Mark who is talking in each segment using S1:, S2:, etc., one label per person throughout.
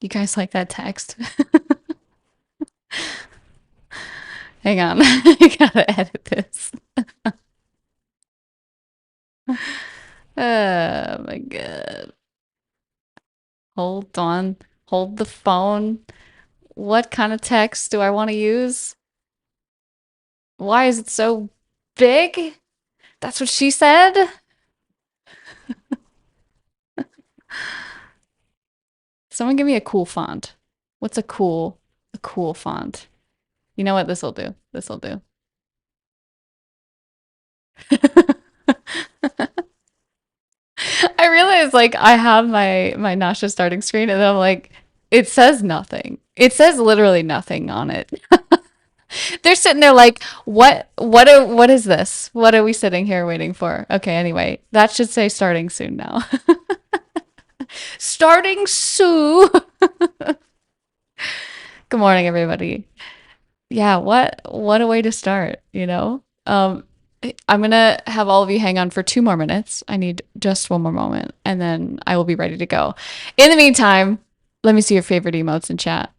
S1: You guys like that text? Hang on. I gotta edit this. Oh my God. Hold on. Hold the phone. What kind of text do I want to use? Why is it so big? That's what she said? Someone give me a cool font. What's a cool font? You know what? This'll do. This'll do. I realize like I have my Nasha starting screen and I'm like, it says nothing. It says literally nothing on it. They're sitting there like, what is this? What are we sitting here waiting for? Okay, anyway, that should say starting soon now. Starting soon. Good morning, everybody. Yeah, what a way to start, you know? I'm gonna have all of you hang on for 2 more minutes. I need just one more moment, and then I will be ready to go. In the meantime, let me see your favorite emotes in chat.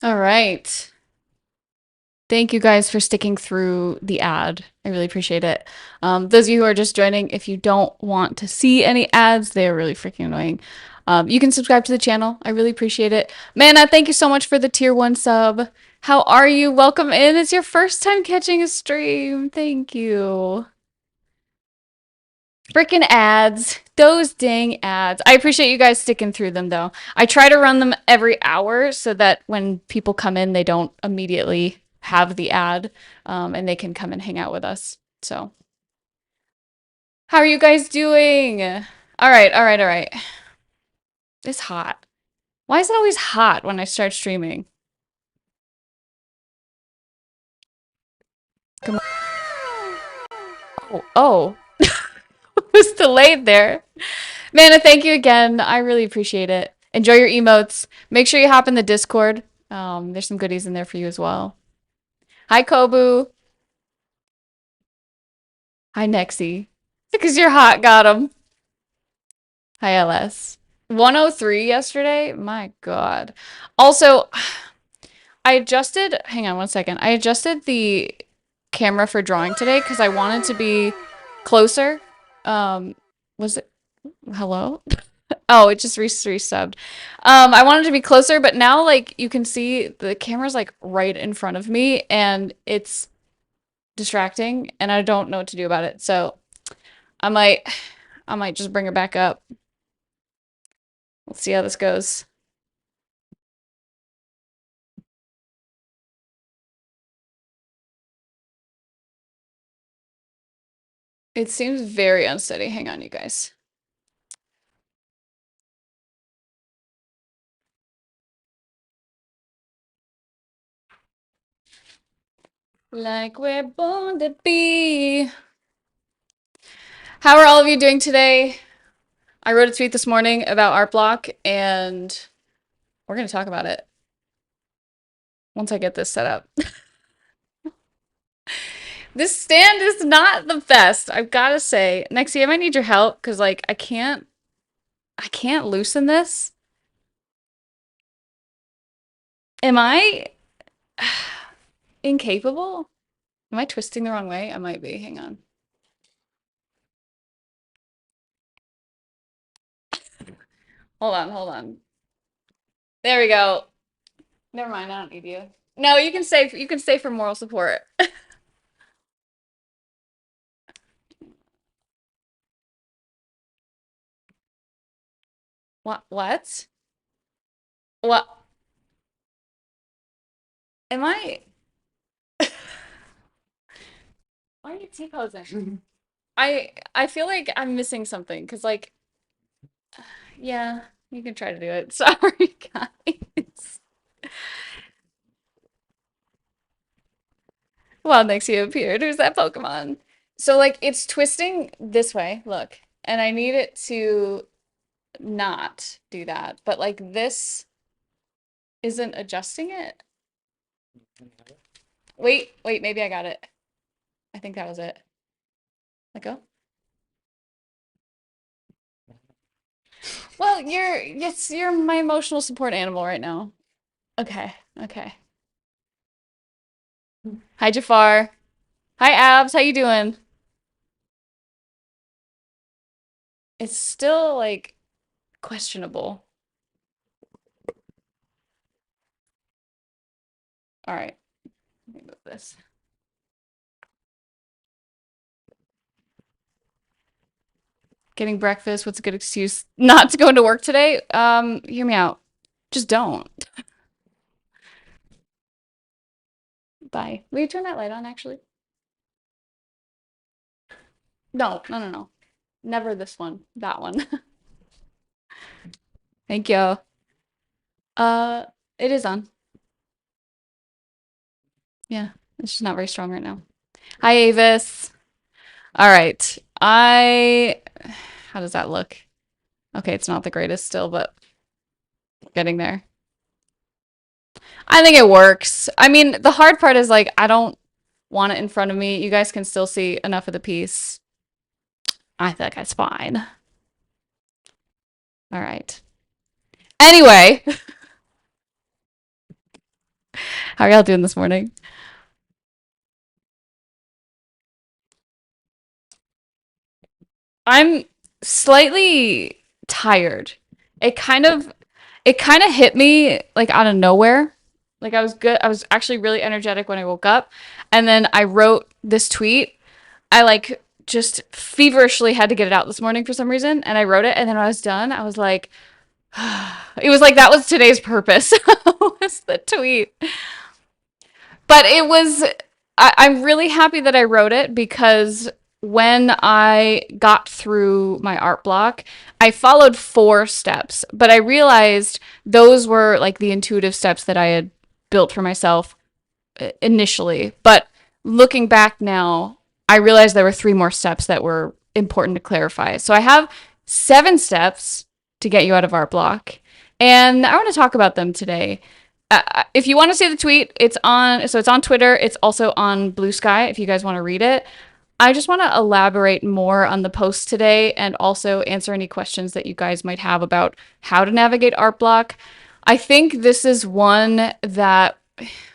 S1: All right. Thank you guys for sticking through the ad. I really appreciate it. Those of you who are just joining, if you don't want to see any ads, they are really freaking annoying. You can subscribe to the channel. I really appreciate it. Manna, thank you so much for the tier 1 sub. How are you? Welcome in. It's your first time catching a stream. Thank you. Freaking ads. Those dang ads. I appreciate you guys sticking through them though. I try to run them every hour so that when people come in, they don't immediately have the ad and they can come and hang out with us. So, how are you guys doing? All right, all right, all right. It's hot. Why is it always hot when I start streaming? Come on. Oh, oh. It was delayed there. Manna, thank you again. I really appreciate it. Enjoy your emotes. Make sure you hop in the Discord. There's some goodies in there for you as well. Hi, Kobu. Hi, Nexie. Because you're hot, got him. Hi, LS. 103 yesterday? My God. Also, I adjusted, hang on 1 second. I adjusted the camera for drawing today because I wanted to be closer. Was it, hello? Oh, it just resubbed. I wanted to be closer, but now like you can see the camera's like right in front of me and it's distracting and I don't know what to do about it. So I might I might just bring her back up. Let's see how this goes. It seems very unsteady. Hang on, you guys. Like we're born to be. How are all of you doing today? I wrote a tweet this morning about art block, and we're going to talk about it once I get this set up. This stand is not the best, I've got to say. Nexie, I might need your help because like I can't loosen this. Am I incapable? Am I twisting the wrong way? I might be. Hang on. Hold on, hold on. There we go. Never mind, I don't need you. No, you can stay for moral support. What? What? What? Am I? Why are you T-posing? I feel like I'm missing something because like yeah, you can try to do it. Sorry, guys. Well, next you appeared. Who's that Pokemon? So like it's twisting this way, look, and I need it to not do that, but like this isn't adjusting it. Wait, maybe I got it. I think that was it. Let go. Well, you're my emotional support animal right now. Okay, okay. Hi, Jafar. Hi, Abs. How you doing? It's still like questionable. All right, let me move this. Getting breakfast. What's a good excuse not to go into work today? Hear me out. Just don't. Bye. Will you turn that light on, actually? No, no, no, no. Never this one. That one. Thank you. Uh, it is on. Yeah, it's just not very strong right now. Hi, Avis. All right. How does that look? Okay, it's not the greatest still, but getting there. I think it works. I mean, the hard part is like I don't want it in front of me. You guys can still see enough of the piece. I think that's fine. All right. Anyway, how are y'all doing this morning? I'm slightly tired. It kind of it kind of hit me like out of nowhere. Like I was good. I was actually really energetic when I woke up, and then I wrote this tweet. I like just feverishly had to get it out this morning for some reason, and I wrote it, and then when I was done, I was like it was like that was today's purpose was the tweet. But it was, I'm really happy that I wrote it because when I got through my art block, I followed 4 steps, but I realized those were like the intuitive steps that I had built for myself initially. But looking back now, I realized there were 3 more steps that were important to clarify. So I have 7 steps to get you out of art block, and I want to talk about them today. If you want to see the tweet, it's on Twitter. It's also on Blue Sky if you guys want to read it. I just want to elaborate more on the post today and also answer any questions that you guys might have about how to navigate art block. I think this is one that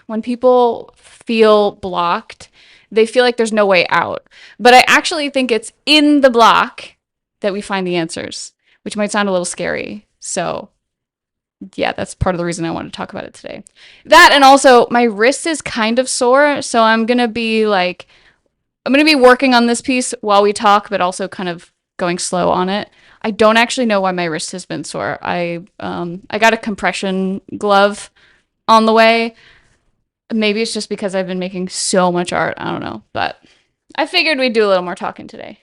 S1: when people feel blocked, they feel like there's no way out. But I actually think it's in the block that we find the answers, which might sound a little scary. So yeah, that's part of the reason I wanted to talk about it today. That, and also my wrist is kind of sore, so I'm gonna be like I'm going to be working on this piece while we talk, but also kind of going slow on it. I don't actually know why my wrist has been sore. I got a compression glove on the way. Maybe it's just because I've been making so much art. I don't know, but I figured we'd do a little more talking today.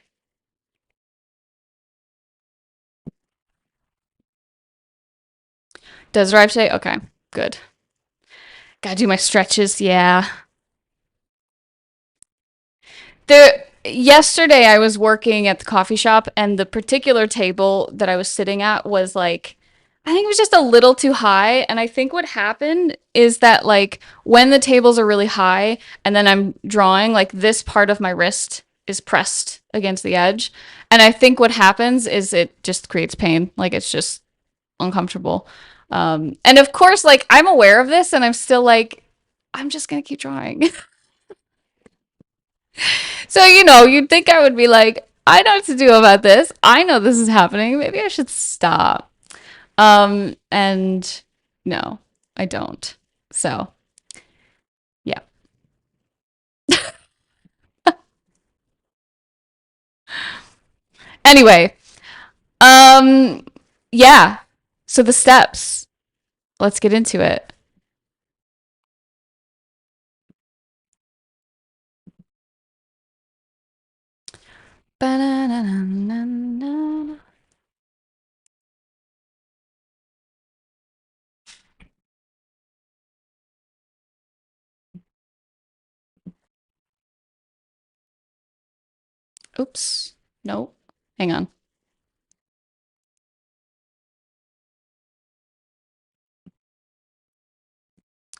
S1: Does drive today? Okay, good. Gotta do my stretches. Yeah. Yesterday I was working at the coffee shop and the particular table that I was sitting at was like I think it was just a little too high and I think what happened is that like when the tables are really high and then I'm drawing like this part of my wrist is pressed against the edge and I think what happens is it just creates pain like it's just uncomfortable and of course like I'm aware of this and I'm still like I'm just gonna keep drawing. So, you'd think I would be like, I know what to do about this. I know this is happening. Maybe I should stop. And no, I don't. So, yeah. Anyway, um, yeah. So the steps. Let's get into it. Ba-na-na-na-na-na. Oops. Nope. Hang on.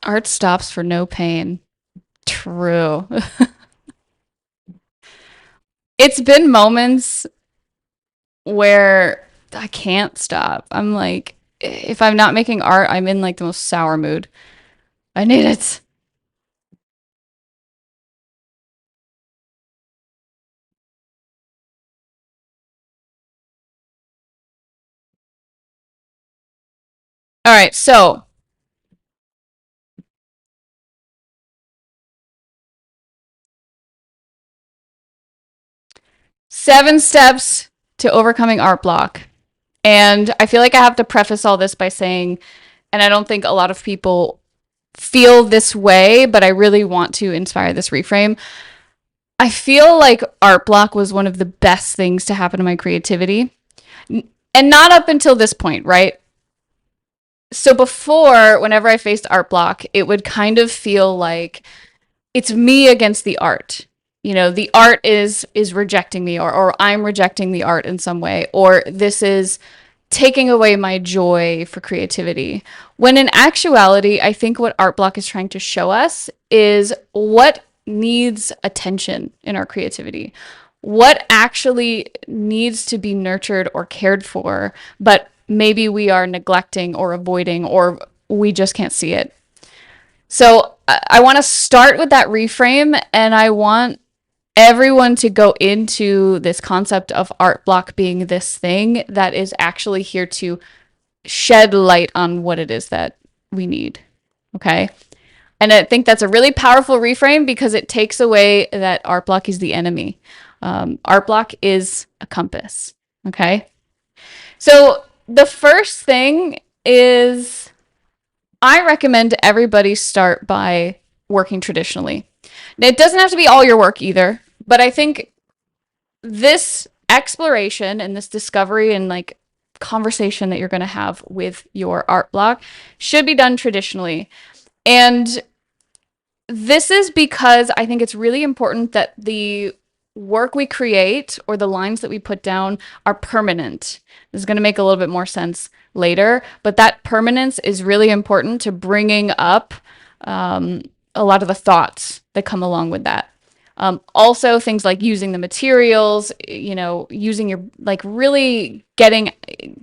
S1: Art stops for no pain. True. It's been moments where I can't stop. I'm like, if I'm not making art, I'm in like the most sour mood. I need it. All right, so 7 steps to overcoming art block. And I feel like I have to preface all this by saying, and I don't think a lot of people feel this way, but I really want to inspire this reframe. I feel like art block was one of the best things to happen to my creativity. And not up until this point, right? So before, whenever I faced art block, it would kind of feel like it's me against the art. The art is rejecting me or I'm rejecting the art in some way, or this is taking away my joy for creativity. When in actuality, I think what art block is trying to show us is what needs attention in our creativity. What actually needs to be nurtured or cared for, but maybe we are neglecting or avoiding, or we just can't see it. So I want to start with that reframe, and I want everyone to go into this concept of art block being this thing that is actually here to shed light on what it is that we need. Okay. And I think that's a really powerful reframe because it takes away that art block is the enemy. Art block is a compass. Okay. So the first thing is I recommend everybody start by working traditionally. Now, it doesn't have to be all your work either, but I think this exploration and this discovery and like conversation that you're going to have with your art block should be done traditionally. And this is because I think it's really important that the work we create or the lines that we put down are permanent. This is going to make a little bit more sense later, but that permanence is really important to bringing up a lot of the thoughts that come along with that. Also, things like using the materials, using your, like, really getting,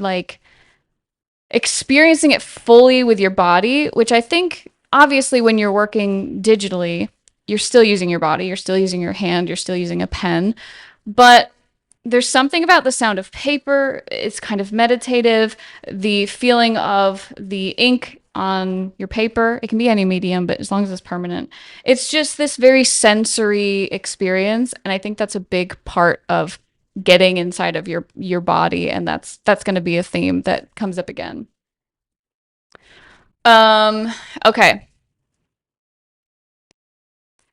S1: like, experiencing it fully with your body, which I think obviously when you're working digitally, you're still using your body, you're still using your hand, you're still using a pen. But there's something about the sound of paper, it's kind of meditative, the feeling of the ink on your paper. It can be any medium, but as long as it's permanent. It's just this very sensory experience, and I think that's a big part of getting inside of your body, and that's going to be a theme that comes up again. Okay.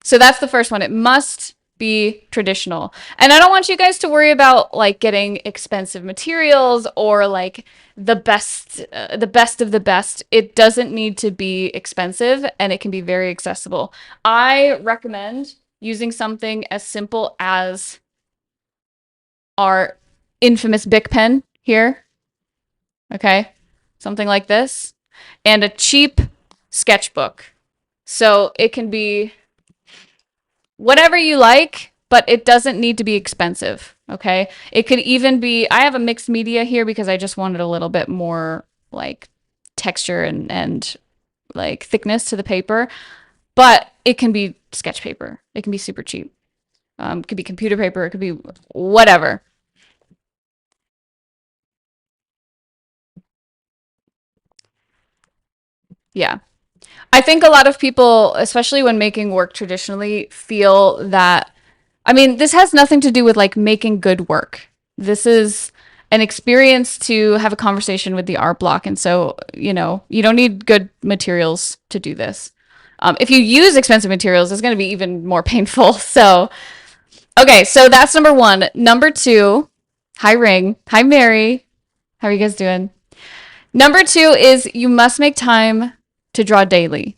S1: So that's the first one. It must be traditional. And I don't want you guys to worry about like getting expensive materials or like the best of the best. It doesn't need to be expensive, and it can be very accessible. I recommend using something as simple as our infamous Bic pen here. Okay? Something like this, and a cheap sketchbook. So it can be whatever you like, but it doesn't need to be expensive. Okay. It could even be, I have a mixed media here because I just wanted a little bit more like texture and like thickness to the paper, but it can be sketch paper. It can be super cheap. It could be computer paper. It could be whatever. Yeah. I think a lot of people, especially when making work traditionally, feel that, I mean, this has nothing to do with like making good work. This is an experience to have a conversation with the art block. And so, you don't need good materials to do this. If you use expensive materials, it's going to be even more painful. So, okay, so that's number one. Number two, hi, Ring. Hi, Mary. How are you guys doing? Number two is you must make time to draw daily.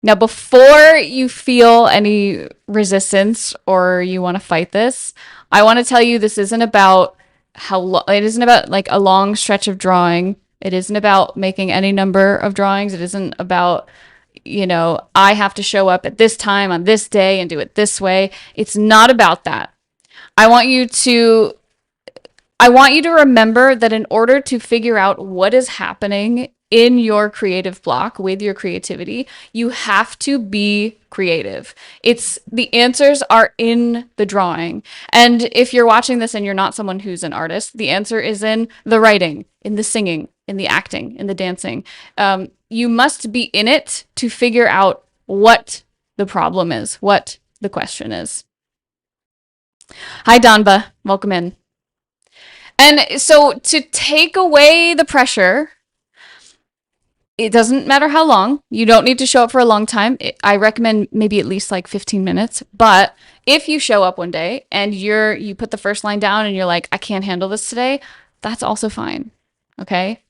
S1: Now, before you feel any resistance or you want to fight this, I want to tell you this isn't about it isn't about like a long stretch of drawing. It isn't about making any number of drawings. It isn't about, I have to show up at this time on this day and do it this way. It's not about that. I want you to I want you to remember that in order to figure out what is happening in your creative block with your creativity, you have to be creative. It's the answers are in the drawing. And if you're watching this and you're not someone who's an artist, the answer is in the writing, in the singing, in the acting, in the dancing. You must be in it to figure out what the problem is, what the question is. Hi, Donba. Welcome in. And so to take away the pressure, it doesn't matter how long. You don't need to show up for a long time. I recommend maybe at least like 15 minutes. But if you show up one day and you put the first line down and you're like, I can't handle this today, that's also fine. Okay?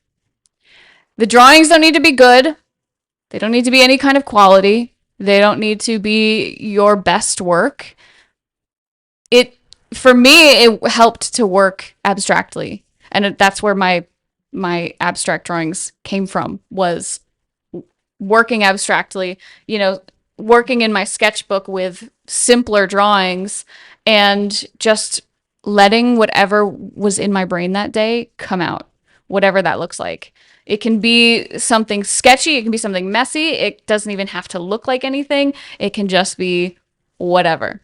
S1: The drawings don't need to be good. They don't need to be any kind of quality. They don't need to be your best work. For me, it helped to work abstractly. And that's where my abstract drawings came from, was working abstractly, working in my sketchbook with simpler drawings and just letting whatever was in my brain that day come out, whatever that looks like. It can be something sketchy. It can be something messy. It doesn't even have to look like anything. It can just be whatever.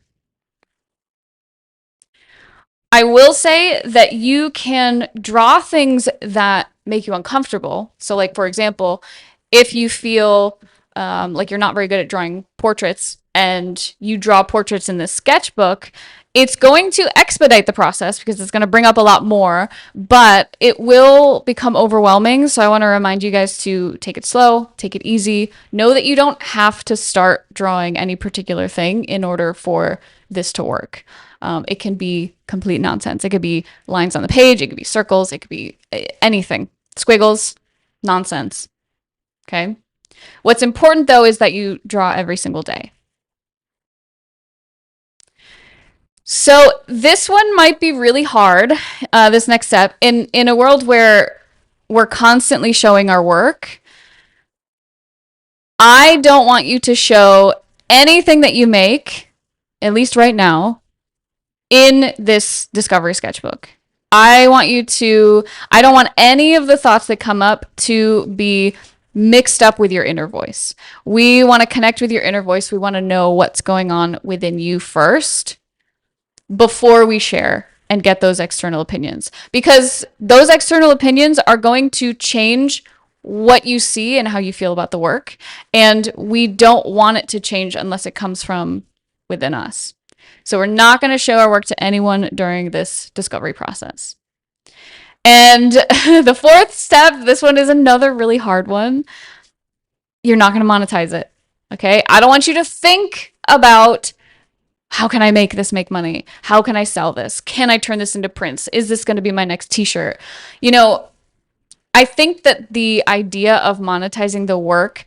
S1: I will say that you can draw things that make you uncomfortable. So, like, for example, if you feel like you're not very good at drawing portraits and you draw portraits in this sketchbook, it's going to expedite the process because it's going to bring up a lot more, but it will become overwhelming. So I want to remind you guys to take it slow, take it easy. Know that you don't have to start drawing any particular thing in order for this to work. It can be complete nonsense. It could be lines on the page. It could be circles. It could be anything. Squiggles, nonsense. Okay. What's important though is that you draw every single day. So this one might be really hard, this next step. In a world where we're constantly showing our work, I don't want you to show anything that you make, at least right now, in this discovery sketchbook. I don't want any of the thoughts that come up to be mixed up with your inner voice. We want to connect with your inner voice. We want to know what's going on within you first before we share and get those external opinions, because those external opinions are going to change what you see and how you feel about the work. And we don't want it to change unless it comes from within us. So we're not going to show our work to anyone during this discovery process. And the fourth step, this one is another really hard one. You're not going to monetize it. Okay. I don't want you to think about how can I make this make money? How can I sell this? Can I turn this into prints? Is this going to be my next t-shirt? You know, I think that the idea of monetizing the work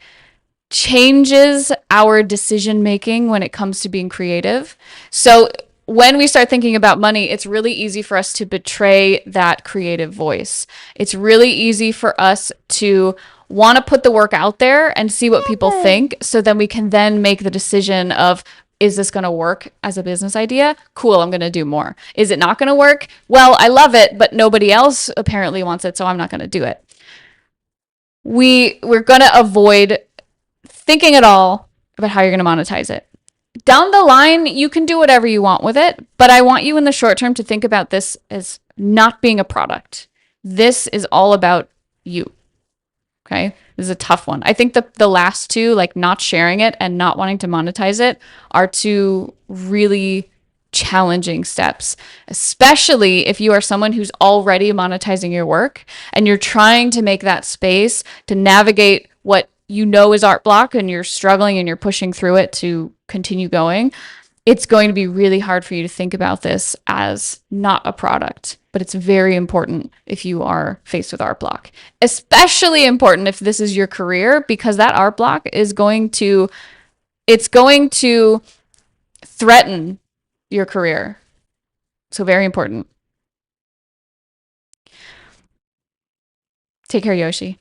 S1: changes our decision making when it comes to being creative. So when we start thinking about money, it's really easy for us to betray that creative voice. It's really easy for us to want to put the work out there and see what people think. So then we can then make the decision of, is this going to work as a business idea? Cool, I'm going to do more. Is it not going to work? Well, I love it, but nobody else apparently wants it, so I'm not going to do it. We're going to avoid thinking at all about how you're going to monetize it. Down the line, you can do whatever you want with it, but I want you in the short term to think about this as not being a product. This is all about you. Okay? This is a tough one. I think the last two, like not sharing it and not wanting to monetize it, are two really challenging steps, especially if you are someone who's already monetizing your work and you're trying to make that space to navigate what you know is art block and you're struggling and you're pushing through it to continue going. It's going to be really hard for you to think about this as not a product, but it's very important if you are faced with art block. Especially important if this is your career, because that art block is going to threaten your career. So very important. Take care, Yoshi.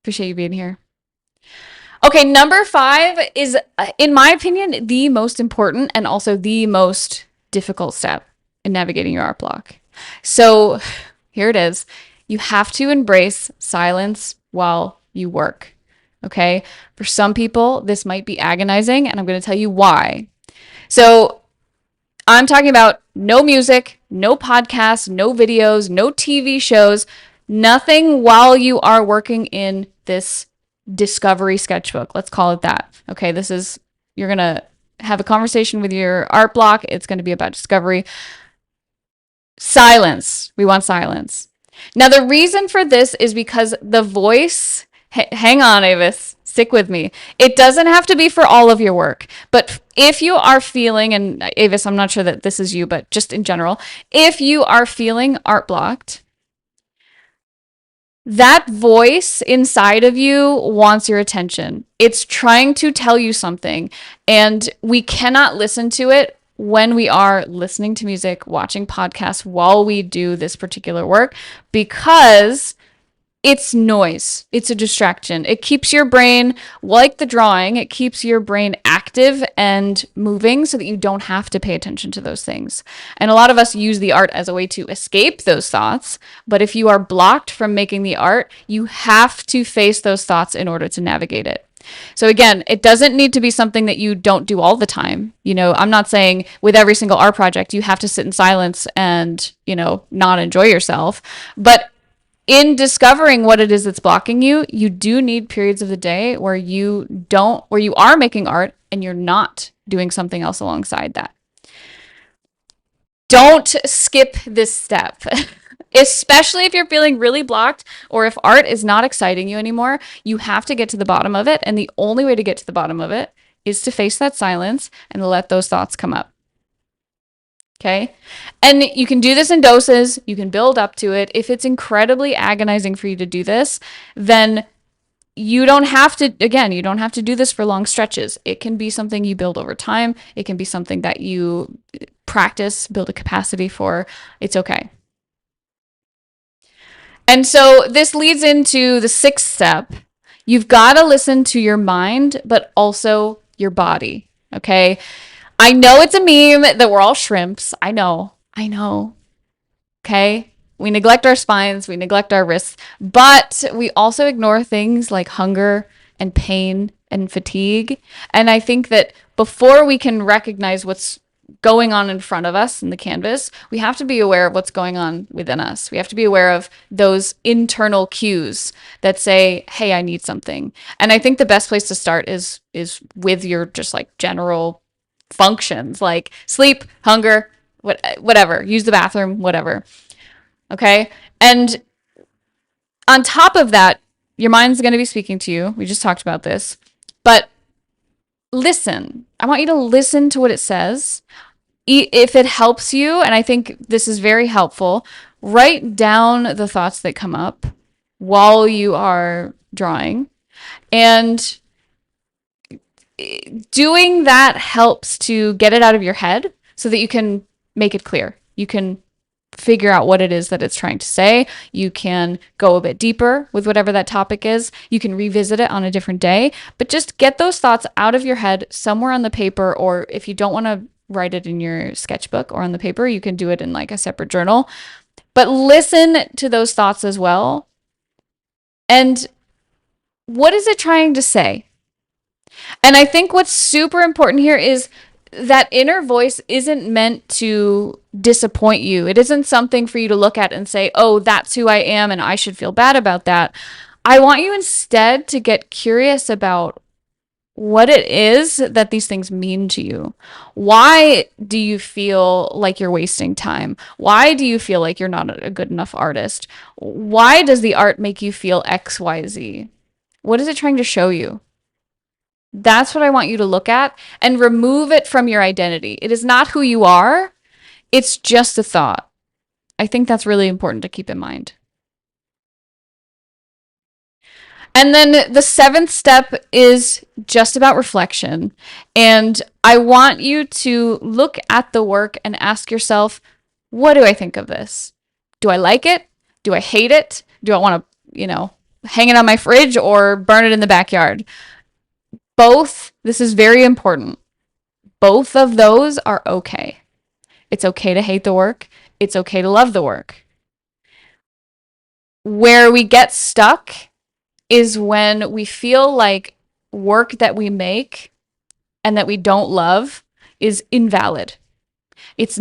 S1: Appreciate you being here. Okay, number 5 is, in my opinion, the most important and also the most difficult step in navigating your art block. So here it is. You have to embrace silence while you work. Okay? For some people, this might be agonizing, and I'm going to tell you why. So I'm talking about no music, no podcasts, no videos, no TV shows, nothing while you are working in this discovery sketchbook. Let's call it that. Okay, you're going to have a conversation with your art block. It's going to be about discovery. Silence. We want silence. Now, the reason for this is because the voice, hang on, Avis, stick with me. It doesn't have to be for all of your work, but if you are feeling, and Avis, I'm not sure that this is you, but just in general, if you are feeling art blocked, that voice inside of you wants your attention. It's trying to tell you something, and we cannot listen to it when we are listening to music, watching podcasts while we do this particular work, because it's noise. It's a distraction. It keeps your brain, like the drawing, it keeps your brain active and moving so that you don't have to pay attention to those things. And a lot of us use the art as a way to escape those thoughts. But if you are blocked from making the art, you have to face those thoughts in order to navigate it. So again, it doesn't need to be something that you don't do all the time. You know, I'm not saying with every single art project, you have to sit in silence and, not enjoy yourself. But in discovering what it is that's blocking you, you do need periods of the day where you are making art and you're not doing something else alongside that. Don't skip this step, especially if you're feeling really blocked or if art is not exciting you anymore. You have to get to the bottom of it. And the only way to get to the bottom of it is to face that silence and let those thoughts come up. Okay. And you can do this in doses. You can build up to it. If it's incredibly agonizing for you to do this, then you don't have to do this for long stretches. It can be something you build over time. It can be something that you practice, build a capacity for. It's okay. And so this leads into the 6th step. You've got to listen to your mind, but also your body. Okay. I know it's a meme that we're all shrimps. I know. Okay? We neglect our spines, we neglect our wrists, but we also ignore things like hunger and pain and fatigue. And I think that before we can recognize what's going on in front of us in the canvas, we have to be aware of what's going on within us. We have to be aware of those internal cues that say, hey, I need something. And I think the best place to start is with your just like general functions, like sleep, hunger, whatever, use the bathroom, whatever. Okay? And on top of that, your mind's going to be speaking to you. We just talked about this. But listen. I want you to listen to what it says. If it helps you, and I think this is very helpful, write down the thoughts that come up while you are drawing. And doing that helps to get it out of your head so that you can make it clear. You can figure out what it is that it's trying to say. You can go a bit deeper with whatever that topic is. You can revisit it on a different day, but just get those thoughts out of your head somewhere on the paper, or if you don't want to write it in your sketchbook or on the paper, you can do it in like a separate journal. But listen to those thoughts as well. And what is it trying to say? And I think what's super important here is that inner voice isn't meant to disappoint you. It isn't something for you to look at and say, oh, that's who I am and I should feel bad about that. I want you instead to get curious about what it is that these things mean to you. Why do you feel like you're wasting time? Why do you feel like you're not a good enough artist? Why does the art make you feel XYZ? What is it trying to show you? That's what I want you to look at and remove it from your identity. It is not who you are. It's just a thought. I think that's really important to keep in mind. And then the seventh step is just about reflection. And I want you to look at the work and ask yourself, what do I think of this? Do I like it? Do I hate it? Do I want to, hang it on my fridge or burn it in the backyard? Both, this is very important. Both of those are okay. It's okay to hate the work. It's okay to love the work. Where we get stuck is when we feel like work that we make and that we don't love is invalid. If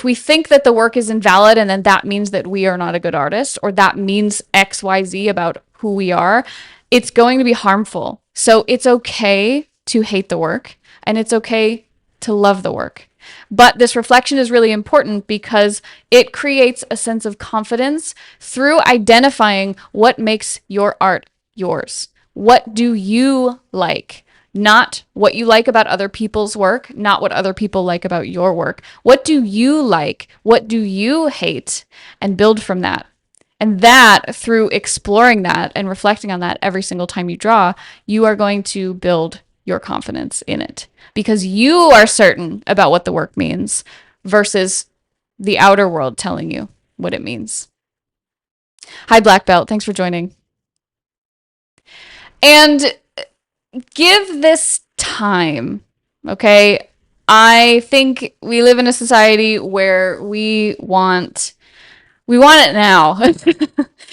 S1: we think that the work is invalid and then that means that we are not a good artist, or that means XYZ about who we are, it's going to be harmful. So it's okay to hate the work and it's okay to love the work. But this reflection is really important because it creates a sense of confidence through identifying what makes your art yours. What do you like? Not what you like about other people's work, not what other people like about your work. What do you like? What do you hate? And build from that. And that, through exploring that and reflecting on that every single time you draw, you are going to build your confidence in it because you are certain about what the work means versus the outer world telling you what it means. Hi, Black Belt. Thanks for joining. And give this time, okay? I think we live in a society where we want it now.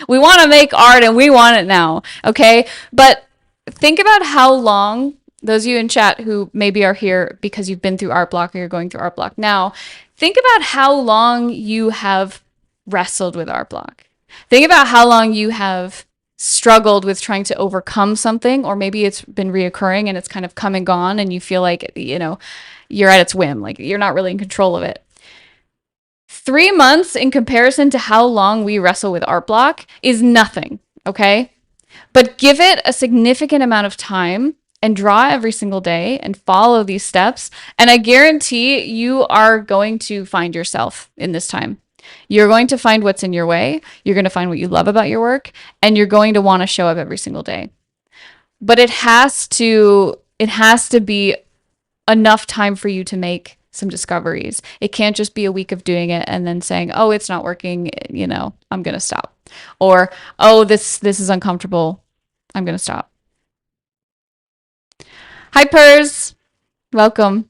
S1: We want to make art and we want it now, okay? But think about how long, those of you in chat who maybe are here because you've been through Art Block or you're going through Art Block now, think about how long you have wrestled with Art Block. Think about how long you have struggled with trying to overcome something, or maybe it's been reoccurring and it's kind of come and gone and you feel like, you're at its whim, like you're not really in control of it. 3 months in comparison to how long we wrestle with Art Block is nothing, okay? But give it a significant amount of time and draw every single day and follow these steps. And I guarantee you are going to find yourself in this time. You're going to find what's in your way. You're going to find what you love about your work, and you're going to want to show up every single day. But it has to be enough time for you to make some discoveries. It can't just be a week of doing it and then saying, oh, it's not working, I'm going to stop. Or, oh, this is uncomfortable, I'm going to stop. Hi, Pers. Welcome.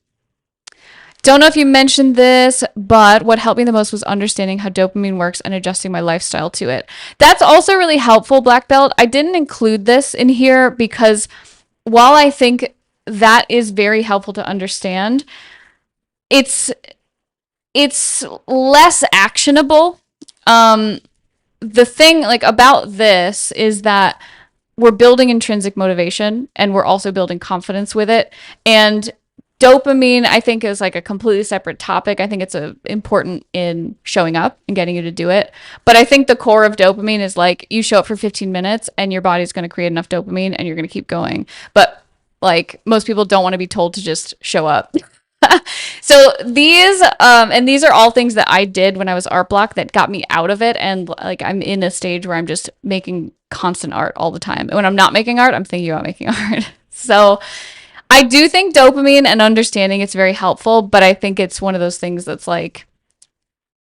S1: Don't know if you mentioned this, but what helped me the most was understanding how dopamine works and adjusting my lifestyle to it. That's also really helpful, Black Belt. I didn't include this in here because while I think that is very helpful to understand, it's it's less actionable. Um, the thing like about this is that we're building intrinsic motivation and we're also building confidence with it. And dopamine, I think, is like a completely separate topic. I think it's important in showing up and getting you to do it. But I think the core of dopamine is like you show up for 15 minutes and your body's going to create enough dopamine and you're going to keep going. But like most people don't want to be told to just show up. So these are all things that I did when I was art block that got me out of it, and like I'm in a stage where I'm just making constant art all the time. And when I'm not making art, I'm thinking about making art. So I do think dopamine and understanding it's very helpful, but I think it's one of those things that's like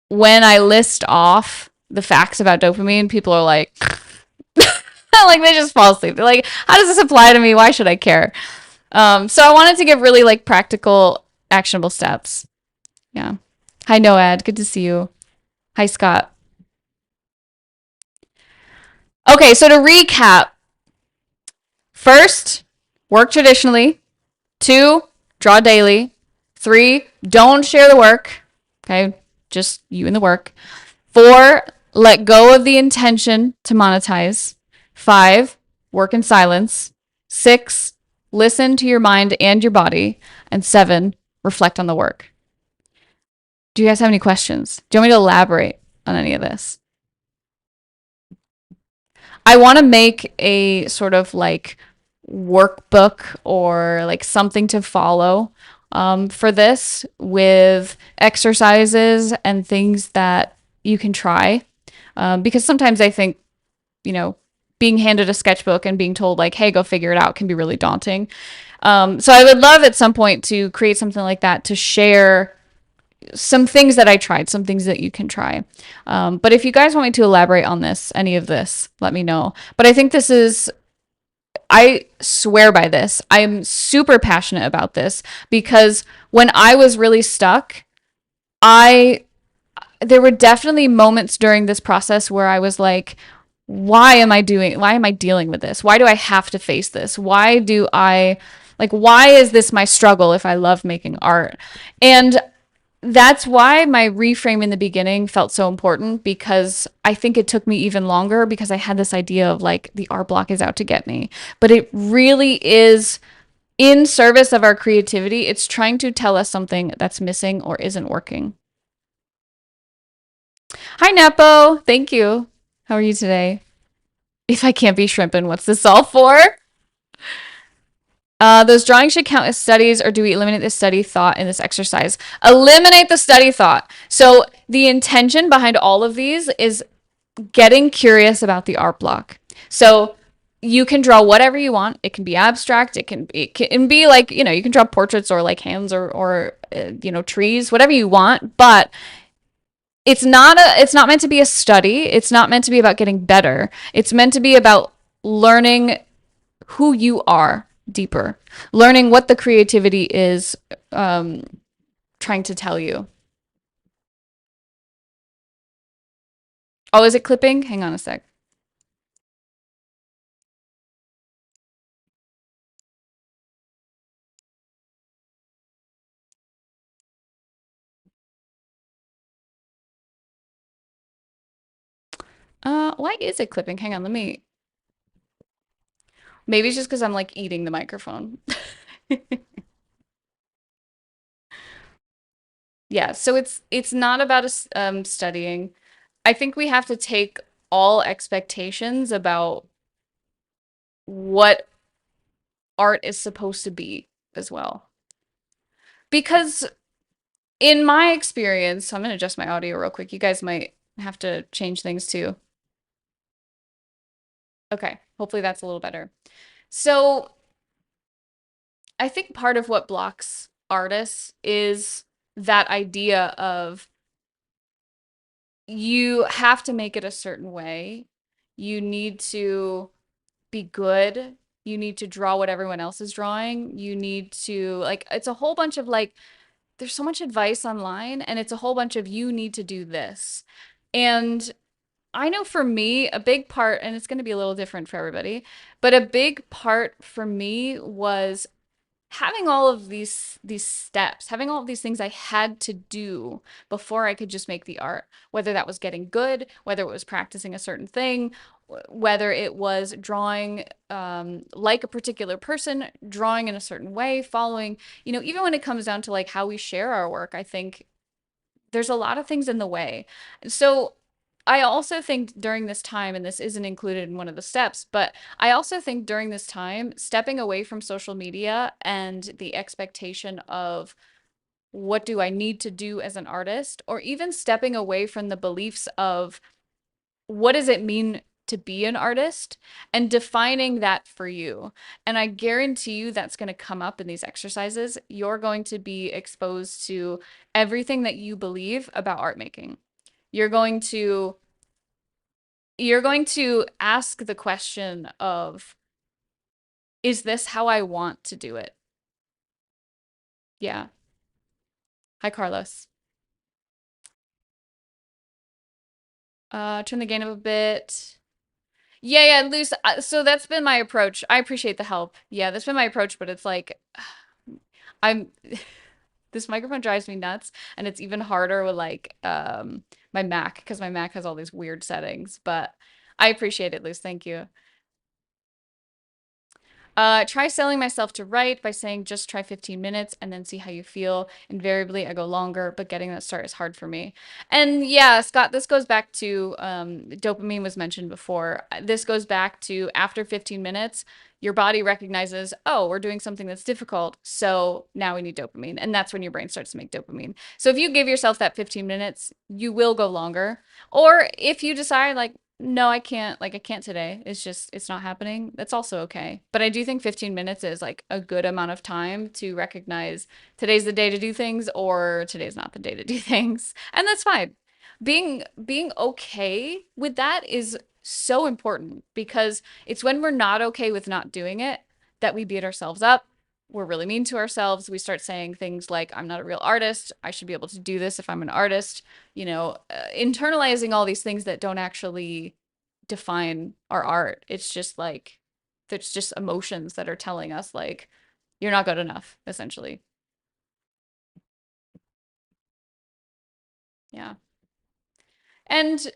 S1: when I list off the facts about dopamine, people are like like they just fall asleep. They're like, how does this apply to me? Why should I care? So I wanted to give really like practical, actionable steps. Yeah. Hi, Noad. Good to see you. Hi, Scott. Okay, so to recap, first, work traditionally. Two, draw daily. Three, don't share the work. Okay, just you and the work. Four, let go of the intention to monetize. Five, work in silence. Six, listen to your mind and your body. And seven, reflect on the work. Do you guys have any questions? Do you want me to elaborate on any of this? I want to make a sort of like workbook or like something to follow for this with exercises and things that you can try. Because sometimes I think, you know, being handed a sketchbook and being told, like, hey, go figure it out can be really daunting. So I would love at some point to create something like that to share some things that I tried, some things that you can try. But if you guys want me to elaborate on this, any of this, let me know. But I think this is, I swear by this. I'm super passionate about this because when I was really stuck, I, there were definitely moments during this process where I was like, why am I dealing with this? Why do I have to face this? Why is this my struggle if I love making art? And that's why my reframe in the beginning felt so important, because I think it took me even longer because I had this idea of like the art block is out to get me. But it really is in service of our creativity. It's trying to tell us something that's missing or isn't working. Hi, Nepo. Thank you. How are you today? If I can't be shrimping, what's this all for? Those drawings should count as studies, or do we eliminate the study thought in this exercise? Eliminate the study thought. So the intention behind all of these is getting curious about the art block. So you can draw whatever you want. It can be abstract. It can be like, you know, you can draw portraits or like hands or trees, whatever you want. But it's not meant to be a study. It's not meant to be about getting better. It's meant to be about learning who you are deeper, learning what the creativity is trying to tell you. Oh, is it clipping? Hang on a sec. Why is it clipping? Hang on, let me. Maybe it's just because I'm like eating the microphone. Yeah, so it's not about studying. I think we have to take all expectations about what art is supposed to be as well. Because in my experience, so I'm gonna adjust my audio real quick. You guys might have to change things too. Okay, hopefully that's a little better. So I think part of what blocks artists is that idea of you have to make it a certain way. You need to be good. You need to draw what everyone else is drawing. You need to, like, it's a whole bunch of like, there's so much advice online, and it's a whole bunch of you need to do this. And I know for me, a big part, and it's going to be a little different for everybody, but a big part for me was having all of these steps, having all of these things I had to do before I could just make the art, whether that was getting good, whether it was practicing a certain thing, whether it was drawing like a particular person, drawing in a certain way, following, even when it comes down to like how we share our work, I think there's a lot of things in the way. So I also think during this time, and this isn't included in one of the steps, but I also think during this time, stepping away from social media and the expectation of what do I need to do as an artist, or even stepping away from the beliefs of what does it mean to be an artist and defining that for you. And I guarantee you that's going to come up in these exercises. You're going to be exposed to everything that you believe about art making. You're going to you're going to ask the question of, is this how I want to do it? Yeah. Hi, Carlos. Turn the gain up a bit. Yeah, yeah, loose. So that's been my approach. I appreciate the help. Yeah, that's been my approach, but it's like I'm this microphone drives me nuts, and it's even harder with like my Mac because my Mac has all these weird settings, but I appreciate it, Luz. Thank you. Try selling myself to write by saying just try 15 minutes and then see how you feel. Invariably, I go longer, but getting that start is hard for me. And yeah, Scott, this goes back to dopamine was mentioned before. This goes back to after 15 minutes, your body recognizes, oh, we're doing something that's difficult. So now we need dopamine. And that's when your brain starts to make dopamine. So if you give yourself that 15 minutes, you will go longer. Or if you decide, like, no, I can't. Like, I can't today. It's just, it's not happening. That's also okay. But I do think 15 minutes is like a good amount of time to recognize today's the day to do things or today's not the day to do things. And that's fine. Being okay with that is so important because it's when we're not okay with not doing it that we beat ourselves up. We're really mean to ourselves. We start saying things like, I'm not a real artist. I should be able to do this if I'm an artist. Internalizing all these things that don't actually define our art. It's just like, there's just emotions that are telling us, like, you're not good enough, essentially. Yeah. And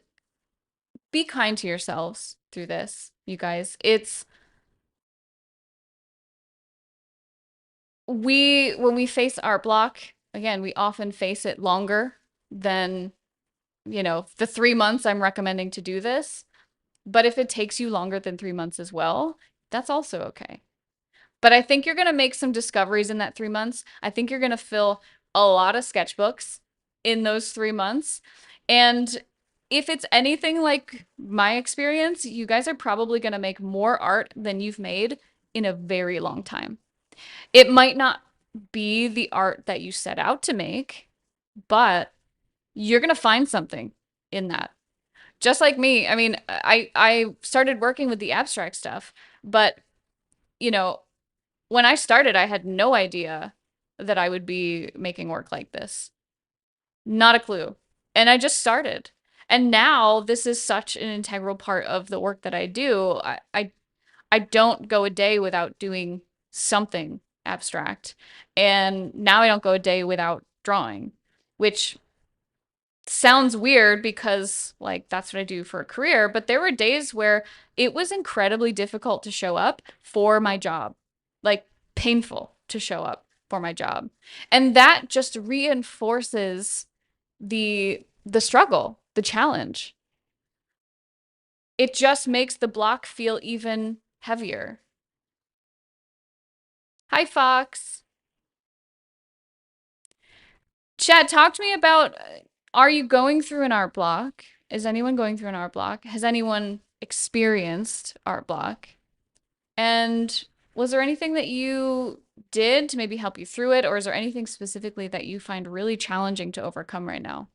S1: be kind to yourselves through this, you guys. When we face art block, again, we often face it longer than, the 3 months I'm recommending to do this. But if it takes you longer than 3 months as well, that's also okay. But I think you're going to make some discoveries in that 3 months. I think you're going to fill a lot of sketchbooks in those 3 months. And if it's anything like my experience, you guys are probably going to make more art than you've made in a very long time. It might not be the art that you set out to make, but you're going to find something in that. Just like me. I mean, I started working with the abstract stuff, but you know, when I started, I had no idea that I would be making work like this. Not a clue. And I just started. And now this is such an integral part of the work that I do. I don't go a day without doing something abstract. And now I don't go a day without drawing, which sounds weird because like that's what I do for a career, but there were days where it was incredibly difficult to show up for my job. Like painful to show up for my job. And that just reinforces the struggle, the challenge. It just makes the block feel even heavier. Hi Fox. Chad, talk to me about are you going through an art block? Is anyone going through an art block? Has anyone experienced art block? And was there anything that you did to maybe help you through it, or is there anything specifically that you find really challenging to overcome right now?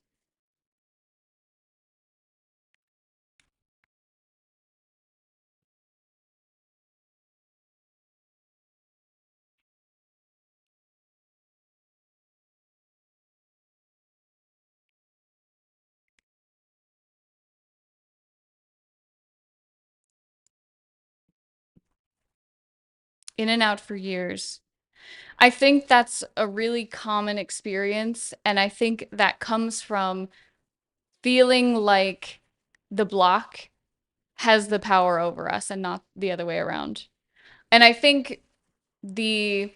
S1: In and out for years. I think that's a really common experience, and I think that comes from feeling like the block has the power over us and not the other way around. And I think the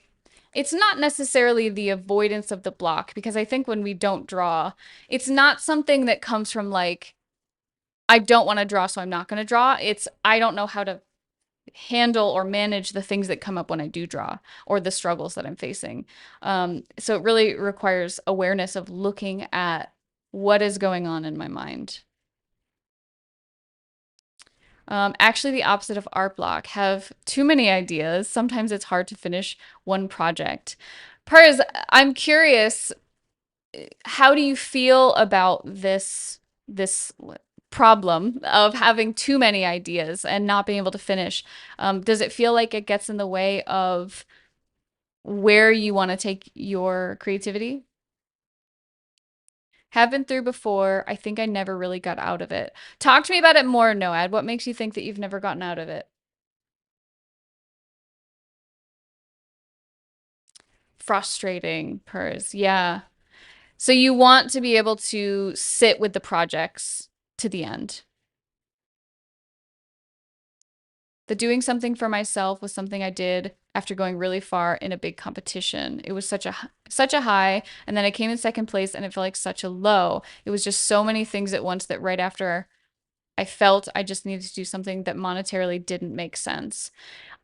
S1: it's not necessarily the avoidance of the block, because I think when we don't draw, it's not something that comes from like, I don't want to draw, so I'm not going to draw. It's I don't know how to handle or manage the things that come up when I do draw, or the struggles that I'm facing. So it really requires awareness of looking at what is going on in my mind. Actually, the opposite of art block, have too many ideas. Sometimes it's hard to finish one project. Pers, I'm curious, how do you feel about this problem of having too many ideas and not being able to finish? Does it feel like it gets in the way of where you want to take your creativity? Have been through before. I think I never really got out of it. Talk to me about it more, Noad. What makes you think that you've never gotten out of it? Frustrating, Pers. Yeah. So you want to be able to sit with the projects to the end. The doing something for myself was something I did after going really far in a big competition. It was such a high, and then I came in second place and it felt like such a low. It was just so many things at once that right after I felt I just needed to do something that monetarily didn't make sense.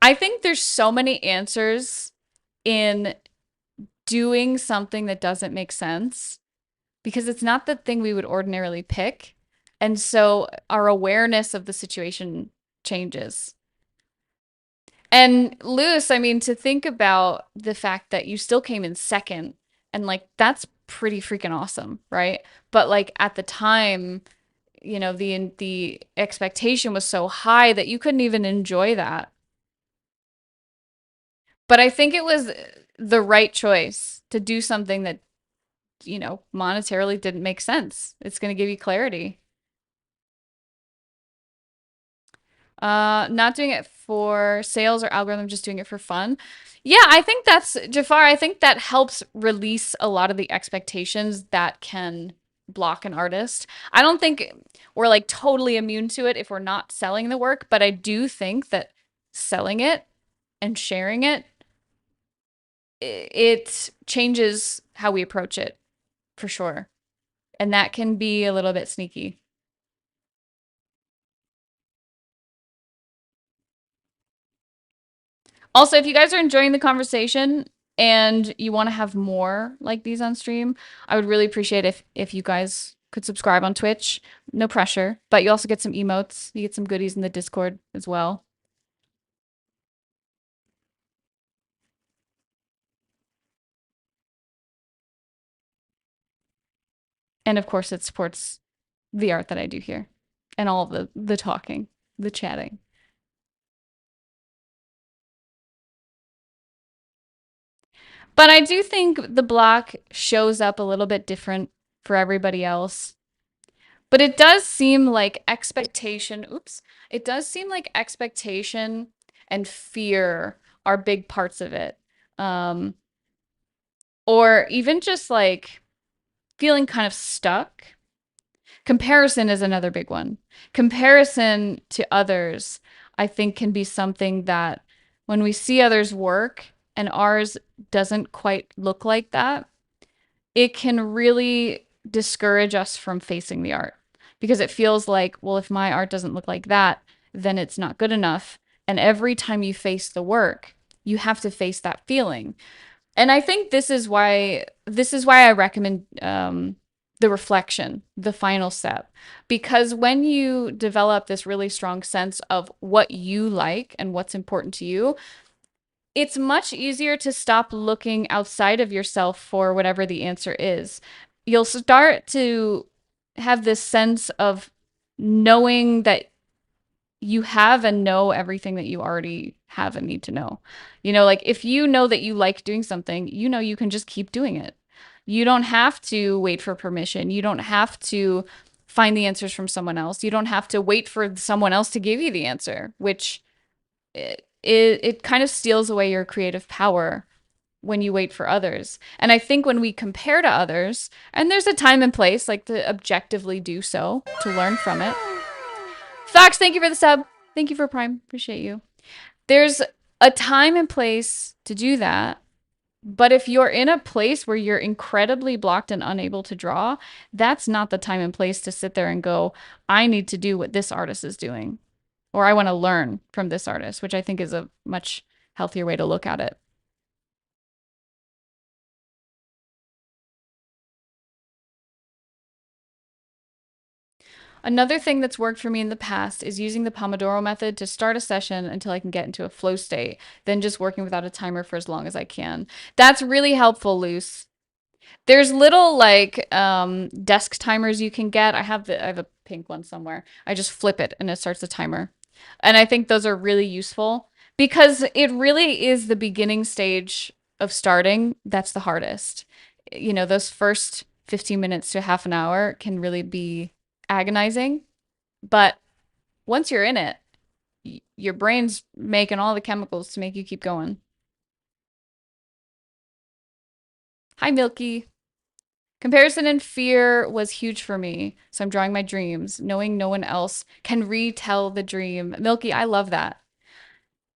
S1: I think there's so many answers in doing something that doesn't make sense, because it's not the thing we would ordinarily pick. And so our awareness of the situation changes. And Lewis, I mean, to think about the fact that you still came in second, and like that's pretty freaking awesome, right? But like at the time, the expectation was so high that you couldn't even enjoy that. But I think it was the right choice to do something that, monetarily didn't make sense. It's going to give you clarity. Not doing it for sales or algorithm, just doing it for fun. Yeah, I think that's Jafar. I think that helps release a lot of the expectations that can block an artist. I don't think we're like totally immune to it if we're not selling the work, but I do think that selling it and sharing it, it changes how we approach it for sure. And that can be a little bit sneaky. Also, if you guys are enjoying the conversation and you want to have more like these on stream, I would really appreciate if you guys could subscribe on Twitch. No pressure, but you also get some emotes. You get some goodies in the Discord as well. And of course, it supports the art that I do here and all of the talking, the chatting. But I do think the block shows up a little bit different for everybody else. But it does seem like expectation, oops, it does seem like expectation and fear are big parts of it. Um, or even just like feeling kind of stuck. Comparison is another big one. Comparison to others, I think, can be something that when we see others' work and ours doesn't quite look like that, it can really discourage us from facing the art, because it feels like, well, if my art doesn't look like that, then it's not good enough. And every time you face the work, you have to face that feeling. And I think this is why I recommend the reflection, the final step, because when you develop this really strong sense of what you like and what's important to you, it's much easier to stop looking outside of yourself for whatever the answer is. You'll start to have this sense of knowing that you have and know everything that you already have and need to know. Like if you know that you like doing something, you can just keep doing it. You don't have to wait for permission. You don't have to find the answers from someone else. You don't have to wait for someone else to give you the answer, which it kind of steals away your creative power when you wait for others. And I think when we compare to others, and there's a time and place like to objectively do so, to learn from it. Fox, thank you for the sub. Thank you for Prime. Appreciate you. There's a time and place to do that. But if you're in a place where you're incredibly blocked and unable to draw, that's not the time and place to sit there and go, I need to do what this artist is doing, or I want to learn from this artist, which I think is a much healthier way to look at it. Another thing that's worked for me in the past is using the Pomodoro method to start a session until I can get into a flow state, then just working without a timer for as long as I can. That's really helpful, Luce. There's little like desk timers you can get. I have a pink one somewhere. I just flip it and it starts the timer. And I think those are really useful because it really is the beginning stage of starting that's the hardest. You know, those first 15 minutes to half an hour can really be agonizing, but once you're in it, your brain's making all the chemicals to make you keep going. Hi, Milky. Comparison and fear was huge for me. So I'm drawing my dreams, knowing no one else can retell the dream. Milky, I love that.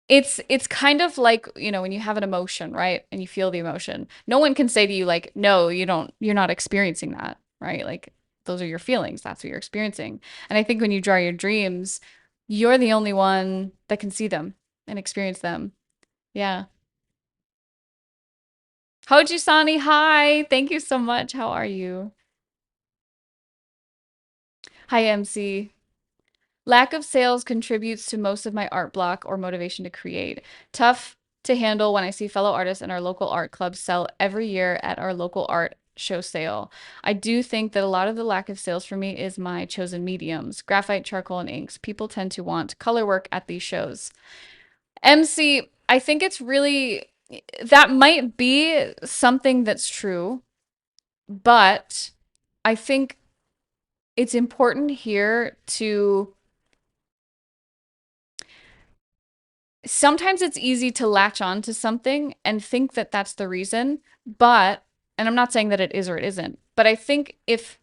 S1: It's kind of like, you know, when you have an emotion, right? And you feel the emotion. No one can say to you like, "No, you're not experiencing that," right? Like those are your feelings. That's what you're experiencing. And I think when you draw your dreams, you're the only one that can see them and experience them. Yeah. Hoji Sani, hi. Thank you so much. How are you? Hi, MC. Lack of sales contributes to most of my art block or motivation to create. Tough to handle when I see fellow artists in our local art club sell every year at our local art show sale. I do think that a lot of the lack of sales for me is my chosen mediums, graphite, charcoal, and inks. People tend to want color work at these shows. MC, I think it's really, that might be something that's true, but I think it's important here to sometimes it's easy to latch on to something and think that that's the reason, but, and I'm not saying that it is or it isn't, but I think if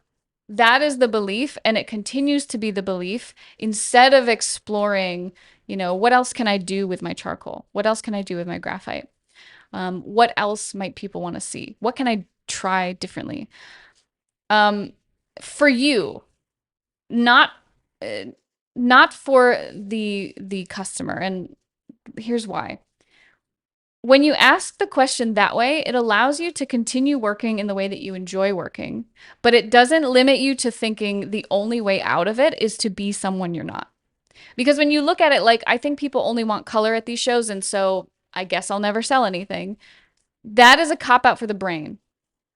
S1: that is the belief and it continues to be the belief, instead of exploring, you know, what else can I do with my charcoal? What else can I do with my graphite? What else might people want to see? What can I try differently? For you, not uh, not for the customer, and here's why. When you ask the question that way, it allows you to continue working in the way that you enjoy working, but it doesn't limit you to thinking the only way out of it is to be someone you're not. Because when you look at it like, I think people only want color at these shows, and so I guess I'll never sell anything. That is a cop out for the brain.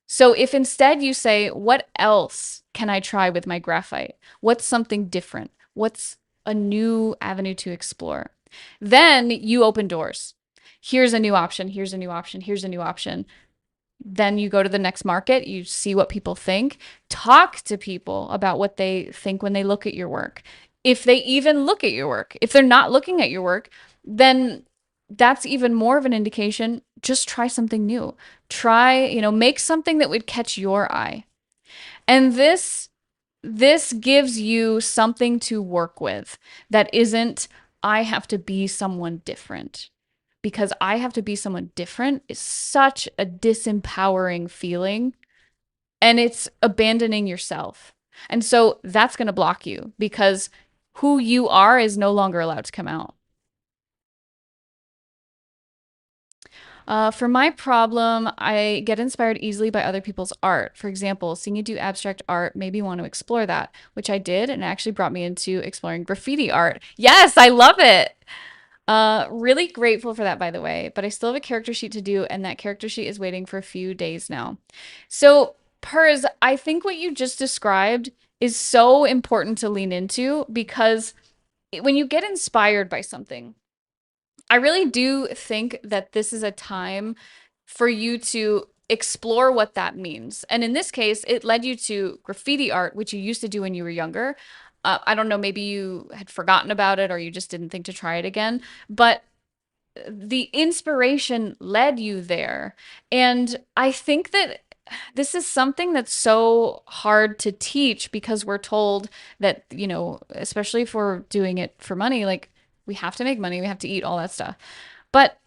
S1: So if instead you say, what else can I try with my graphite? What's something different? What's a new avenue to explore? Then you open doors. Here's a new option. Here's a new option. Here's a new option. Then you go to the next market, you see what people think, talk to people about what they think when they look at your work. If they even look at your work, if they're not looking at your work, then that's even more of an indication. Just try something new. Try, you know, make something that would catch your eye. And this gives you something to work with that isn't, I have to be someone different. Because I have to be someone different is such a disempowering feeling, and it's abandoning yourself. And so that's going to block you because who you are is no longer allowed to come out. For my problem, I get inspired easily by other people's art. For example, seeing you do abstract art made me want to explore that, which I did, and it actually brought me into exploring graffiti art. Yes, I love it. Really grateful for that, by the way, but I still have a character sheet to do, and that character sheet is waiting for a few days now. So, Pers, I think what you just described is so important to lean into because when you get inspired by something, I really do think that this is a time for you to explore what that means. And in this case, it led you to graffiti art, which you used to do when you were younger. I don't know, maybe you had forgotten about it or you just didn't think to try it again. But the inspiration led you there. And I think that this is something that's so hard to teach because we're told that, especially if we're doing it for money, like we have to make money, we have to eat, all that stuff. But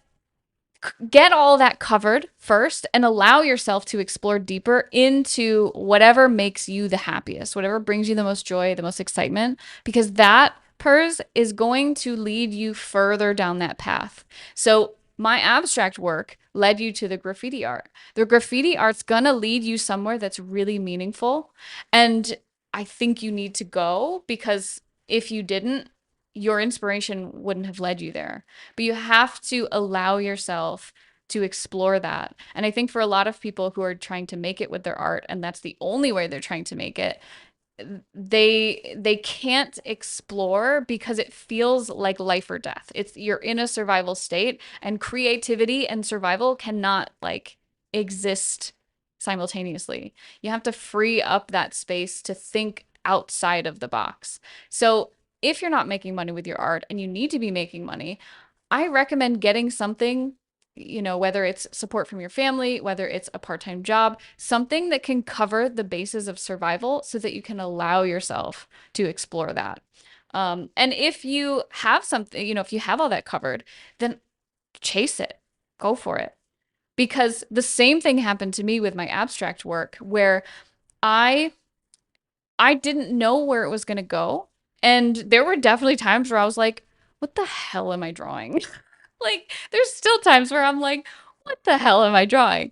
S1: get all that covered first and allow yourself to explore deeper into whatever makes you the happiest, whatever brings you the most joy, the most excitement, because that PERS is going to lead you further down that path. So my abstract work led you to the graffiti art. The graffiti art's gonna lead you somewhere that's really meaningful. And I think you need to go because if you didn't, your inspiration wouldn't have led you there. But you have to allow yourself to explore that. And I think for a lot of people who are trying to make it with their art, and that's the only way they're trying to make it, they can't explore because it feels like life or death. It's you're in a survival state, and creativity and survival cannot like exist simultaneously. You have to free up that space to think outside of the box. So if you're not making money with your art and you need to be making money, I recommend getting something, whether it's support from your family, whether it's a part-time job, something that can cover the bases of survival so that you can allow yourself to explore that. And if you have something, if you have all that covered, then chase it, go for it. Because the same thing happened to me with my abstract work where I I didn't know where it was going to go. And there were definitely times where I was like, what the hell am I drawing? Like, there's still times where I'm like, what the hell am I drawing?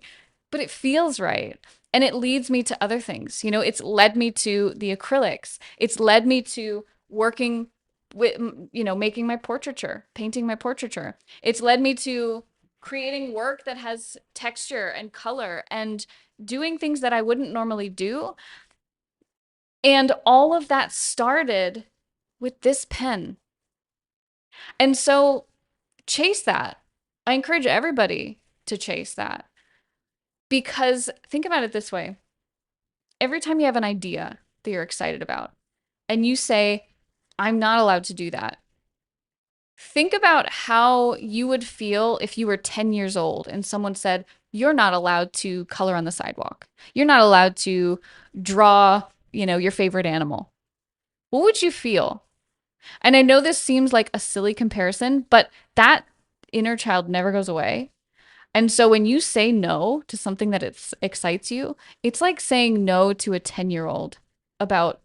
S1: But it feels right. And it leads me to other things. It's led me to the acrylics. It's led me to working with, making my portraiture, painting my portraiture. It's led me to creating work that has texture and color and doing things that I wouldn't normally do. And all of that started with this pen. And so chase that. I encourage everybody to chase that because think about it this way. Every time you have an idea that you're excited about and you say, I'm not allowed to do that, think about how you would feel if you were 10 years old and someone said, you're not allowed to color on the sidewalk. You're not allowed to draw, your favorite animal. What would you feel? And I know this seems like a silly comparison, but that inner child never goes away. And so when you say no to something that excites you, it's like saying no to a 10-year-old about,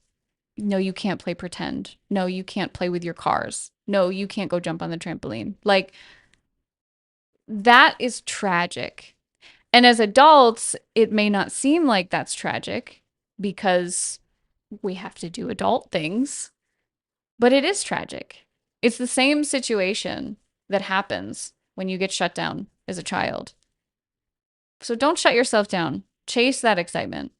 S1: no, you can't play pretend. No, you can't play with your cars. No, you can't go jump on the trampoline. Like, that is tragic. And as adults, it may not seem like that's tragic because we have to do adult things. But it is tragic. It's the same situation that happens when you get shut down as a child. So don't shut yourself down. Chase that excitement.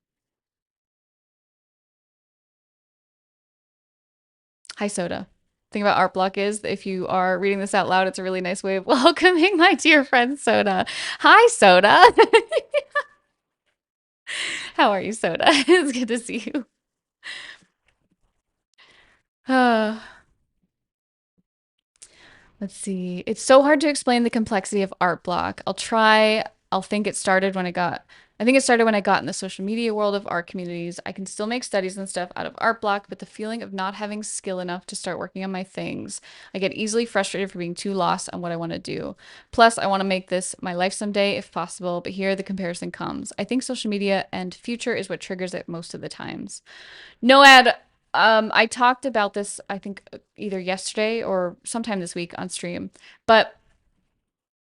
S1: Hi, Soda. Thing about Art Block is that if you are reading this out loud, it's a really nice way of welcoming my dear friend Soda. Hi, Soda. How are you, Soda? It's good to see you. Uh, Let's see. It's so hard to explain the complexity of art block. I'll try. I think it started when I got in the social media world of art communities. I can still make studies and stuff out of art block, but the feeling of not having skill enough to start working on my things. I get easily frustrated for being too lost on what I want to do. Plus, I want to make this my life someday if possible, but here the comparison comes. I think social media and future is what triggers it most of the times. Noad, I talked about this, I think either yesterday or sometime this week on stream, but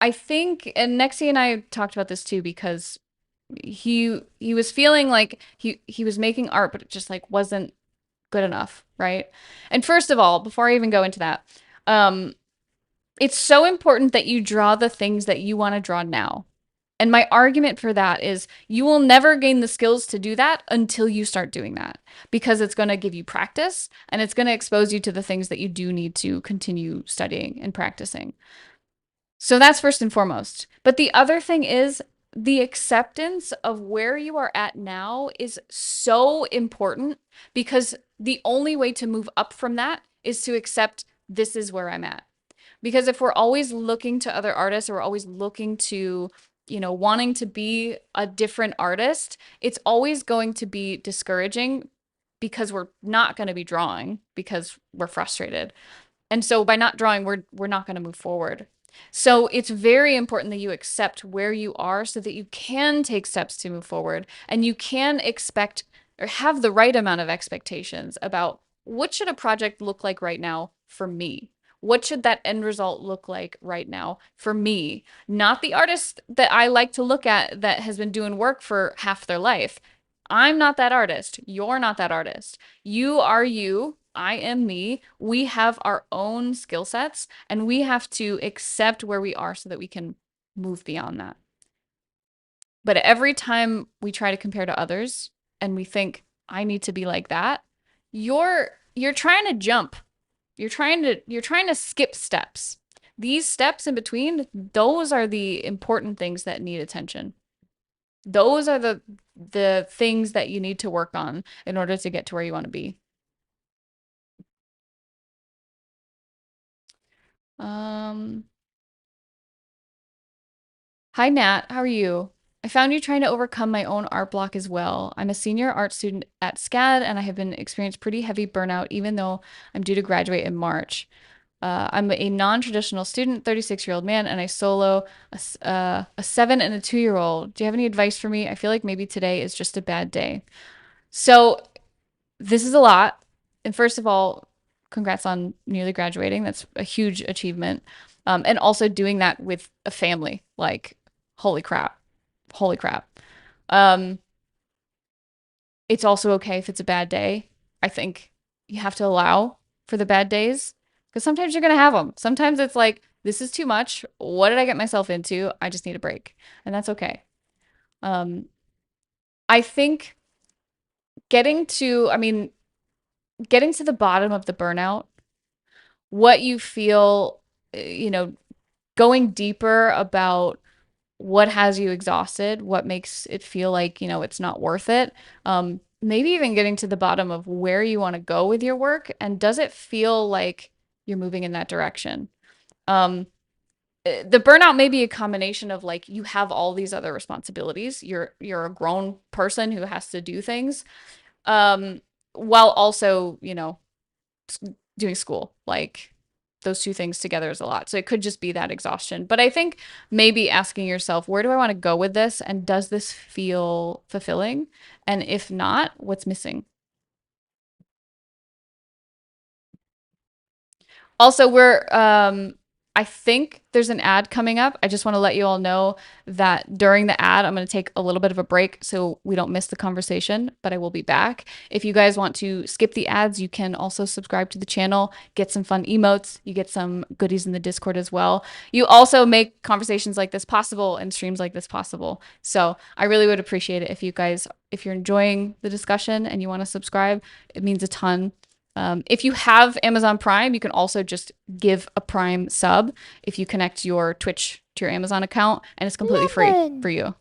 S1: I think, and Nexi and I talked about this too because he was feeling like he was making art, but it just like wasn't good enough, right? And first of all, before I even go into that, um, it's so important that you draw the things that you want to draw now. And my argument for that is you will never gain the skills to do that until you start doing that because it's going to give you practice and it's going to expose you to the things that you do need to continue studying and practicing. So that's first and foremost. But the other thing is the acceptance of where you are at now is so important because the only way to move up from that is to accept this is where I'm at. Because if we're always looking to other artists or we're always looking to, wanting to be a different artist, it's always going to be discouraging because we're not going to be drawing because we're frustrated. And so by not drawing, we're not going to move forward. So it's very important that you accept where you are so that you can take steps to move forward and you can expect or have the right amount of expectations about what should a project look like right now for me? What should that end result look like right now for me? Not the artist that I like to look at that has been doing work for half their life. I'm not that artist. You're not that artist. You are you. I am me. We have our own skill sets and we have to accept where we are so that we can move beyond that. But every time we try to compare to others and we think I need to be like that, you're trying to jump. You're trying to skip steps. These steps in between, those are the important things that need attention. Those are the things that you need to work on in order to get to where you want to be. Um, Hi Nat, how are you? I found you trying to overcome my own art block as well. I'm a senior art student at SCAD and I have been experienced pretty heavy burnout even though I'm due to graduate in March. I'm a non-traditional student, 36-year-old man, and I solo a 7 and a 2-year-old. Do you have any advice for me? I feel like maybe today is just a bad day. So this is a lot. And first of all, congrats on nearly graduating. That's a huge achievement. And also doing that with a family. Like, holy crap. Holy crap. Um, it's also okay if it's a bad day. I think you have to allow for the bad days because sometimes you're going to have them. Sometimes it's like, this is too much. What did I get myself into? I just need a break. And that's okay. Um, I think I mean, getting to the bottom of the burnout, what you feel, going deeper about what has you exhausted, what makes it feel like, it's not worth it. Maybe even getting to the bottom of where you want to go with your work and does it feel like you're moving in that direction? Um, the burnout may be a combination of like you have all these other responsibilities. You're a grown person who has to do things, um, while also, doing school. Like those two things together is a lot. So it could just be that exhaustion. But I think maybe asking yourself, where do I want to go with this? And does this feel fulfilling? And if not, what's missing? Also, I think there's an ad coming up. I just want to let you all know that during the ad, I'm going to take a little bit of a break so we don't miss the conversation, but I will be back. If you guys want to skip the ads, you can also subscribe to the channel, get some fun emotes, you get some goodies in the Discord as well. You also make conversations like this possible and streams like this possible. So I really would appreciate it if you're enjoying the discussion and you want to subscribe, it means a ton. If you have Amazon Prime, you can also just give a Prime sub if you connect your Twitch to your Amazon account, and it's completely free for you.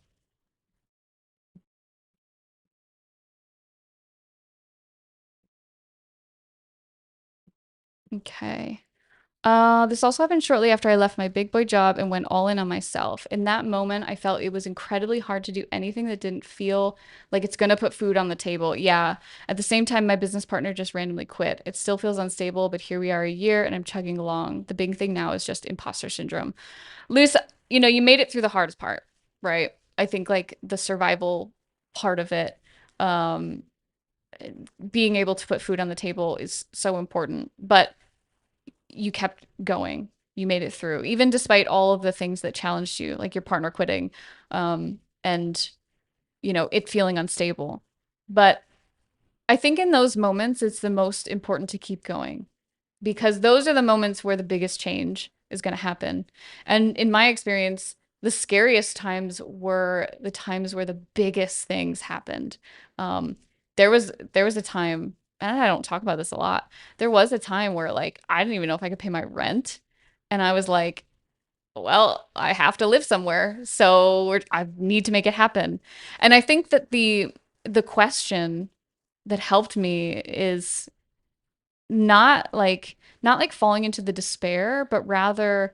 S1: Okay. This also happened shortly after I left my big boy job and went all in on myself. In that moment, I felt it was incredibly hard to do anything that didn't feel like it's gonna put food on the table. Yeah. At the same time, my business partner just randomly quit. It still feels unstable, but here we are a year and I'm chugging along. The big thing now is just imposter syndrome. Luce, you made it through the hardest part, right? I think like the survival part of it, um, being able to put food on the table is so important. But you kept going. You made it through, even despite all of the things that challenged you, like your partner quitting, and it feeling unstable. But I think in those moments, it's the most important to keep going because those are the moments where the biggest change is going to happen. And in my experience, the scariest times were the times where the biggest things happened. Um, there was a time, and I don't talk about this a lot. There was a time where like I didn't even know if I could pay my rent, and I was like, well, I have to live somewhere, so I need to make it happen. And I think that the question that helped me is not like falling into the despair, but rather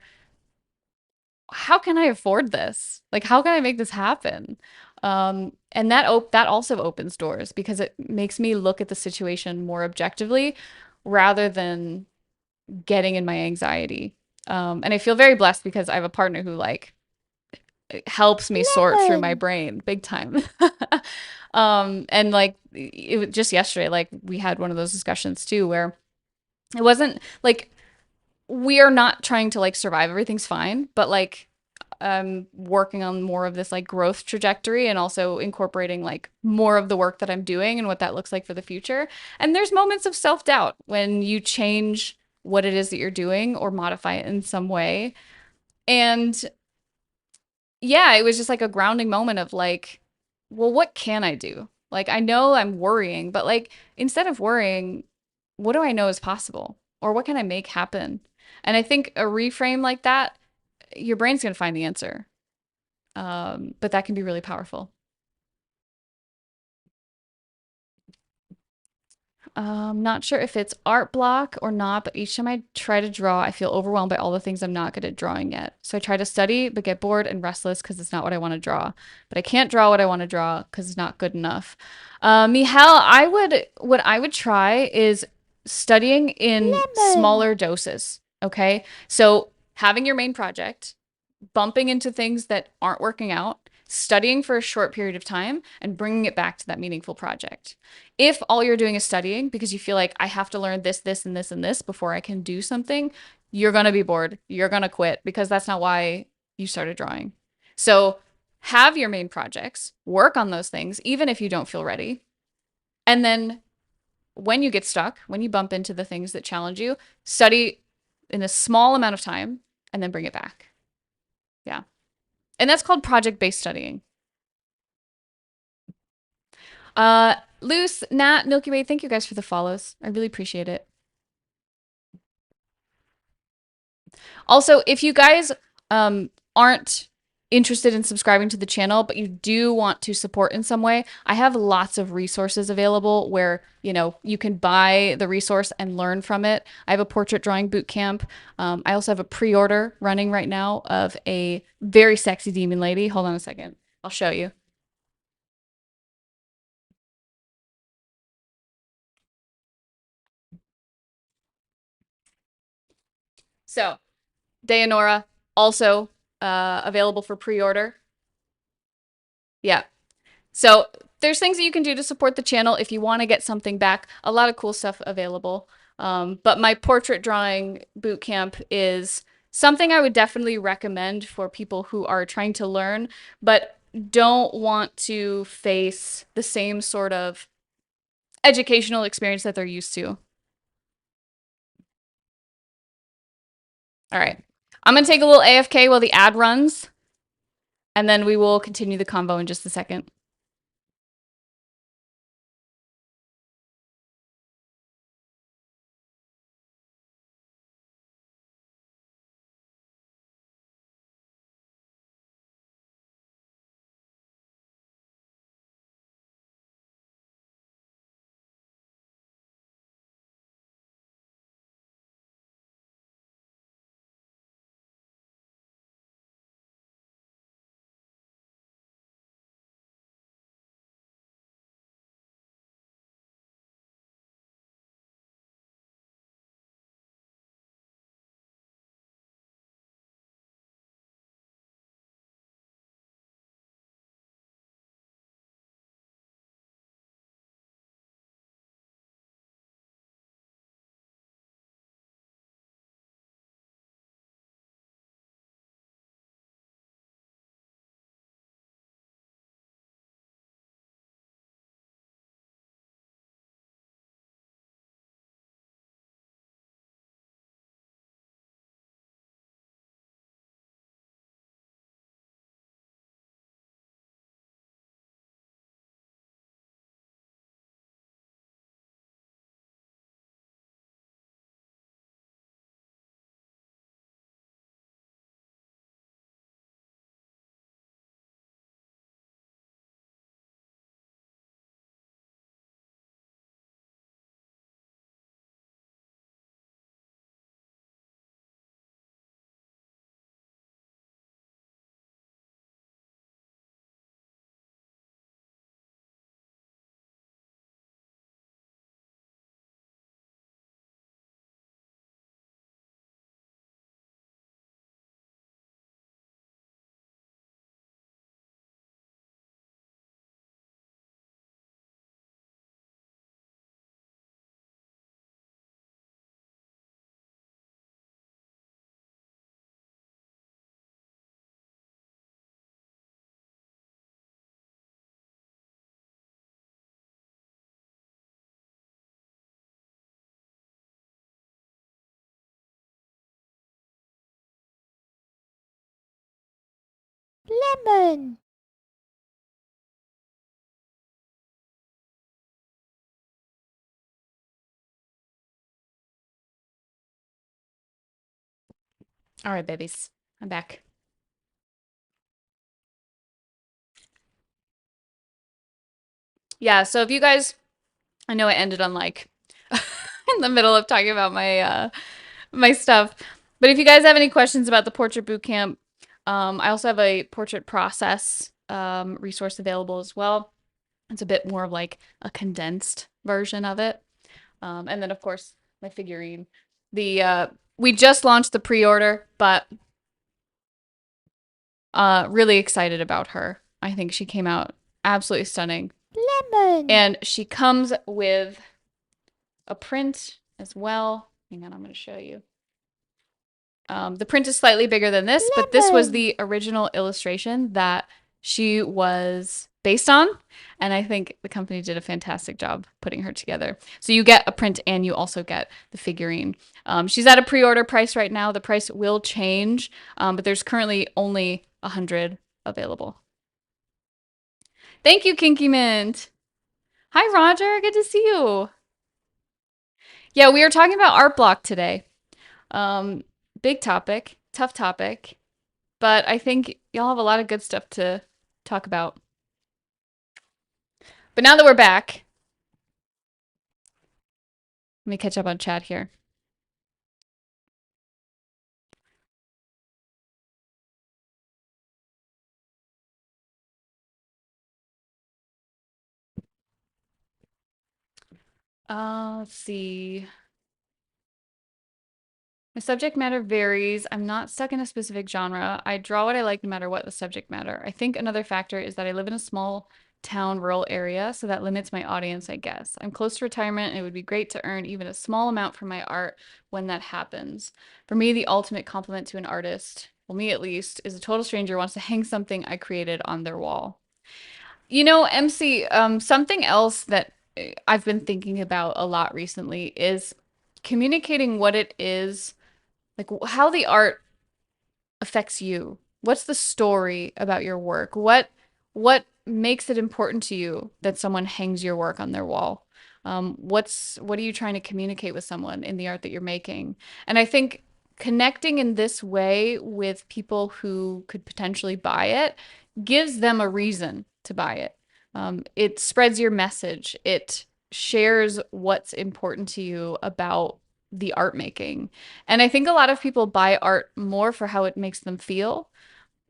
S1: how can I afford this? Like, how can I make this happen? And that also opens doors because it makes me look at the situation more objectively rather than getting in my anxiety. And I feel very blessed because I have a partner who like helps me sort through my brain big time. And like just yesterday, like we had one of those discussions too, where it wasn't like we are not trying to like survive. Everything's fine, but like working on more of this like growth trajectory and also incorporating like more of the work that I'm doing and what that looks like for the future. And there's moments of self-doubt when you change what it is that you're doing or modify it in some way. And yeah, it was just like a grounding moment of like, well, what can I do? Like, I know I'm worrying, but like, instead of worrying, what do I know is possible? Or what can I make happen? And I think a reframe like that, your brain's going to find the answer. But that can be really powerful. Not sure if it's art block or not, but each time I try to draw, I feel overwhelmed by all the things I'm not good at drawing yet. So I try to study, but get bored and restless because it's not what I want to draw. But I can't draw what I want to draw because it's not good enough. Mihal, what I would try is studying in smaller doses. Okay. So having your main project, bumping into things that aren't working out, studying for a short period of time, and bringing it back to that meaningful project. If all you're doing is studying because you feel like I have to learn this, this, and this, and this before I can do something, you're going to be bored. You're going to quit because that's not why you started drawing. So have your main projects, work on those things, even if you don't feel ready. And then when you get stuck, when you bump into the things that challenge you, study in a small amount of time and then bring it back. Yeah. And that's called project-based studying. Luce, Nat, Milky Way, thank you guys for the follows. I really appreciate it. Also, if you guys aren't interested in subscribing to the channel, but you do want to support in some way, I have lots of resources available where, you can buy the resource and learn from it. I have a portrait drawing boot camp. I also have a pre-order running right now of a very sexy demon lady. Hold on a second. I'll show you. So, Dayanora, also available for pre-order. Yeah. So there's things that you can do to support the channel if you want to get something back. A lot of cool stuff available. But my portrait drawing bootcamp is something I would definitely recommend for people who are trying to learn, but don't want to face the same sort of educational experience that they're used to. All right. I'm going to take a little AFK while the ad runs, and then we will continue the convo in just a second.
S2: Lemon.
S1: All right, babies. I'm back. Yeah, so if you guys, I know I ended on like in the middle of talking about my stuff, but if you guys have any questions about the portrait boot camp, I also have a portrait process resource available as well. It's a bit more of like a condensed version of it. And then of course my figurine. The we just launched the pre-order, but really excited about her. I think she came out absolutely stunning.
S2: Lemon.
S1: And she comes with a print as well. Hang on, I'm going to show you. The print is slightly bigger than this, but this was the original illustration that she was based on. And I think the company did a fantastic job putting her together. So you get a print and you also get the figurine. She's at a pre-order price right now. The price will change, but there's currently only 100 available. Thank you, Kinky Mint. Hi, Roger. Good to see you. Yeah, we are talking about art block today. Um, big topic, tough topic, but I think y'all have a lot of good stuff to talk about. But now that we're back, let me catch up on chat here. Let's see. My subject matter varies. I'm not stuck in a specific genre. I draw what I like no matter what the subject matter. I think another factor is that I live in a small town, rural area, so that limits my audience, I guess. I'm close to retirement, and it would be great to earn even a small amount from my art when that happens. For me, the ultimate compliment to an artist, well, me at least, is a total stranger wants to hang something I created on their wall. You know, MC, something else that I've been thinking about a lot recently is communicating what it is like how the art affects you. What's the story about your work? What makes it important to you that someone hangs your work on their wall? What are you trying to communicate with someone in the art that you're making? And I think connecting in this way with people who could potentially buy it gives them a reason to buy it. It spreads your message. It shares what's important to you about the art making. And I think a lot of people buy art more for how it makes them feel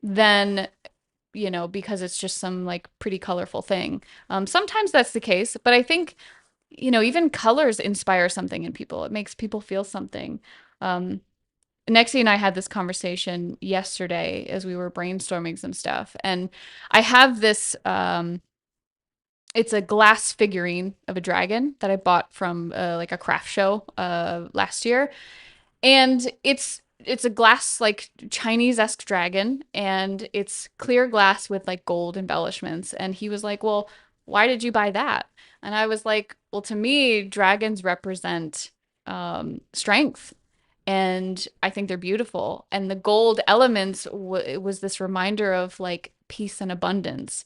S1: than, because it's just some like pretty colorful thing. Sometimes that's the case, but I think, even colors inspire something in people. It makes people feel something. Um, Nexie and I had this conversation yesterday as we were brainstorming some stuff. And I have this, it's a glass figurine of a dragon that I bought from like a craft show last year, and it's a glass like Chinese-esque dragon, and it's clear glass with like gold embellishments. And he was like, "Well, why did you buy that?" And I was like, "Well, to me, dragons represent strength, and I think they're beautiful. And the gold elements it was this reminder of like peace and abundance."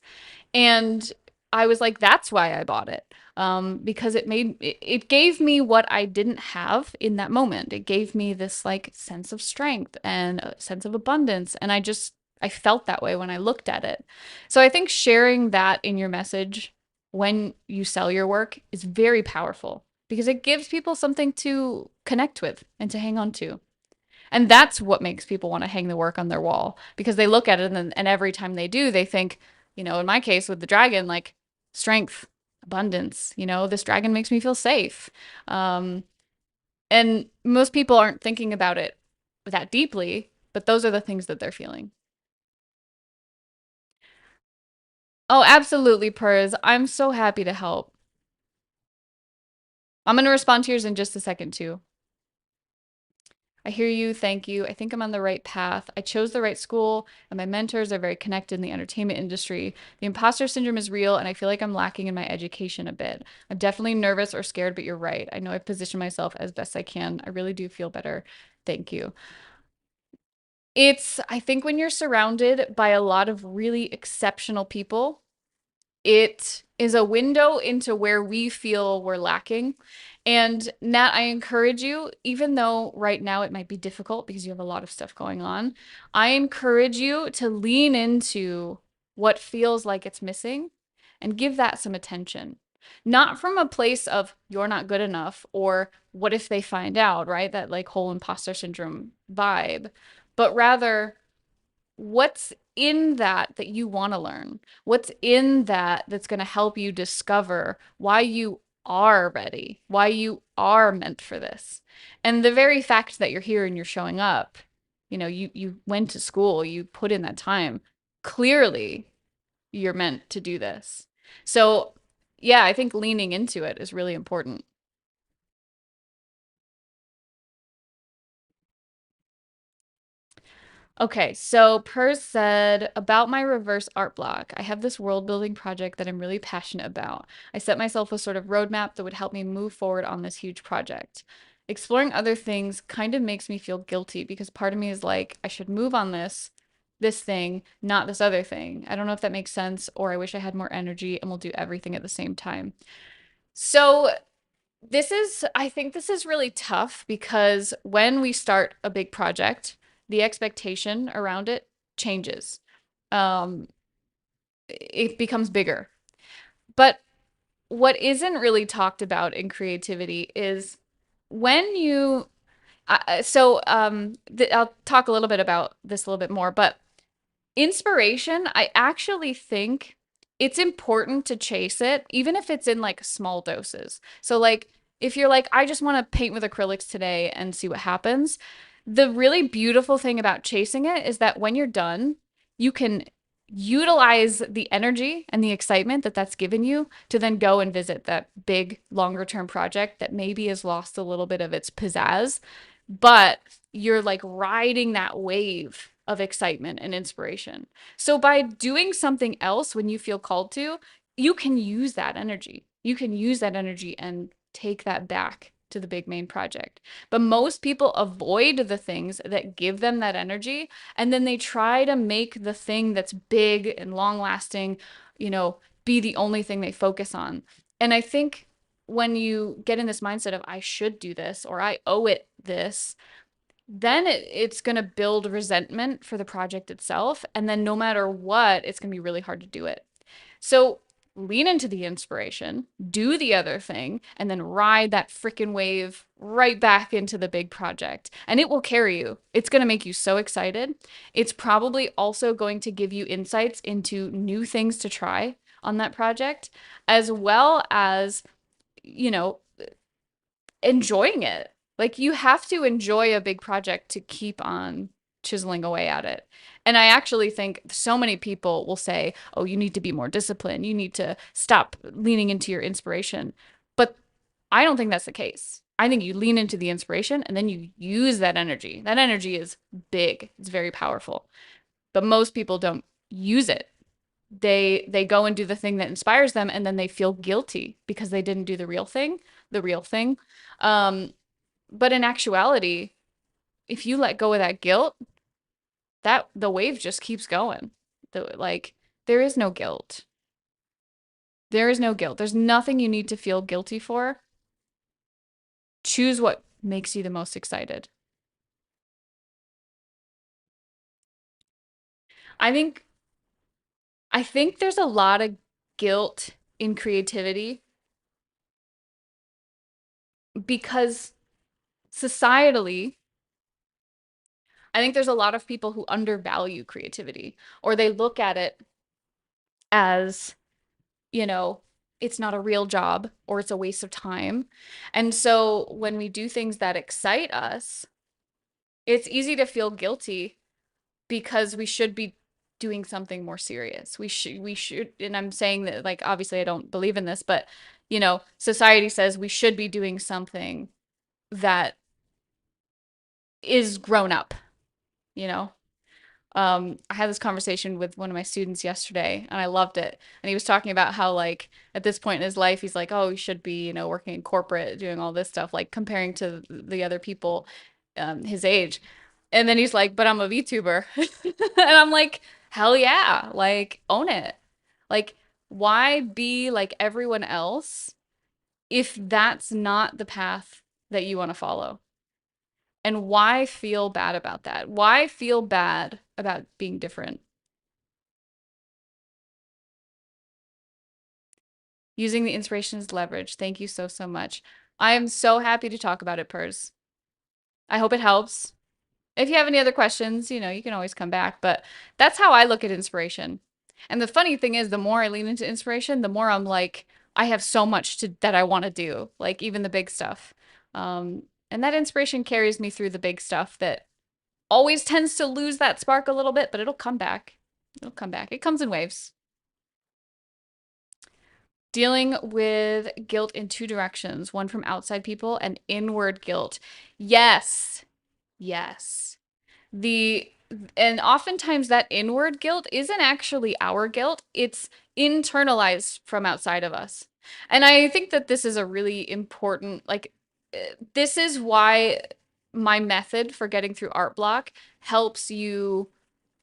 S1: And I was like, that's why I bought it. Because it gave me what I didn't have in that moment. It gave me this like sense of strength and a sense of abundance. And I felt that way when I looked at it. So I think sharing that in your message when you sell your work is very powerful because it gives people something to connect with and to hang on to. And that's what makes people want to hang the work on their wall because they look at it and every time they do, they think, in my case with the dragon, like strength, abundance, this dragon makes me feel safe. Um, and most people aren't thinking about it that deeply, but those are the things that they're feeling. Oh, absolutely, Purrs. I'm so happy to help. I'm going to respond to yours in just a second, too. I hear you. Thank you. I think I'm on the right path. I chose the right school, and my mentors are very connected in the entertainment industry. The imposter syndrome is real, and I feel like I'm lacking in my education a bit. I'm definitely nervous or scared, but you're right. I know I've positioned myself as best I can. I really do feel better. Thank you. I think when you're surrounded by a lot of really exceptional people, it is a window into where we feel we're lacking. And Nat, I encourage you, even though right now it might be difficult because you have a lot of stuff going on, I encourage you to lean into what feels like it's missing and give that some attention. Not from a place of you're not good enough or what if they find out, right? That like whole imposter syndrome vibe, but rather what's in that you want to learn? What's in that that's going to help you discover why you are ready, why you are meant for this? And the very fact that you're here and you're showing up, you went to school, you put in that time. Clearly, you're meant to do this. So, yeah, I think leaning into it is really important. Okay, so Pers said about my reverse art block. I have this world building project that I'm really passionate about. I set myself a sort of roadmap that would help me move forward on this huge project. Exploring other things kind of makes me feel guilty because part of me is like, I should move on this thing, not this other thing. I don't know if that makes sense, or I wish I had more energy and will do everything at the same time. So I think this is really tough because when we start a big project, the expectation around it changes. Um, it becomes bigger. But what isn't really talked about in creativity is when you, I'll talk a little bit about this a little bit more, but inspiration, I actually think it's important to chase it, even if it's in like small doses. So, like, if you're like, I just want to paint with acrylics today and see what happens, the really beautiful thing about chasing it is that when you're done, you can utilize the energy and the excitement that that's given you to then go and visit that big longer term project that maybe has lost a little bit of its pizzazz, but you're like riding that wave of excitement and inspiration. So by doing something else when you feel called to, you can use that energy. You can use that energy and take that back to the big main project. But most people avoid the things that give them that energy, and then they try to make the thing that's big and long lasting, be the only thing they focus on. And I think when you get in this mindset of I should do this or I owe it this, then it's going to build resentment for the project itself. And then no matter what, it's going to be really hard to do it. So lean into the inspiration, do the other thing, and then ride that freaking wave right back into the big project. And it will carry you. It's going to make you so excited. It's probably also going to give you insights into new things to try on that project, as well as, you know, enjoying it. Like you have to enjoy a big project to keep on chiseling away at it. And I actually think so many people will say, "Oh, you need to be more disciplined. You need to stop leaning into your inspiration." But I don't think that's the case. I think you lean into the inspiration and then you use that energy. That energy is big. It's very powerful. But most people don't use it. They go and do the thing that inspires them and then they feel guilty because they didn't do the real thing. Um, but in actuality, if you let go of that guilt, that the wave just keeps going. Like there is no guilt. There is no guilt. There's nothing you need to feel guilty for. Choose what makes you the most excited. I think I think there's a lot of guilt in creativity because societally, I think there's a lot of people who undervalue creativity or they look at it as, you know, it's not a real job or it's a waste of time. And so when we do things that excite us, it's easy to feel guilty because we should be doing something more serious. We should, and I'm saying that like obviously I don't believe in this, but society says we should be doing something that is grown up, you know? I had this conversation with one of my students yesterday and I loved it. And he was talking about how like at this point in his life, he's like, oh, he should be, working in corporate, doing all this stuff, like comparing to the other people his age. And then he's like, but I'm a VTuber. And I'm like, hell yeah, like own it. Like, why be like everyone else if that's not the path that you want to follow? And why feel bad about that? Why feel bad about being different? Using the inspiration as leverage. Thank you so, so much. I am so happy to talk about it, Pers. I hope it helps. If you have any other questions, you can always come back. But that's how I look at inspiration. And the funny thing is, the more I lean into inspiration, the more I'm like, I have so much that I want to do, like even the big stuff. And that inspiration carries me through the big stuff that always tends to lose that spark a little bit, but it'll come back. It'll come back. It comes in waves. Dealing with guilt in two directions, one from outside people and inward guilt. Yes. Yes. The and oftentimes that inward guilt isn't actually our guilt. It's internalized from outside of us. And I think that this is a really important, like, this is why my method for getting through art block helps you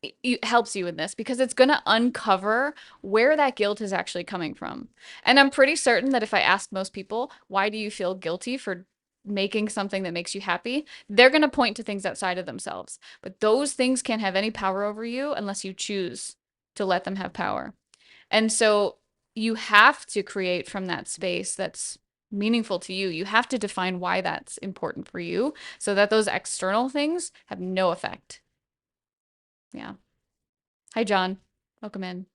S1: it helps you in this because it's going to uncover where that guilt is actually coming from. And I'm pretty certain that if I asked most people, why do you feel guilty for making something that makes you happy? They're going to point to things outside of themselves. But those things can't have any power over you unless you choose to let them have power. And so you have to create from that space that's meaningful to you. You have to define why that's important for you so that those external things have no effect. Yeah. Hi, John. Welcome in.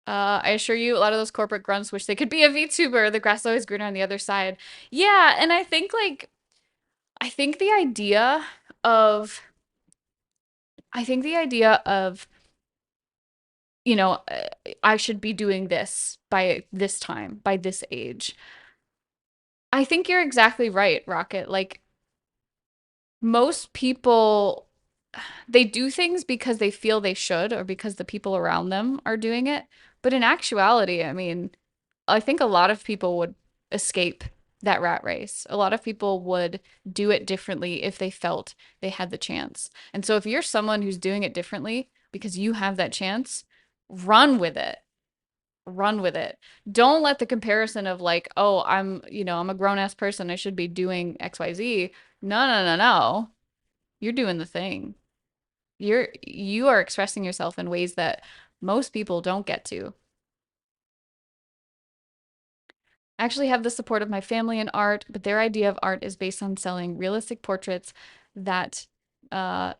S1: I assure you, a lot of those corporate grunts wish they could be a VTuber. The grass is always greener on the other side. Yeah, and I think the idea of, I think the idea of, you know, uh, I should be doing this by this time, by this age. I think you're exactly right, Rocket. Like, most people, they do things because they feel they should or because the people around them are doing it. But in actuality, I mean, I think a lot of people would escape that rat race. A lot of people would do it differently if they felt they had the chance. And so if you're someone who's doing it differently because you have that chance, run with it. Run with it. Don't let the comparison of like, oh, I'm a grown ass person. I should be doing XYZ. No, no, no, no. You're doing the thing. You are expressing yourself in ways that most people don't get to. I actually have the support of my family in art, but their idea of art is based on selling realistic portraits that uh,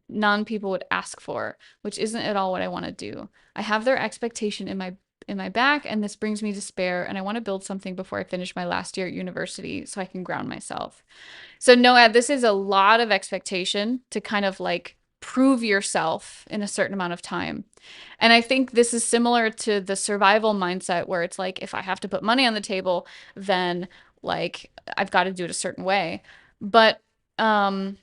S1: non-people would ask for, which isn't at all what I want to do. I have their expectation in my back, and this brings me despair, and I want to build something before I finish my last year at university so I can ground myself. So Noah, this is a lot of expectation to kind of like prove yourself in a certain amount of time. And I think this is similar to the survival mindset where it's like, if I have to put money on the table, then like I've got to do it a certain way. But um,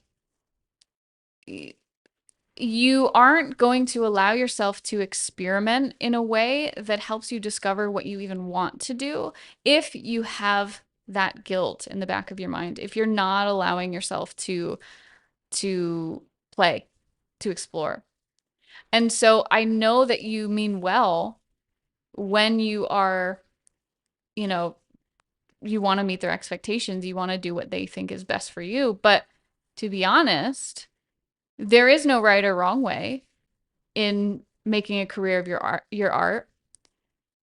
S1: you aren't going to allow yourself to experiment in a way that helps you discover what you even want to do if you have that guilt in the back of your mind, if you're not allowing yourself to play, to explore. And so I know that you mean well when you are, you know, you want to meet their expectations, you want to do what they think is best for you. But to be honest, there is no right or wrong way in making a career of your art.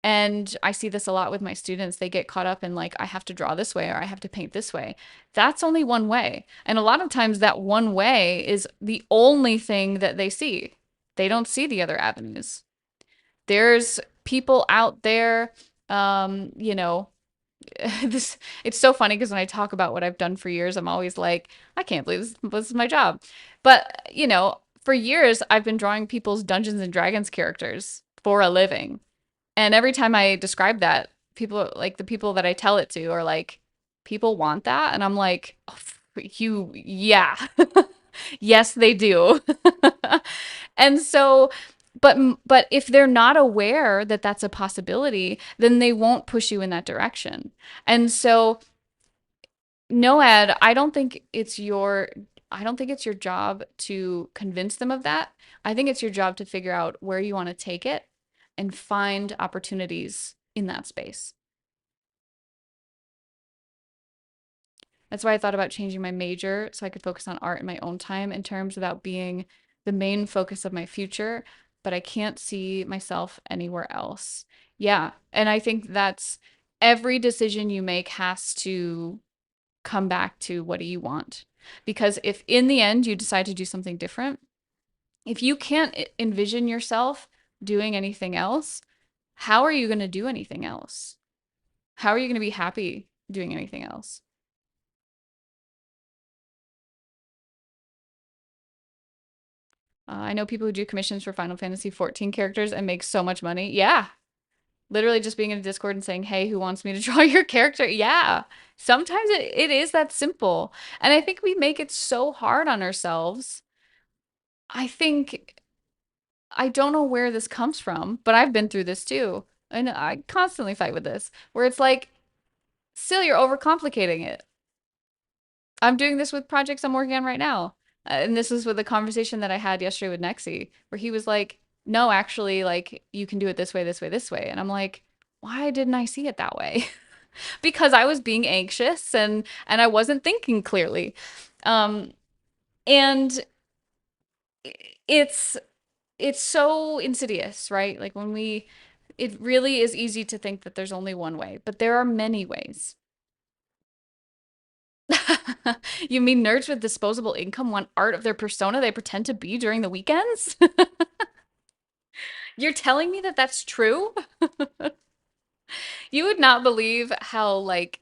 S1: And I see this a lot with my students. They get caught up in like, I have to draw this way or I have to paint this way. That's only one way. And a lot of times that one way is the only thing that they see. They don't see the other avenues. There's people out there, you know, this it's so funny because when I talk about what I've done for years, I'm always like, I can't believe this is my job. But, for years I've been drawing people's Dungeons and Dragons characters for a living. And every time I describe that, people like the people that I tell it to are like, people want that? And I'm like, oh, yeah. Yes, they do. And so, but if they're not aware that that's a possibility, then they won't push you in that direction. And so, Noad, I don't think it's your I don't think it's your job to convince them of that. I think it's your job to figure out where you want to take it and find opportunities in that space. That's why I thought about changing my major so I could focus on art in my own time in terms without being the main focus of my future, but I can't see myself anywhere else. Yeah, and I think that's every decision you make has to come back to what do you want? Because if in the end you decide to do something different, if you can't envision yourself doing anything else, how are you going to do anything else? How are you going to be happy doing anything else? I know people who do commissions for Final Fantasy 14 characters and make so much money. Yeah. Literally just being in a Discord and saying, hey, who wants me to draw your character? Yeah. Sometimes it is that simple. And I think we make it so hard on ourselves. I think, I don't know where this comes from, but I've been through this too. And I constantly fight with this, where it's like, still, you're overcomplicating it. I'm doing this with projects I'm working on right now. And this was with a conversation that I had yesterday with Nexi, where he was like, no, actually, like, you can do it this way, this way, this way. And I'm like, why didn't I see it that way? Because I was being anxious and I wasn't thinking clearly. Um, and it's it's so insidious, right? Like when we it really is easy to think that there's only one way, but there are many ways. You mean nerds with disposable income want art of their persona they pretend to be during the weekends? You're telling me that that's true? You would not believe how, like,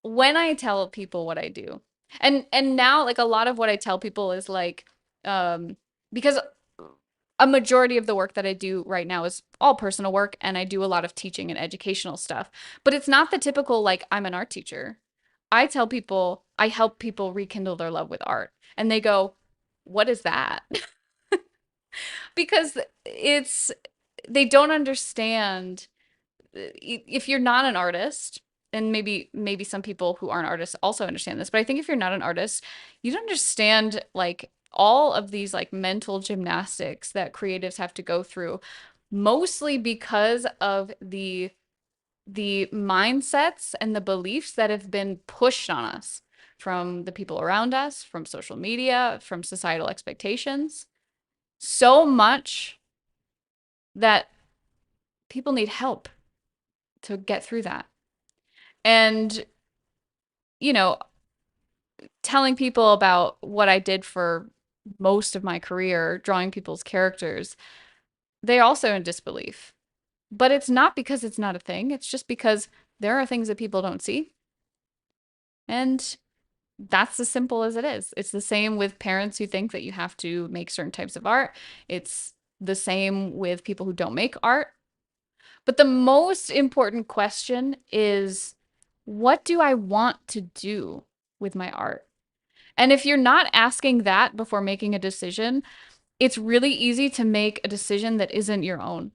S1: when I tell people what I do, and now, like, a lot of what I tell people is like, um, because a majority of the work that I do right now is all personal work, and I do a lot of teaching and educational stuff. But it's not the typical, like, I'm an art teacher. I tell people, I help people rekindle their love with art. And they go, what is that? Because they don't understand if you're not an artist, and maybe some people who aren't artists also understand this, but I think if you're not an artist, you don't understand like all of these like mental gymnastics that creatives have to go through, mostly because of the mindsets and the beliefs that have been pushed on us from the people around us, from social media, from societal expectations. So much that people need help to get through that. And, you know, telling people about what I did for most of my career, drawing people's characters, they're also in disbelief. But it's not because it's not a thing, it's just because there are things that people don't see. And that's as simple as it is. It's the same with parents who think that you have to make certain types of art. It's the same with people who don't make art. But the most important question is, what do I want to do with my art? And if you're not asking that before making a decision, it's really easy to make a decision that isn't your own.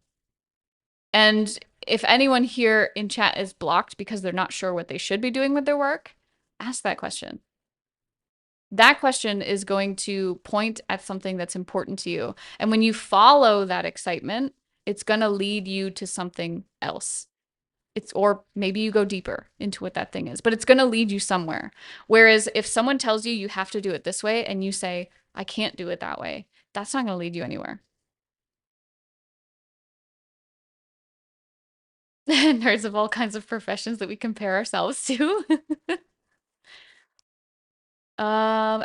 S1: And if anyone here in chat is blocked because they're not sure what they should be doing with their work, ask that question. That question is going to point at something that's important to you. And when you follow that excitement, it's going to lead you to something else. Or maybe you go deeper into what that thing is, but it's going to lead you somewhere. Whereas if someone tells you you have to do it this way and you say, I can't do it that way, that's not going to lead you anywhere. Nerds of all kinds of professions that we compare ourselves to.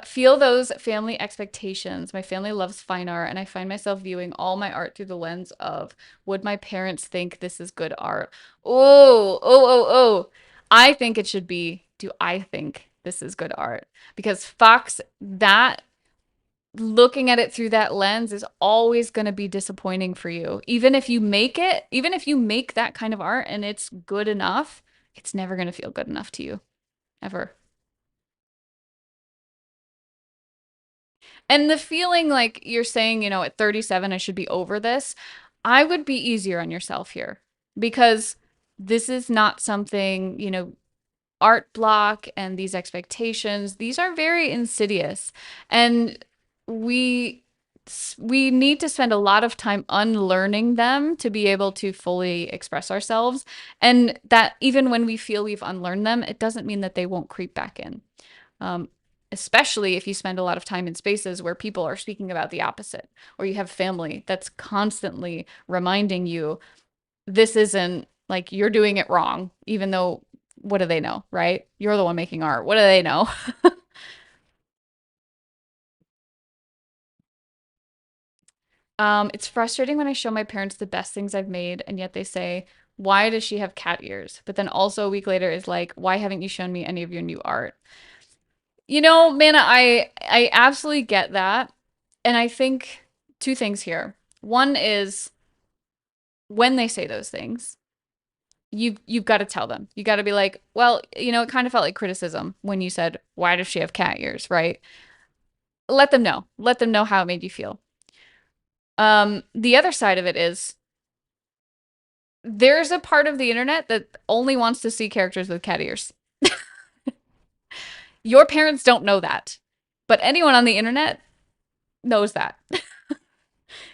S1: Feel those family expectations. My family loves fine art, and I find myself viewing all my art through the lens of, would my parents think this is good art? Oh. I think it should be, do I think this is good art? Because Fox, that looking at it through that lens is always going to be disappointing for you. Even if you make it, even if you make that kind of art and it's good enough, it's never going to feel good enough to you, ever. And the feeling like you're saying, at 37, I should be over this, I would be easier on yourself here because this is not something, art block and these expectations, these are very insidious. And we we need to spend a lot of time unlearning them to be able to fully express ourselves. And that even when we feel we've unlearned them, it doesn't mean that they won't creep back in. Um, Especially if you spend a lot of time in spaces where people are speaking about the opposite, or you have family that's constantly reminding you this isn't like you're doing it wrong, even though what do they know, right? You're the one making art. What do they know? It's frustrating when I show my parents the best things I've made, and yet they say, why does she have cat ears? But then also a week later is like, why haven't you shown me any of your new art? Manna, I absolutely get that. And I think two things here. One is when they say those things, you've got to tell them. You got to be like, well, it kind of felt like criticism when you said, "Why does she have cat ears?" Right? Let them know. Let them know how it made you feel. The other side of it is there's a part of the internet that only wants to see characters with cat ears. Your parents don't know that, but anyone on the internet knows that.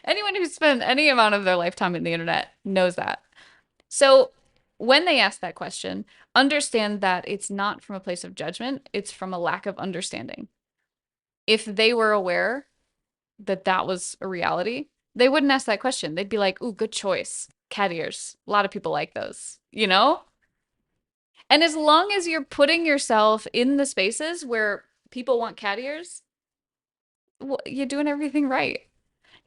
S1: Anyone who's spent any amount of their lifetime in the internet knows that. So when they ask that question, understand that it's not from a place of judgment, it's from a lack of understanding. If they were aware that that was a reality, they wouldn't ask that question. They'd be like, "Ooh, good choice. Cat ears. A lot of people like those." You know? And as long as you're putting yourself in the spaces where people want cat ears, well, you're doing everything right.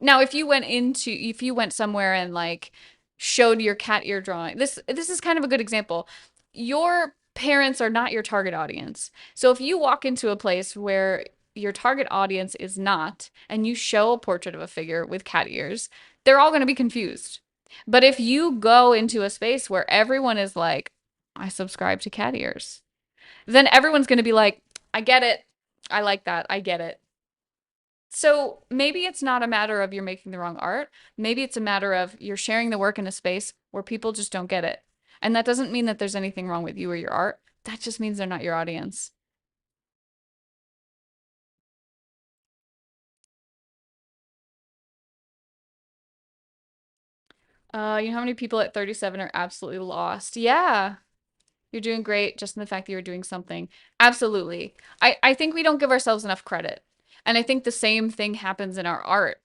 S1: Now, if you went somewhere and like showed your cat ear drawing, this is kind of a good example. Your parents are not your target audience. So if you walk into a place where your target audience is not, and you show a portrait of a figure with cat ears, they're all going to be confused. But if you go into a space where everyone is like, I subscribe to cat ears, then everyone's going to be like, I get it. I like that. I get it. So maybe it's not a matter of you're making the wrong art. Maybe it's a matter of you're sharing the work in a space where people just don't get it. And that doesn't mean that there's anything wrong with you or your art. That just means they're not your audience. You know how many people at 37 are absolutely lost? Yeah, you're doing great just in the fact that you're doing something. Absolutely. I think we don't give ourselves enough credit. And I think the same thing happens in our art.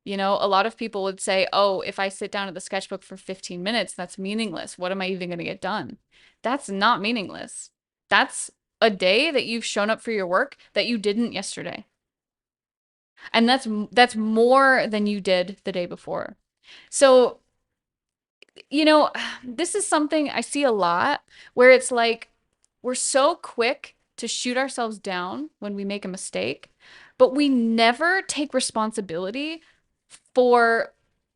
S1: A lot of people would say, oh, if I sit down at the sketchbook for 15 minutes, that's meaningless. What am I even going to get done? That's not meaningless. That's a day that you've shown up for your work that you didn't yesterday. And that's more than you did the day before. So, you know, this is something I see a lot where it's like we're so quick to shoot ourselves down when we make a mistake, but we never take responsibility for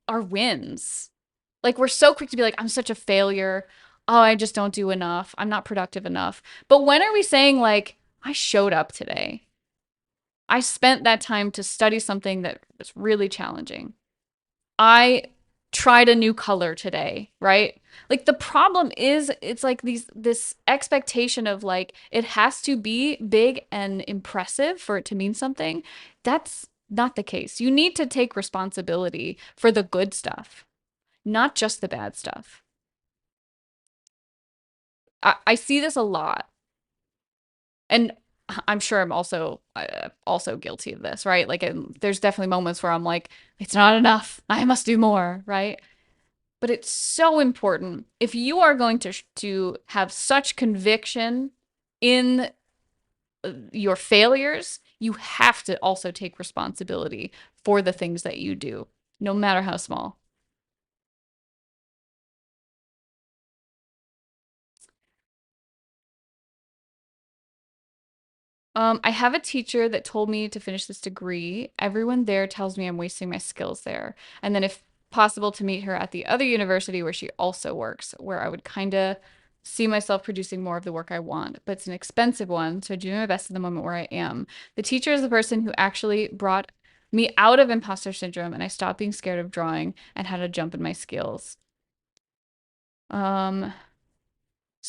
S1: our wins. Like we're so quick to be like, I'm such a failure. Oh, I just don't do enough. I'm not productive enough. But when are we saying like, I showed up today? I spent that time to study something that was really challenging. I tried a new color today, right? Like the problem is it's like this expectation of like it has to be big and impressive for it to mean something. That's not the case. You need to take responsibility for the good stuff, not just the bad stuff. I see this a lot. And I'm sure I'm also guilty of this, right? Like there's definitely moments where I'm like, it's not enough. I must do more, right? But it's so important if you are going to have such conviction in your failures, you have to also take responsibility for the things that you do, no matter how small. I have a teacher that told me to finish this degree. Everyone there tells me I'm wasting my skills there. And then, if possible, to meet her at the other university where she also works, where I would kind of see myself producing more of the work I want. But it's an expensive one, so I do my best at the moment where I am. The teacher is the person who actually brought me out of imposter syndrome, and I stopped being scared of drawing and had a jump in my skills. Um,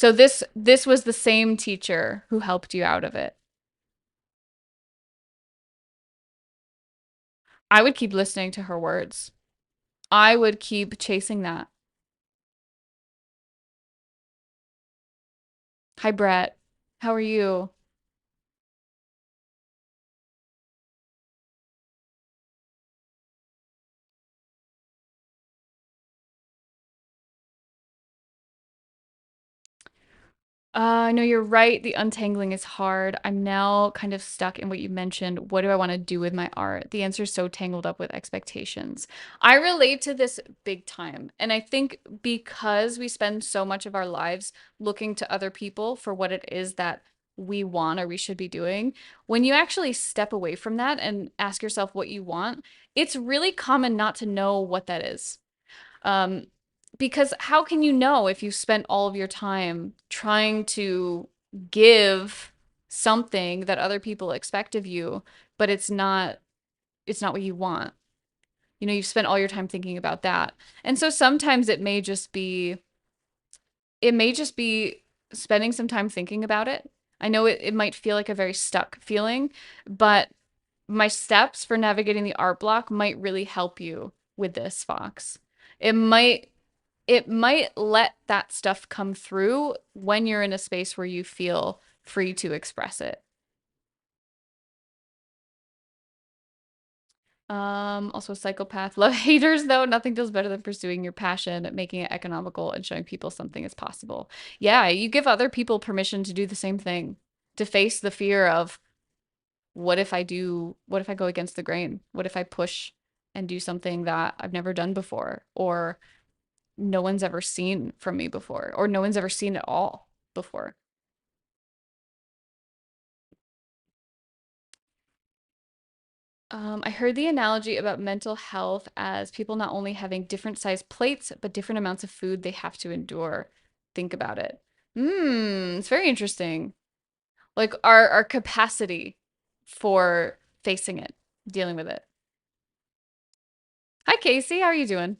S1: So this was the same teacher who helped you out of it. I would keep listening to her words. I would keep chasing that. Hi, Brett. How are you? No, you're right. The untangling is hard. I'm now kind of stuck in what you mentioned. What do I want to do with my art? The answer is so tangled up with expectations. I relate to this big time. And I think because we spend so much of our lives looking to other people for what it is that we want or we should be doing, when you actually step away from that and ask yourself what you want, it's really common not to know what that is. Um, because how can you know if you spent all of your time trying to give something that other people expect of you, but it's not what you want. You know, you've spent all your time thinking about that. And so sometimes it may just be spending some time thinking about it. I know it might feel like a very stuck feeling, but my steps for navigating the art block might really help you with this, Fox. It might it might let that stuff come through when you're in a space where you feel free to express it. Also psychopath love haters though. Nothing feels better than pursuing your passion, making it economical, and showing people something is possible. Yeah, you give other people permission to do the same thing, to face the fear of what if I go against the grain? What if I push and do something that I've never done before, or no one's ever seen from me before, or no one's ever seen at all before? I heard the analogy about mental health as people not only having different sized plates, but different amounts of food they have to endure. Think about it. It's very interesting. Like our capacity for facing it, dealing with it. Hi, Casey. How are you doing?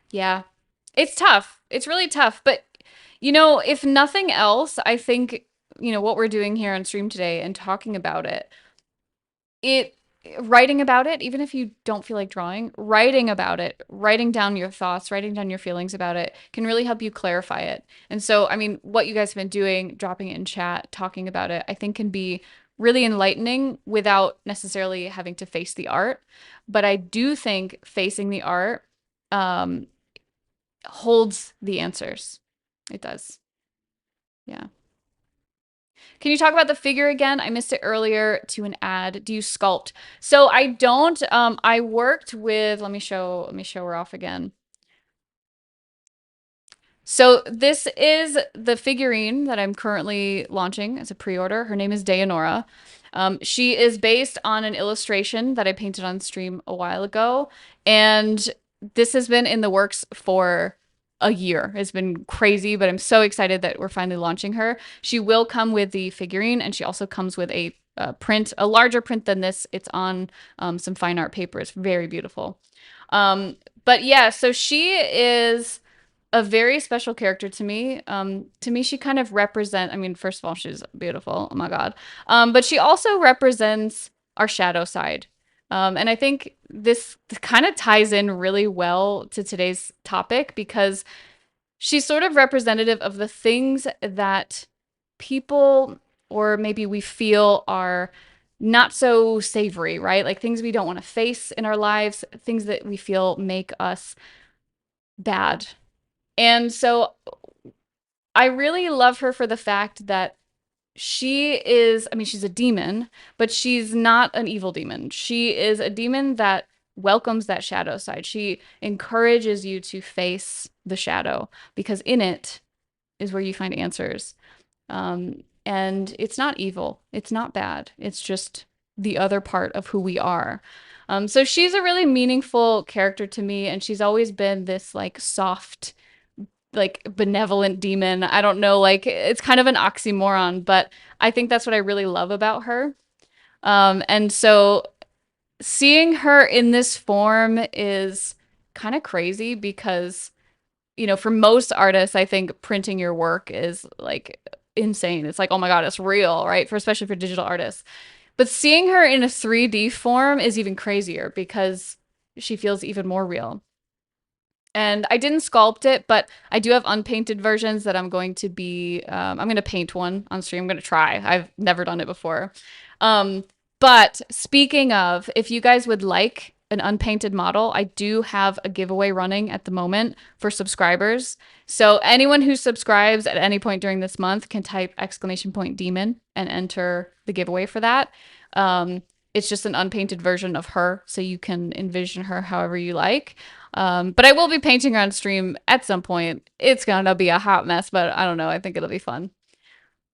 S1: Yeah. It's tough. It's really tough. But, if nothing else, I think, what we're doing here on stream today and talking about it writing about it, even if you don't feel like drawing, writing about it, writing down your thoughts, writing down your feelings about it can really help you clarify it. And so, I mean, what you guys have been doing, dropping it in chat, talking about it, I think can be really enlightening without necessarily having to face the art. But I do think facing the art um, holds the answers. It does. Yeah. Can you talk about the figure again? I missed it earlier to an ad. Do you sculpt? So I don't. I worked with. Let me show her off again. So this is the figurine that I'm currently launching as a pre-order. Her name is Dayanora. She is based on an illustration that I painted on stream a while ago, and this has been in the works for a year. It's been crazy, but I'm so excited that we're finally launching her. She will come with the figurine, and she also comes with a print, a larger print than this. It's on some fine art paper. It's very beautiful. But yeah, so she is a very special character to me. To me, she kind of represent. I mean, first of all, she's beautiful. Oh my god. But she also represents our shadow side. And I think this kind of ties in really well to today's topic because she's sort of representative of the things that people or maybe we feel are not so savory, right? Like things we don't want to face in our lives, things that we feel make us bad. And so I really love her for the fact that she is, I mean, she's a demon, but she's not an evil demon. She is a demon that welcomes that shadow side. She encourages you to face the shadow because in it is where you find answers. And it's not evil, it's not bad, it's just the other part of who we are. So she's a really meaningful character to me, and she's always been this like soft like benevolent demon. I don't know, like it's kind of an oxymoron, but I think that's what I really love about her. And so seeing her in this form is kind of crazy because, you know, for most artists, I think printing your work is like insane. It's like, oh my God, it's real, right? For especially for digital artists. But seeing her in a 3D form is even crazier because she feels even more real. And I didn't sculpt it, but I do have unpainted versions that I'm going to be. I'm going to paint one on stream. I'm going to try. I've never done it before. Um, but speaking of, if you guys would like an unpainted model, I do have a giveaway running at the moment for subscribers. So anyone who subscribes at any point during this month can type exclamation point demon and enter the giveaway for that. Um, it's just an unpainted version of her, so you can envision her however you like. But I will be painting her on stream at some point. It's gonna be a hot mess, but I don't know. I think it'll be fun.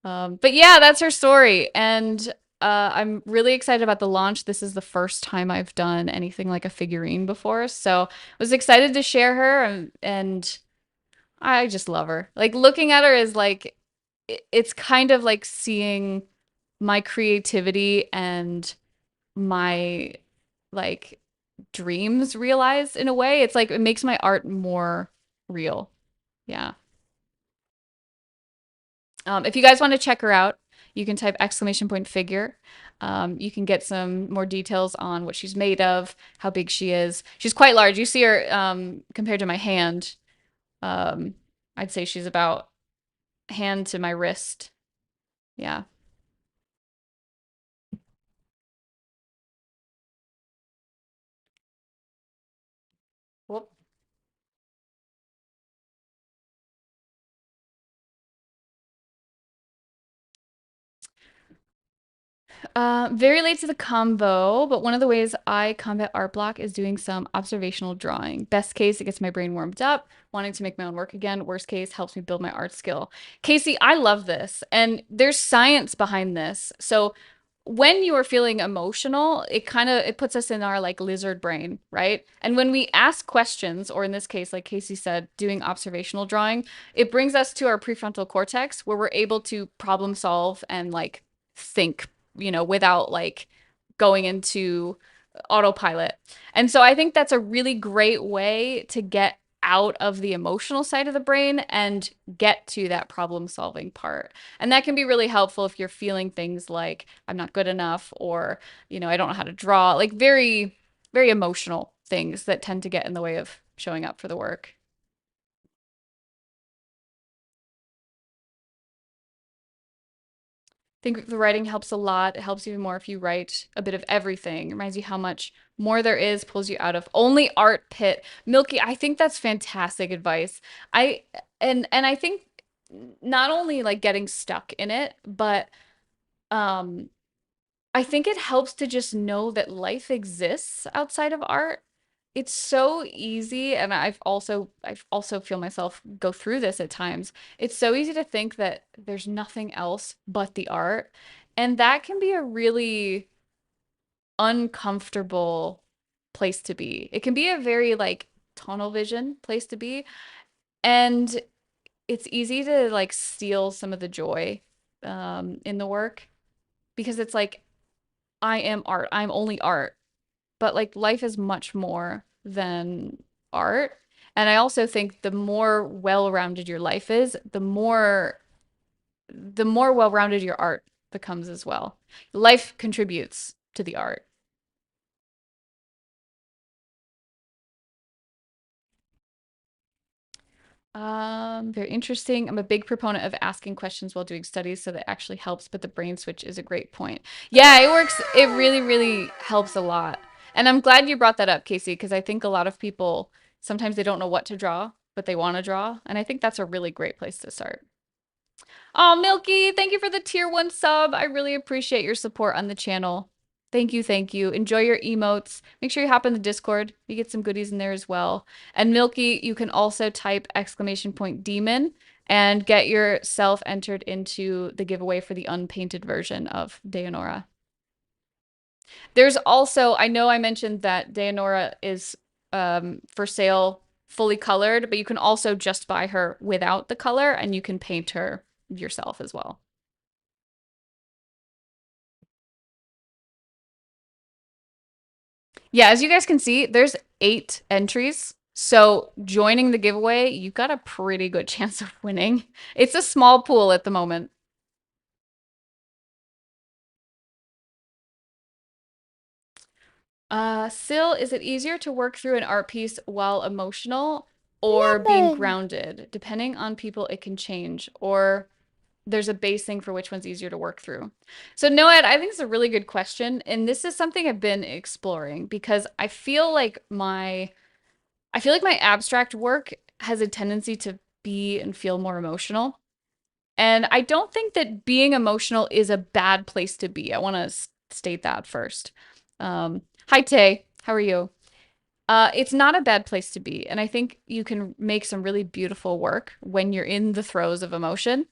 S1: But yeah, that's her story. And I'm really excited about the launch. This is the first time I've done anything like a figurine before. So I was excited to share her and I just love her. Like looking at her is like, it's kind of like seeing my creativity and my like dreams realized in a way. It's like it makes my art more real. Yeah. If you guys want to check her out, you can type exclamation point figure. You can get some more details on what she's made of, how big she is. She's quite large. You see her compared to my hand. Um, I'd say she's about hand to my wrist. Yeah. Whoop. Very late to the combo, but one of the ways I combat art block is doing some observational drawing. Best case, it gets my brain warmed up, wanting to make my own work again. Worst case, helps me build my art skill. Casey, I love this, and there's science behind this. So when you are feeling emotional, it puts us in our like lizard brain, right? And when we ask questions, or in this case, like Casey said, doing observational drawing, it brings us to our prefrontal cortex where we're able to problem solve and like think, you know, without like going into autopilot. And so I think that's a really great way to get out of the emotional side of the brain and get to that problem solving part. And that can be really helpful if you're feeling things like I'm not good enough or, you know, I don't know how to draw, like very, very emotional things that tend to get in the way of showing up for the work. Think the writing helps a lot. It helps even more if you write a bit of everything. It reminds you how much more there is, pulls you out of only art pit. Milky, I think that's fantastic advice. I and I think not only like getting stuck in it, but um I think it helps to just know that life exists outside of art. It's so easy, and I've also feel myself go through this at times. It's so easy to think that there's nothing else but the art, and that can be a really uncomfortable place to be. It can be a very like tunnel vision place to be, and it's easy to like steal some of the joy in the work because it's like I am art. I'm only art. But like life is much more than art. And I also think the more well-rounded your life is, the more well-rounded your art becomes as well. Life contributes to the art. Very interesting. I'm a big proponent of asking questions while doing studies, so that actually helps, but the brain switch is a great point. Yeah, it works. It really, really helps a lot. And I'm glad you brought that up, Casey, because I think a lot of people sometimes they don't know what to draw, but they want to draw. And I think that's a really great place to start. Oh, Milky, thank you for the tier 1 sub. I really appreciate your support on the channel. Thank you, thank you. Enjoy your emotes. Make sure you hop in the Discord. You get some goodies in there as well. And Milky, you can also type exclamation point demon and get yourself entered into the giveaway for the unpainted version of Deonora. There's also, I know I mentioned that Deonora is for sale fully colored, but you can also just buy her without the color and you can paint her yourself as well. Yeah, as you guys can see, there's 8 entries. So joining the giveaway, you've got a pretty good chance of winning. It's a small pool at the moment. Sil, is it easier to work through an art piece while emotional or being grounded? Depending on people, it can change. Or there's a base thing for which one's easier to work through. So, Noed, I think it's a really good question. And this is something I've been exploring because I feel like my abstract work has a tendency to be and feel more emotional. And I don't think that being emotional is a bad place to be. I want to state that first. Hi, Tay. How are you? It's not a bad place to be. And I think you can make some really beautiful work when you're in the throes of emotion.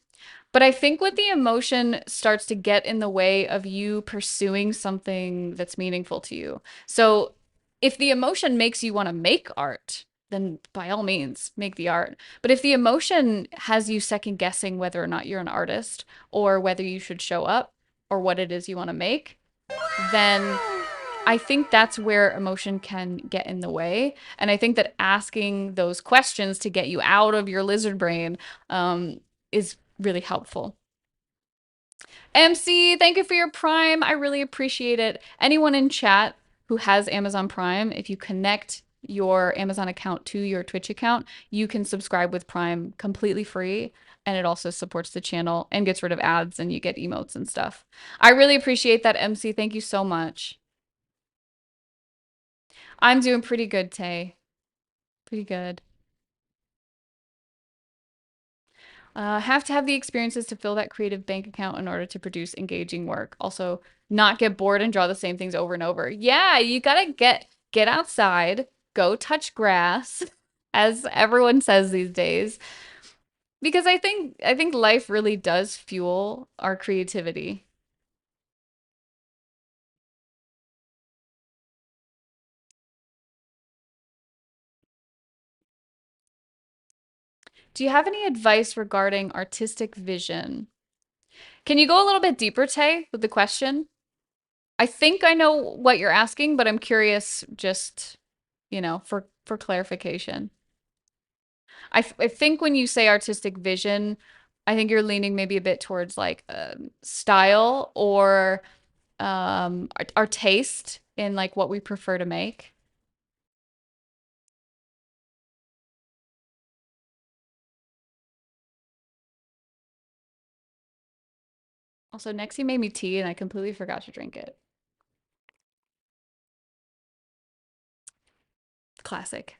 S1: But I think when the emotion starts to get in the way of you pursuing something that's meaningful to you. So if the emotion makes you want to make art, then by all means, make the art. But if the emotion has you second guessing whether or not you're an artist or whether you should show up or what it is you want to make, then I think that's where emotion can get in the way. And I think that asking those questions to get you out of your lizard brain is really helpful. MC, thank you for your Prime. I really appreciate it. Anyone in chat who has Amazon Prime, if you connect your Amazon account to your Twitch account, you can subscribe with Prime completely free. And it also supports the channel and gets rid of ads and you get emotes and stuff. I really appreciate that, MC. Thank you so much. I'm doing pretty good, Tay. Pretty good. Have to have the experiences to fill that creative bank account in order to produce engaging work. Also, not get bored and draw the same things over and over. Yeah, you gotta get outside, go touch grass, as everyone says these days. Because I think life really does fuel our creativity. Do you have any advice regarding artistic vision? Can you go a little bit deeper, Tay, with the question? I think I know what you're asking, but I'm curious just, for clarification. I think when you say artistic vision, I think you're leaning maybe a bit towards like style or our taste in like what we prefer to make. Also, Nexie made me tea and I completely forgot to drink it. Classic.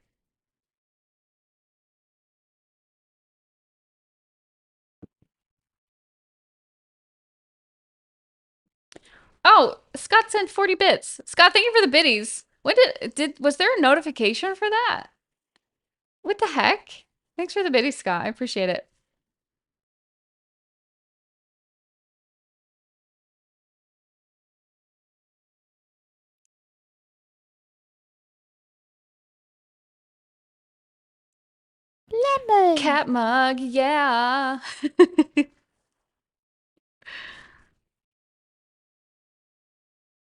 S1: Oh, Scott sent 40 bits. Scott, thank you for the biddies. When was there a notification for that? What the heck? Thanks for the biddies, Scott. I appreciate it.
S2: Lemon.
S1: Cat mug, yeah.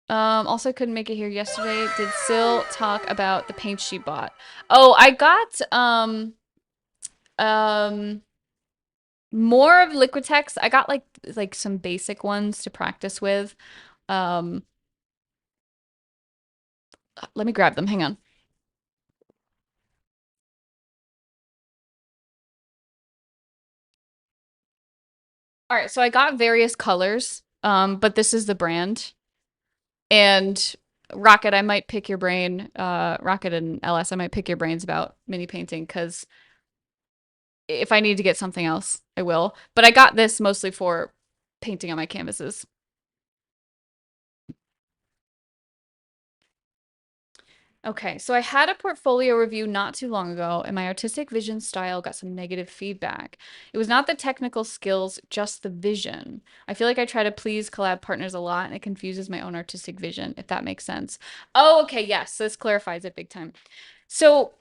S1: Also couldn't make it here yesterday. Did Sil talk about the paint she bought? Oh, I got um more of Liquitex. I got like some basic ones to practice with. Um Let me grab them. Hang on. All right, so I got various colors. But this is the brand. And Rocket, I might pick your brain. Rocket and LS, I might pick your brains about mini painting because if I need to get something else, I will. But I got this mostly for painting on my canvases. Okay, so I had a portfolio review not too long ago, and my artistic vision style got some negative feedback. It was not the technical skills, just the vision. I feel like I try to please collab partners a lot, and it confuses my own artistic vision, if that makes sense. Oh, okay, yes, this clarifies it big time. So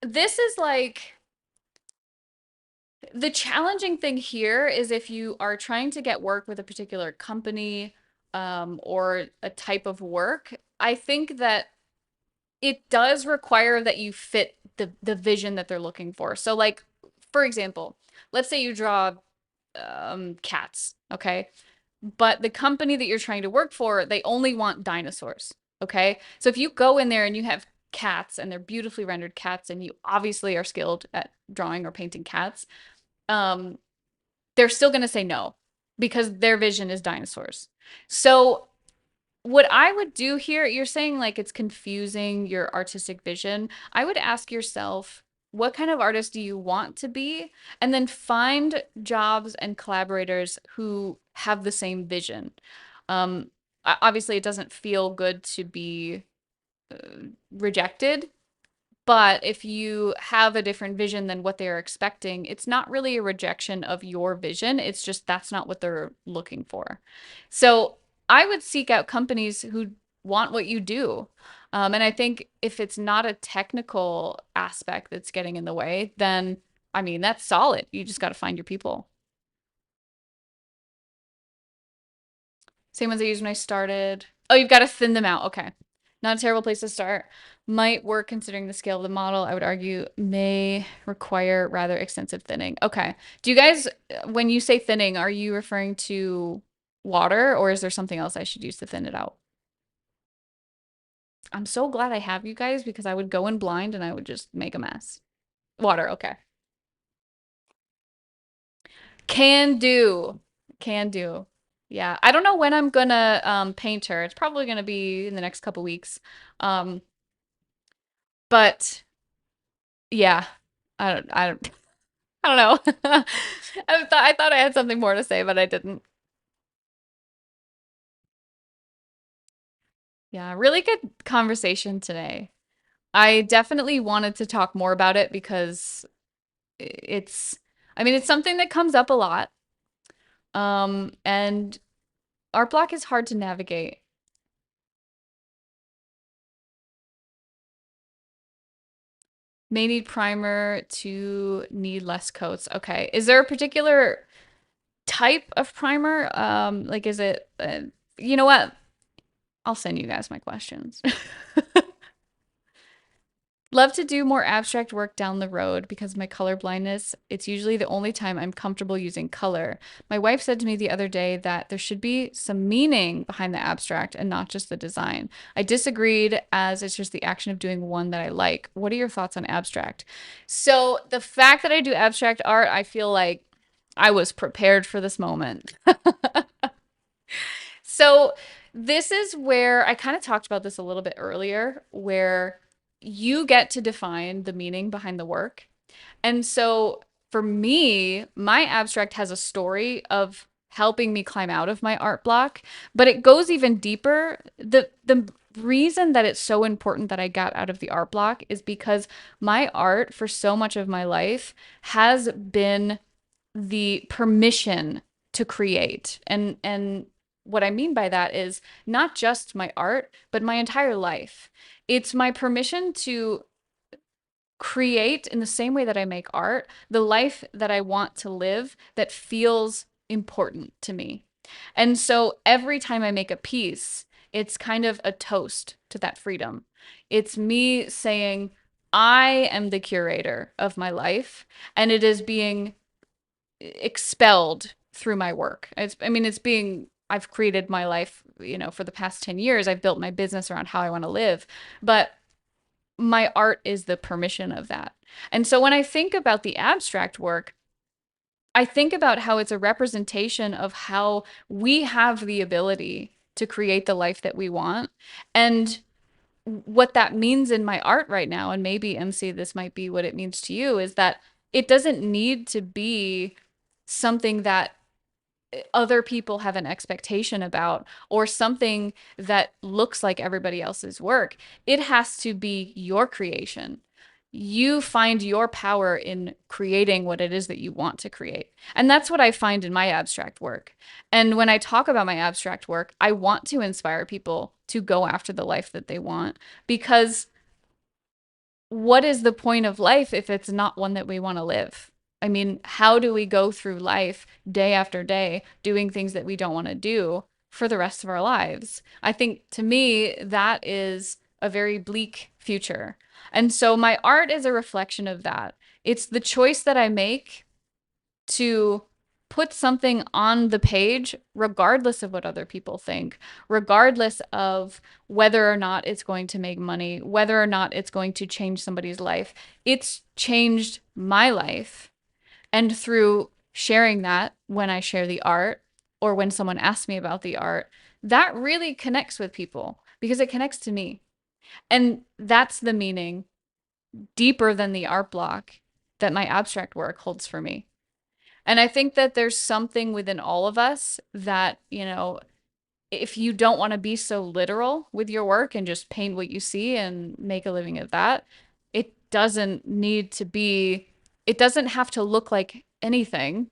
S1: this is like the challenging thing here is if you are trying to get work with a particular company or a type of work, I think that it does require that you fit the vision that they're looking for. So like for example, let's say you draw cats, okay? But the company that you're trying to work for, they only want dinosaurs, okay? So if you go in there and you have cats and they're beautifully rendered cats and you obviously are skilled at drawing or painting cats, um they're still going to say no because their vision is dinosaurs. So what I would do here, you're saying like it's confusing your artistic vision. I would ask yourself, what kind of artist do you want to be? And then find jobs and collaborators who have the same vision. Um, Obviously, it doesn't feel good to be rejected, but if you have a different vision than what they're expecting, it's not really a rejection of your vision. It's just that's not what they're looking for. So I would seek out companies who want what you do. And I think if it's not a technical aspect that's getting in the way, then I mean, that's solid. You just got to find your people. Same ones I used when I started. Oh, you've got to thin them out. Okay. Not a terrible place to start. Might work considering the scale of the model. I would argue may require rather extensive thinning. Okay. Do you guys, when you say thinning, are you referring to water or is there something else I should use to thin it out? I'm so glad I have you guys because I would go in blind and I would just make a mess. Water. Okay. Can do. Can do. Yeah. I don't know when I'm gonna paint her. It's probably gonna be in the next couple weeks. Um, but yeah. I don't I don't know. I thought I had something more to say, but I didn't. Yeah, really good conversation today. I definitely wanted to talk more about it because it's I mean, it's something that comes up a lot. And art block is hard to navigate. May need primer to need less coats. Okay. Is there a particular type of primer? Like is it you know what? I'll send you guys my questions. Love to do more abstract work down the road because of my color blindness. It's usually the only time I'm comfortable using color. My wife said to me the other day that there should be some meaning behind the abstract and not just the design. I disagreed as it's just the action of doing one that I like. What are your thoughts on abstract? So, the fact that I do abstract art, I feel like I was prepared for this moment. So, this is where I kind of talked about this a little bit earlier, where you get to define the meaning behind the work. And so for me, my abstract has a story of helping me climb out of my art block, but it goes even deeper. The reason that it's so important that I got out of the art block is because my art for so much of my life has been the permission to create. And what I mean by that is not just my art, but my entire life. It's my permission to create in the same way that I make art, the life that I want to live that feels important to me. And so every time I make a piece, it's kind of a toast to that freedom. It's me saying, I am the curator of my life, and it is being expelled through my work. I mean, it's being, I've created my life, for the past 10 years. I've built my business around how I want to live. But my art is the permission of that. And so when I think about the abstract work, I think about how it's a representation of how we have the ability to create the life that we want. And what that means in my art right now, and maybe MC, this might be what it means to you, is that it doesn't need to be something that other people have an expectation about or something that looks like everybody else's work. It has to be your creation. You find your power in creating what it is that you want to create. And that's what I find in my abstract work. And when I talk about my abstract work, I want to inspire people to go after the life that they want because what is the point of life if it's not one that we want to live? I mean, how do we go through life day after day doing things that we don't want to do for the rest of our lives? I think to me, that is a very bleak future. And so my art is a reflection of that. It's the choice that I make to put something on the page, regardless of what other people think, regardless of whether or not it's going to make money, whether or not it's going to change somebody's life. It's changed my life. And through sharing that, when I share the art or when someone asks me about the art, that really connects with people because it connects to me. And that's the meaning deeper than the art block that my abstract work holds for me. And I think that there's something within all of us that, if you don't want to be so literal with your work and just paint what you see and make a living of that, it doesn't need to be, it doesn't have to look like anything,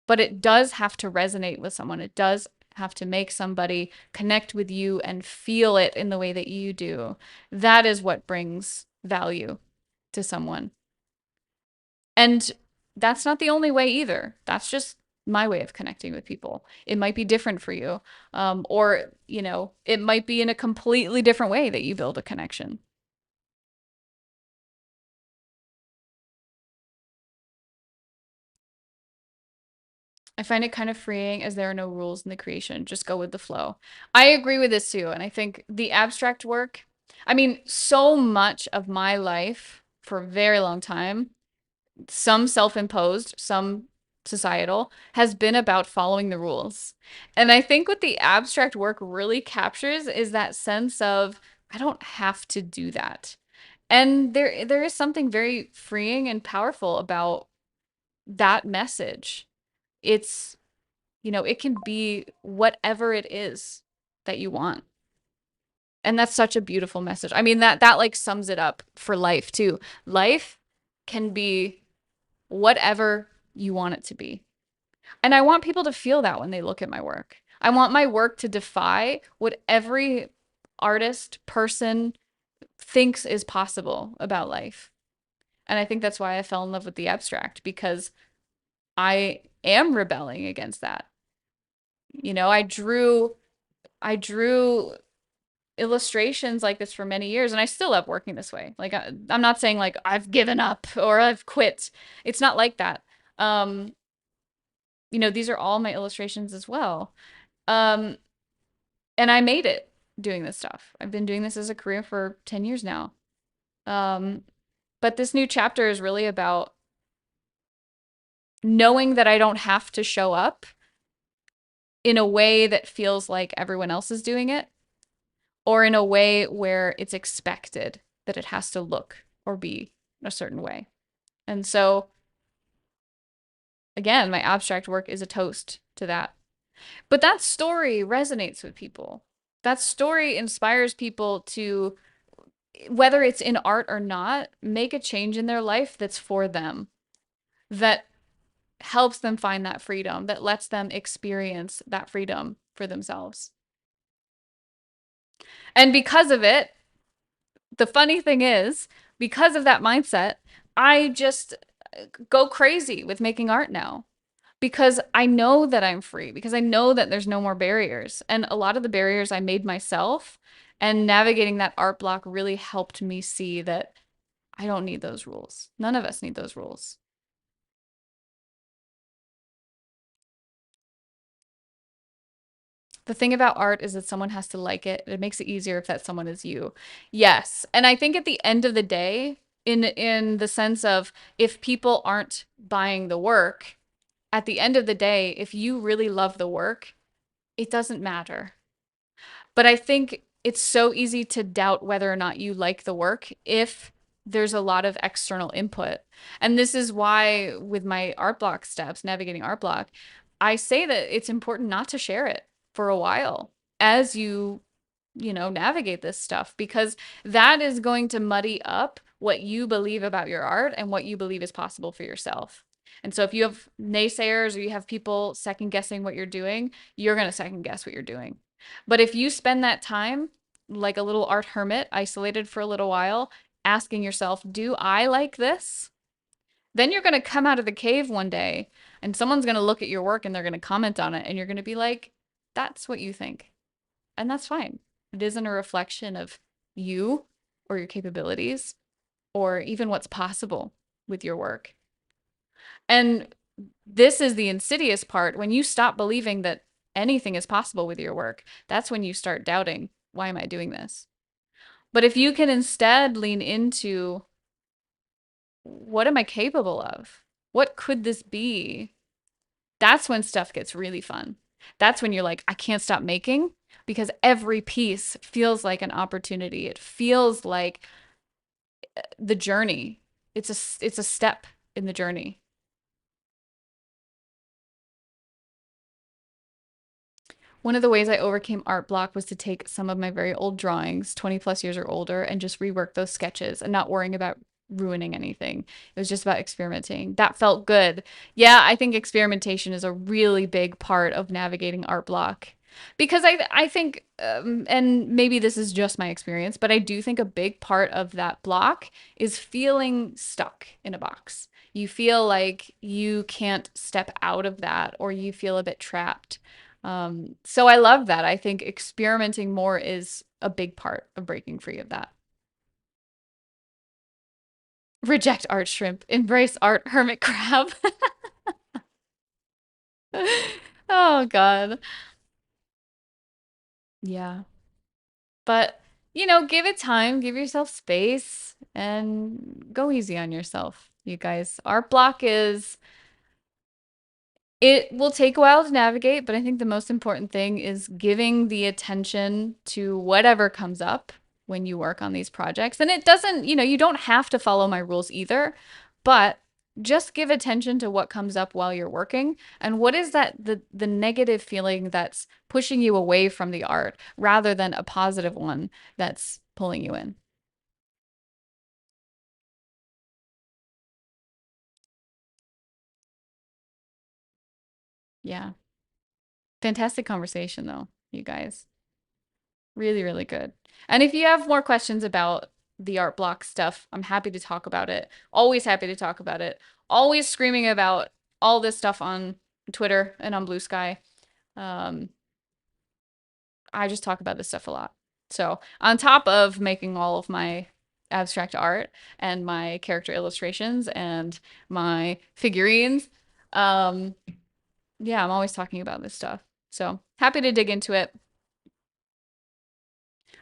S1: but it does have to resonate with someone. It does have to make somebody connect with you and feel it in the way that you do. That is what brings value to someone. And that's not the only way either. That's just my way of connecting with people. It might be different for you. Or, it might be in a completely different way that you build a connection. I find it kind of freeing as there are no rules in the creation. Just go with the flow. I agree with this too. And I think the abstract work, I mean, so much of my life for a very long time, some self-imposed, some societal, has been about following the rules. And I think what the abstract work really captures is that sense of I don't have to do that. And there is something very freeing and powerful about that message. It's, it can be whatever it is that you want. And that's such a beautiful message. I mean, that like sums it up for life too. Life can be whatever you want it to be. And I want people to feel that when they look at my work. I want my work to defy what every artist, person thinks is possible about life. And I think that's why I fell in love with the abstract because I am rebelling against that. I drew illustrations like this for many years and I still love working this way. Like I'm not saying like I've given up or I've quit. It's not like that. Um, these are all my illustrations as well. Um, and I made it doing this stuff. I've been doing this as a career for 10 years now. Um, but this new chapter is really about knowing that I don't have to show up in a way that feels like everyone else is doing it, or in a way where it's expected that it has to look or be a certain way. And so, again, my abstract work is a toast to that. But that story resonates with people. That story inspires people to, whether it's in art or not, make a change in their life that's for them, that helps them find that freedom, that lets them experience that freedom for themselves. And because of it, the funny thing is, because of that mindset, I just go crazy with making art now because I know that I'm free, because I know that there's no more barriers. And a lot of the barriers I made myself, and navigating that art block really helped me see that I don't need those rules. None of us need those rules. The thing about art is that someone has to like it. It makes it easier if that someone is you. Yes. And I think at the end of the day, in the sense of if people aren't buying the work, at the end of the day, if you really love the work, it doesn't matter. But I think it's so easy to doubt whether or not you like the work if there's a lot of external input. And this is why with my art block steps, navigating art block, I say that it's important not to share it for a while as you navigate this stuff because that is going to muddy up what you believe about your art and what you believe is possible for yourself. And so if you have naysayers or you have people second guessing what you're doing, you're going to second guess what you're doing. But if you spend that time like a little art hermit, isolated for a little while, asking yourself, do I like this? Then you're going to come out of the cave one day and someone's going to look at your work and they're going to comment on it and you're going to be like, that's what you think. And that's fine. It isn't a reflection of you or your capabilities or even what's possible with your work. And this is the insidious part. When you stop believing that anything is possible with your work, that's when you start doubting, why am I doing this? But if you can instead lean into, what am I capable of? What could this be? That's when stuff gets really fun. That's when you're like, I can't stop making because every piece feels like an opportunity. It feels like the journey. It's a step in the journey. One of the ways I overcame art block was to take some of my very old drawings, 20 plus years or older, and just rework those sketches and not worrying about ruining anything. It was just about experimenting. That felt good. Yeah, I think experimentation is a really big part of navigating art block. Because I think, and maybe this is just my experience, but I do think a big part of that block is feeling stuck in a box. You feel like you can't step out of that, or you feel a bit trapped. So I love that. I think experimenting more is a big part of breaking free of that. Reject art shrimp, embrace art hermit crab. Oh God. Yeah. But, give it time, give yourself space, and go easy on yourself, you guys. Art block it will take a while to navigate, but I think the most important thing is giving the attention to whatever comes up when you work on these projects. And it doesn't, you don't have to follow my rules either, but just give attention to what comes up while you're working and what is that the negative feeling that's pushing you away from the art rather than a positive one that's pulling you in. Yeah. Fantastic conversation though, you guys. Really, really good. And if you have more questions about the art block stuff, I'm happy to talk about it. Always happy to talk about it. Always screaming about all this stuff on Twitter and on Blue Sky. Um, I just talk about this stuff a lot. So, on top of making all of my abstract art and my character illustrations and my figurines, um, yeah, I'm always talking about this stuff. So, happy to dig into it.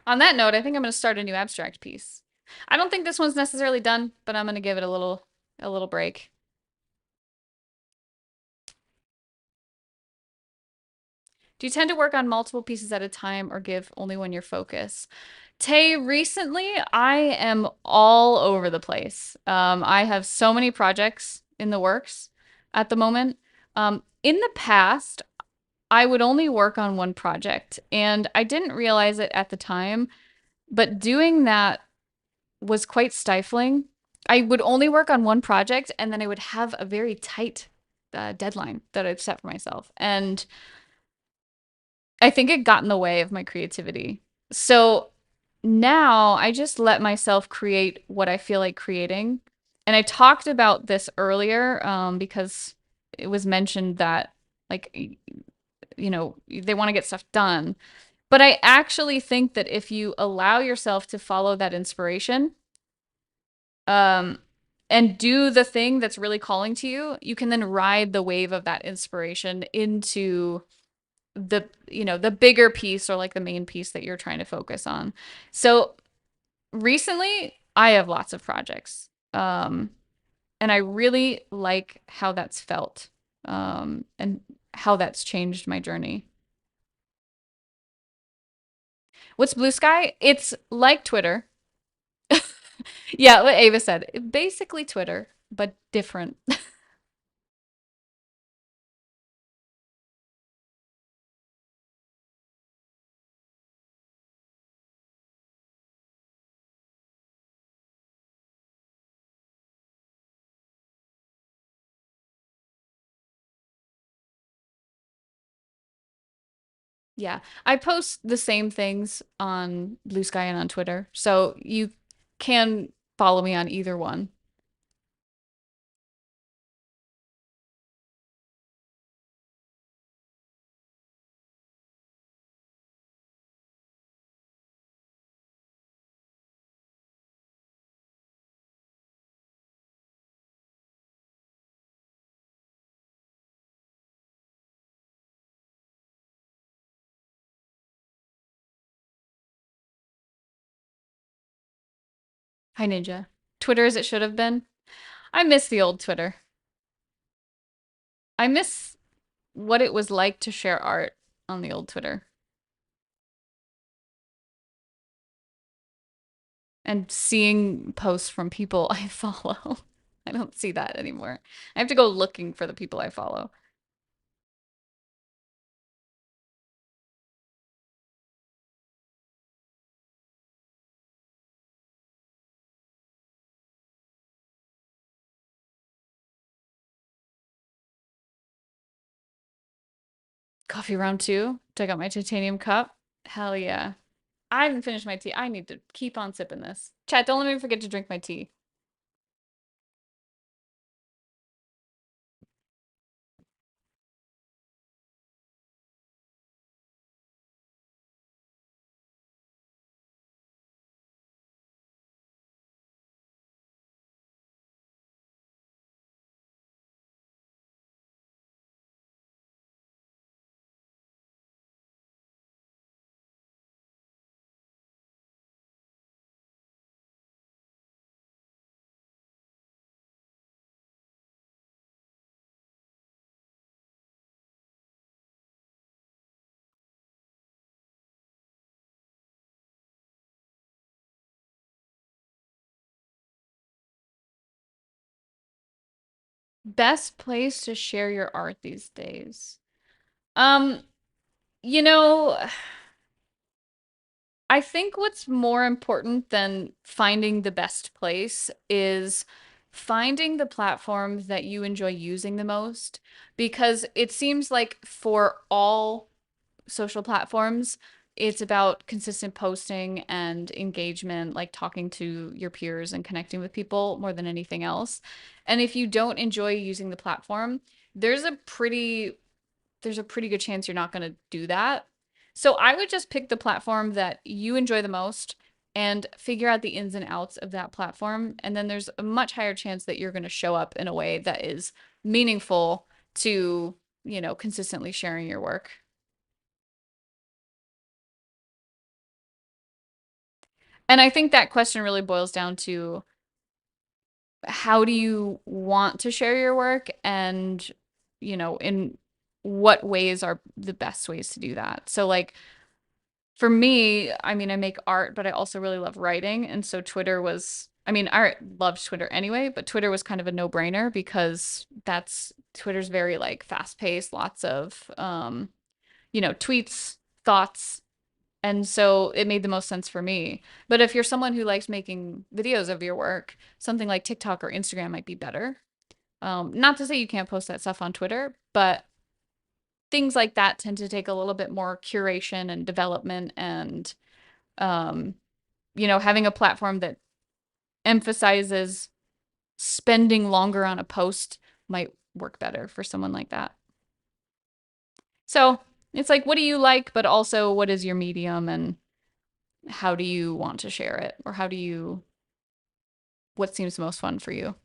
S1: On that note, I think I'm going to start a new abstract piece. I don't think this one's necessarily done, but I'm going to give it a little break. Do you tend to work on multiple pieces at a time or give only one your focus? Tay, recently I am all over the place. I have so many projects in the works at the moment. In the past, I would only work on one project, and I didn't realize it at the time, but doing that was quite stifling. I would only work on one project and then I would have a very tight deadline that I'd set for myself. And I think it got in the way of my creativity. So now I just let myself create what I feel like creating. And I talked about this earlier because it was mentioned that, like, they want to get stuff done. But I actually think that if you allow yourself to follow that inspiration, um, and do the thing that's really calling to you, you can then ride the wave of that inspiration into the bigger piece or like the main piece that you're trying to focus on. So recently, I have lots of projects. And I really like how that's felt. And how that's changed my journey. What's Blue Sky? It's like Twitter. Yeah, what Ava said. Basically Twitter, but different. Yeah, I post the same things on Blue Sky and on Twitter, so you can follow me on either one. Hi, Ninja. Twitter as it should have been. I miss the old Twitter. I miss what it was like to share art on the old Twitter and seeing posts from people I follow. I don't see that anymore. I have to go looking for the people I follow. Coffee round two. Dug out my titanium cup. Hell yeah. I haven't finished my tea. I need to keep on sipping this. Chat, don't let me forget to drink my tea. Best place to share your art these days. Um, you know, I think what's more important than finding the best place is finding the platform that you enjoy using the most, because it seems like for all social platforms, it's about consistent posting and engagement, like talking to your peers and connecting with people more than anything else. And if you don't enjoy using the platform, there's a pretty there's a pretty good chance you're not going to do that. So I would just pick the platform that you enjoy the most and figure out the ins and outs of that platform. And then there's a much higher chance that you're going to show up in a way that is meaningful to, consistently sharing your work. And I think that question really boils down to how do you want to share your work, and, in what ways are the best ways to do that. So, like, for me, I mean, I make art, but I also really love writing. And so Twitter was, I mean, I loved Twitter anyway, but Twitter was kind of a no-brainer because Twitter's very like fast-paced, lots of tweets, thoughts, and so it made the most sense for me. But if you're someone who likes making videos of your work, something like TikTok or Instagram might be better. Not to say you can't post that stuff on Twitter, but things like that tend to take a little bit more curation and development, and um, having a platform that emphasizes spending longer on a post might work better for someone like that. So it's like, what do you like, but also what is your medium, and how do you want to share it? Or what seems most fun for you?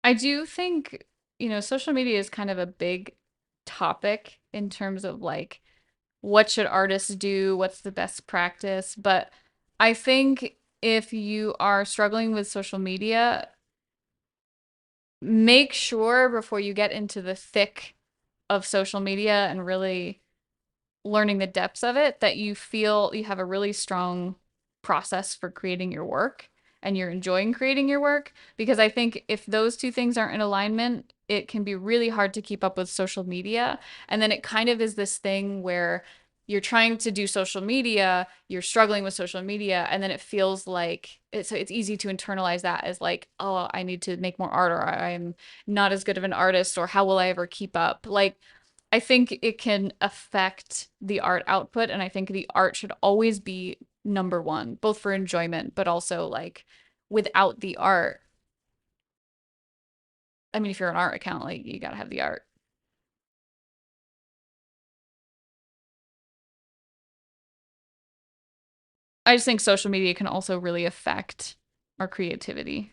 S1: I do think, social media is kind of a big topic in terms of like what should artists do, what's the best practice, but I think if you are struggling with social media, make sure before you get into the thick of social media and really learning the depths of it that you feel you have a really strong process for creating your work and you're enjoying creating your work. Because I think if those two things aren't in alignment, it can be really hard to keep up with social media. And then it kind of is this thing where you're trying to do social media, you're struggling with social media, and then it feels like it's easy to internalize that as like, oh, I need to make more art, or I'm not as good of an artist, or how will I ever keep up? Like, I think it can affect the art output, and I think the art should always be number one, both for enjoyment, but also like without the art. I mean, if you're an art account, like you gotta have the art. I just think social media can also really affect our creativity.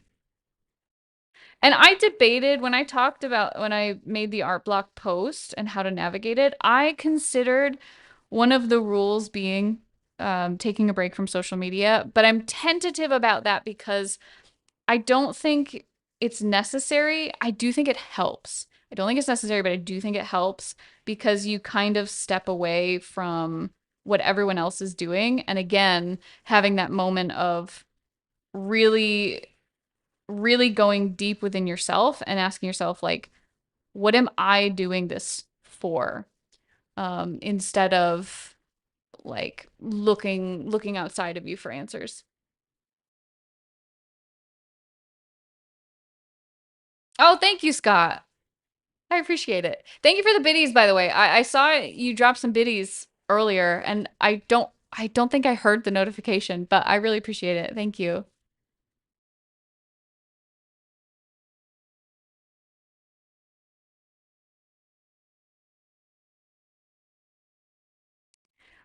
S1: And I debated when I talked about when I made the art block post and how to navigate it, I considered one of the rules being taking a break from social media, but I'm tentative about that because I don't think it's necessary. I do think it helps. I don't think it's necessary, but I do think it helps because you kind of step away from what everyone else is doing. And again, having that moment of really, really going deep within yourself and asking yourself, like, what am I doing this for? Instead of like looking outside of you for answers. Oh, thank you, Scott. I appreciate it. Thank you for the biddies, by the way. I saw you drop some biddies earlier, and I don't think I heard the notification, but I really appreciate it. Thank you.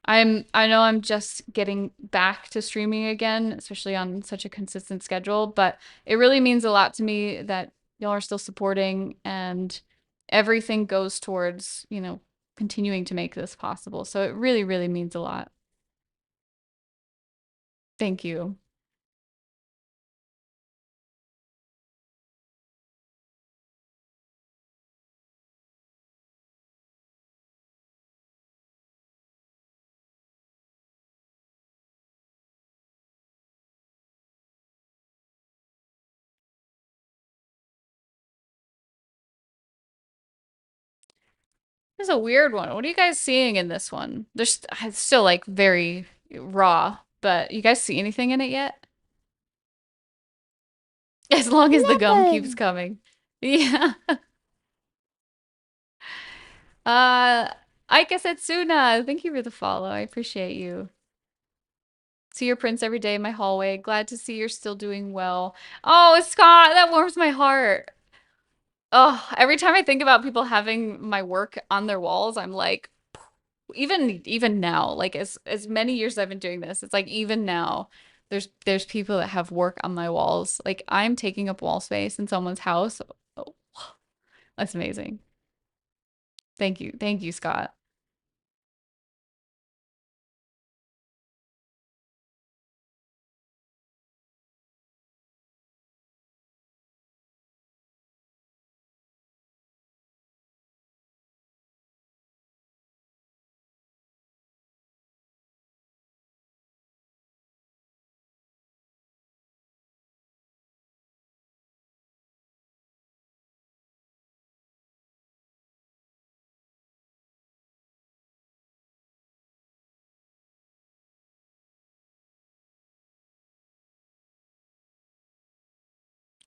S1: I know I'm just getting back to streaming again, especially on such a consistent schedule, but it really means a lot to me that y'all are still supporting and everything goes towards, continuing to make this possible. So it really, really means a lot. Thank you. This is a weird one. What are you guys seeing in this one? There's it's still like very raw, but you guys see anything in it yet? As long as the gum keeps
S2: Lemon.
S1: coming. Yeah. Uh Aika Setsuna, thank you for the follow. I appreciate you. See your prints every day in my hallway. Glad to see you're still doing well. Oh, Scott, that warms my heart. Oh, every time I think about people having my work on their walls, I'm like, even now, like as many years I've been doing this, it's like even now, there's people that have work on my walls. Like I'm taking up wall space in someone's house. Oh, that's amazing. Thank you, Scott.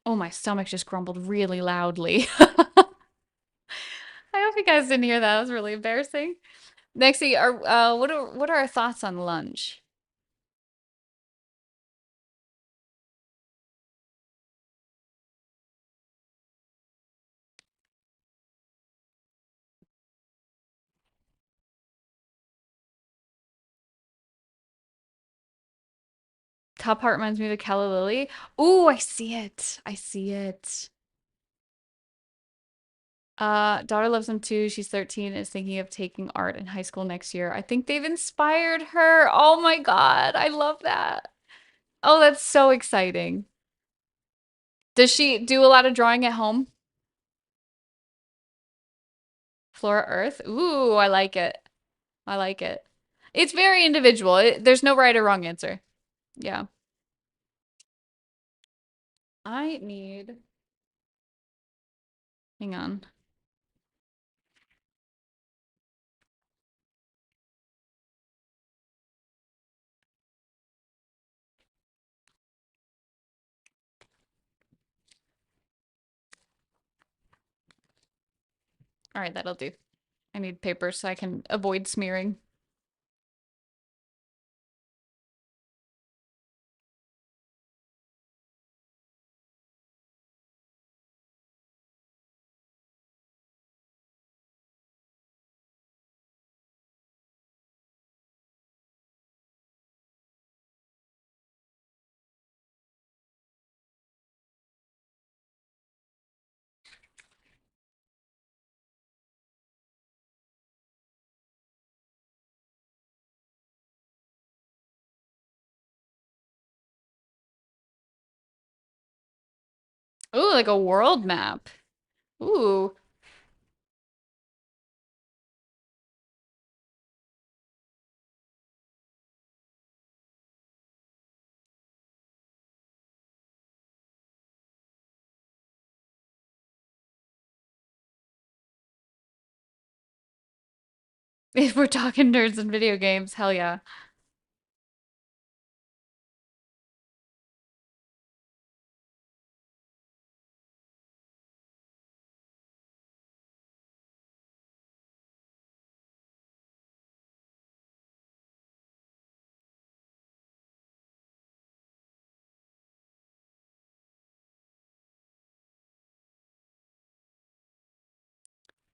S1: Oh, my stomach just grumbled really loudly. I hope you guys didn't hear that. That was really embarrassing. Nexie, what are our thoughts on lunch? Top part reminds me of the Calla Lily. Ooh, I see it. I see it. Daughter loves them too. She's 13 and is thinking of taking art in high school next year. I think they've inspired her. Oh my God, I love that. Oh, that's so exciting. Does she do a lot of drawing at home? Flora Earth? Ooh, I like it. I like it. It's very individual. There's no right or wrong answer. Yeah. I need, hang on. All right, that'll do. I need paper so I can avoid smearing. Ooh, like a world map. Ooh. If we're talking nerds and video games, hell yeah.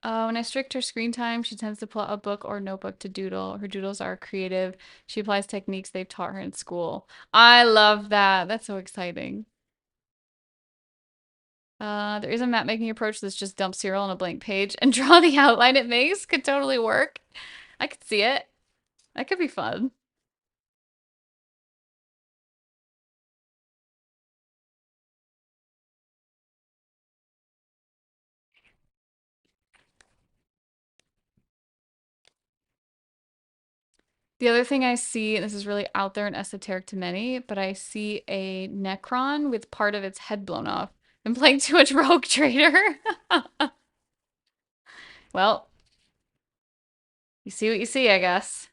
S1: When I strict her screen time, she tends to pull out a book or notebook to doodle. Her doodles are creative. She applies techniques they've taught her in school. I love that. That's so exciting. There is a map making approach that's just dump cereal on a blank page and draw the outline it makes. Could totally work. I could see it. That could be fun. The other thing I see, and this is really out there and esoteric to many, but I see a Necron with part of its head blown off. I'm playing too much Rogue Trader. Well, you see what you see, I guess.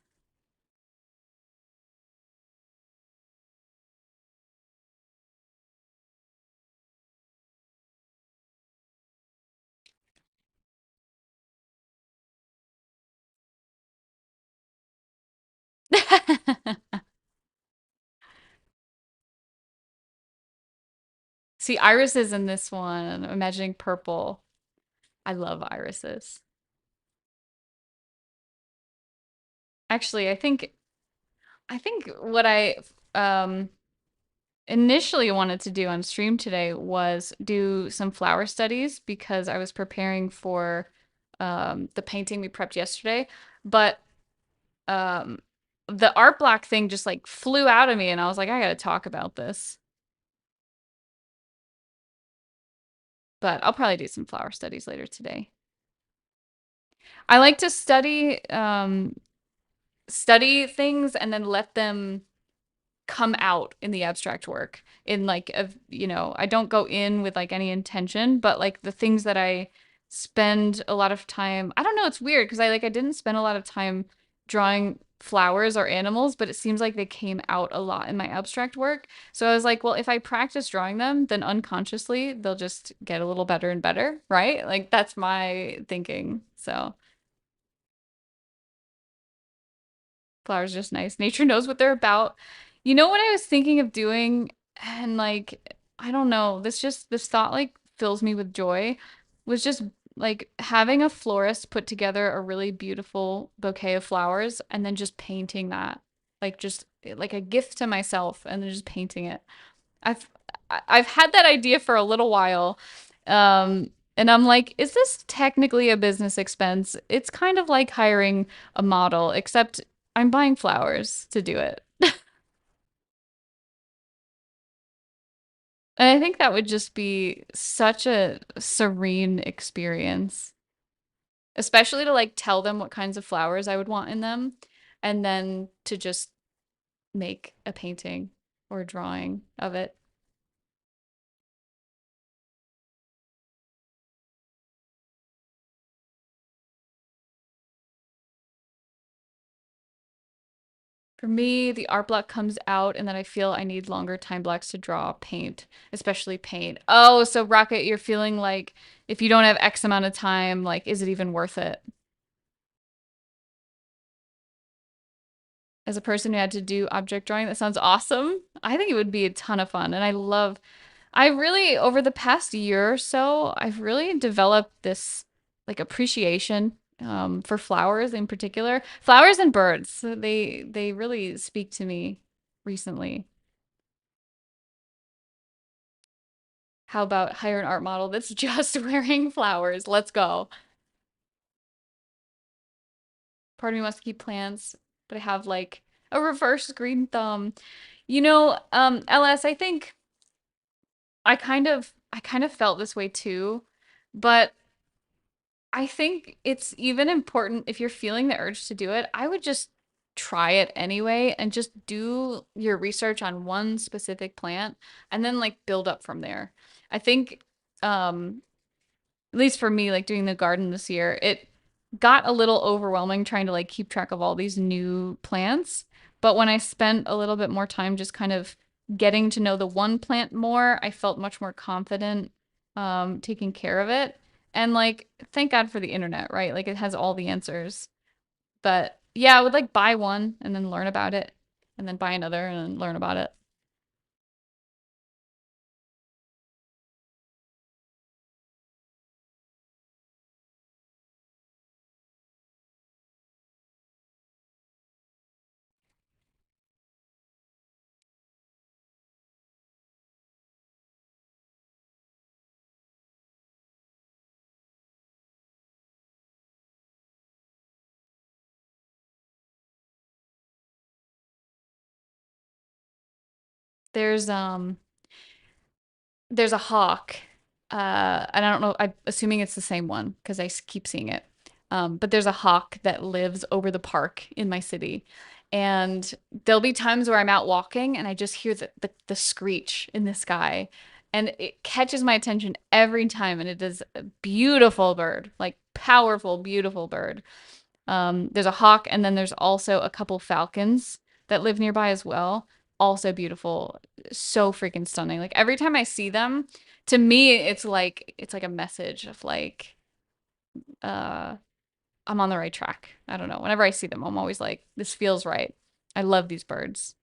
S1: See, irises in this one. I'm imagining purple. I love irises. Actually, I think what I um initially wanted to do on stream today was do some flower studies because I was preparing for the painting we prepped yesterday, but um the art block thing just like flew out of me and I was like, I gotta talk about this. But I'll probably do some flower studies later today. I like to study things and then let them come out in the abstract work in like I don't go in with like any intention, but like the things that I spend a lot of time, I don't know, it's weird because I didn't spend a lot of time drawing flowers or animals, but it seems like they came out a lot in my abstract work. So I was like, well, if I practice drawing them, then unconsciously they'll just get a little better and better, right? Like that's my thinking. So flowers are just nice. Nature knows what they're about. You know what I was thinking of doing? And like, I don't know, this thought like fills me with joy, was just like having a florist put together a really beautiful bouquet of flowers and then just painting that. Like just like a gift to myself and then just painting it. I've I've had that idea for a little while. And I'm like, is this technically a business expense? It's kind of like hiring a model, except I'm buying flowers to do it. And I think that would just be such a serene experience, especially to like tell them what kinds of flowers I would want in them, and then to just make a painting or a drawing of it. For me, the art block comes out and then I feel I need longer time blocks to draw paint, especially paint. Oh, so Rocket, you're feeling like if you don't have X amount of time, like, is it even worth it? As a person who had to do object drawing, that sounds awesome. I think it would be a ton of fun. And I really, over the past year or so, I've really developed this like appreciation for flowers in particular. Flowers and birds. They really speak to me recently. How about hire an art model that's just wearing flowers? Let's go. Part of me wants to keep plants, but I have like a reverse green thumb. LS, I think I kind of felt this way too, but I think it's even important if you're feeling the urge to do it, I would just try it anyway and just do your research on one specific plant and then like build up from there. I think um at least for me, like doing the garden this year, it got a little overwhelming trying to like keep track of all these new plants. But when I spent a little bit more time just kind of getting to know the one plant more, I felt much more confident taking care of it. And like, thank God for the internet, right? Like it has all the answers. But yeah, I would like buy one and then learn about it, and then buy another and then learn about it. There's um there's a hawk. And I don't know. I'm assuming it's the same one because keep seeing it. But there's a hawk that lives over the park in my city, and there'll be times where I'm out walking and I just hear the screech in the sky, and it catches my attention every time. And it is a beautiful bird, like powerful, beautiful bird. There's a hawk, and then there's also a couple falcons that live nearby as well. Also beautiful, so freaking stunning. Like every time I see them, to me, it's like a message of like, uh, I'm on the right track. I don't know. Whenever I see them, I'm always like, this feels right. I love these birds.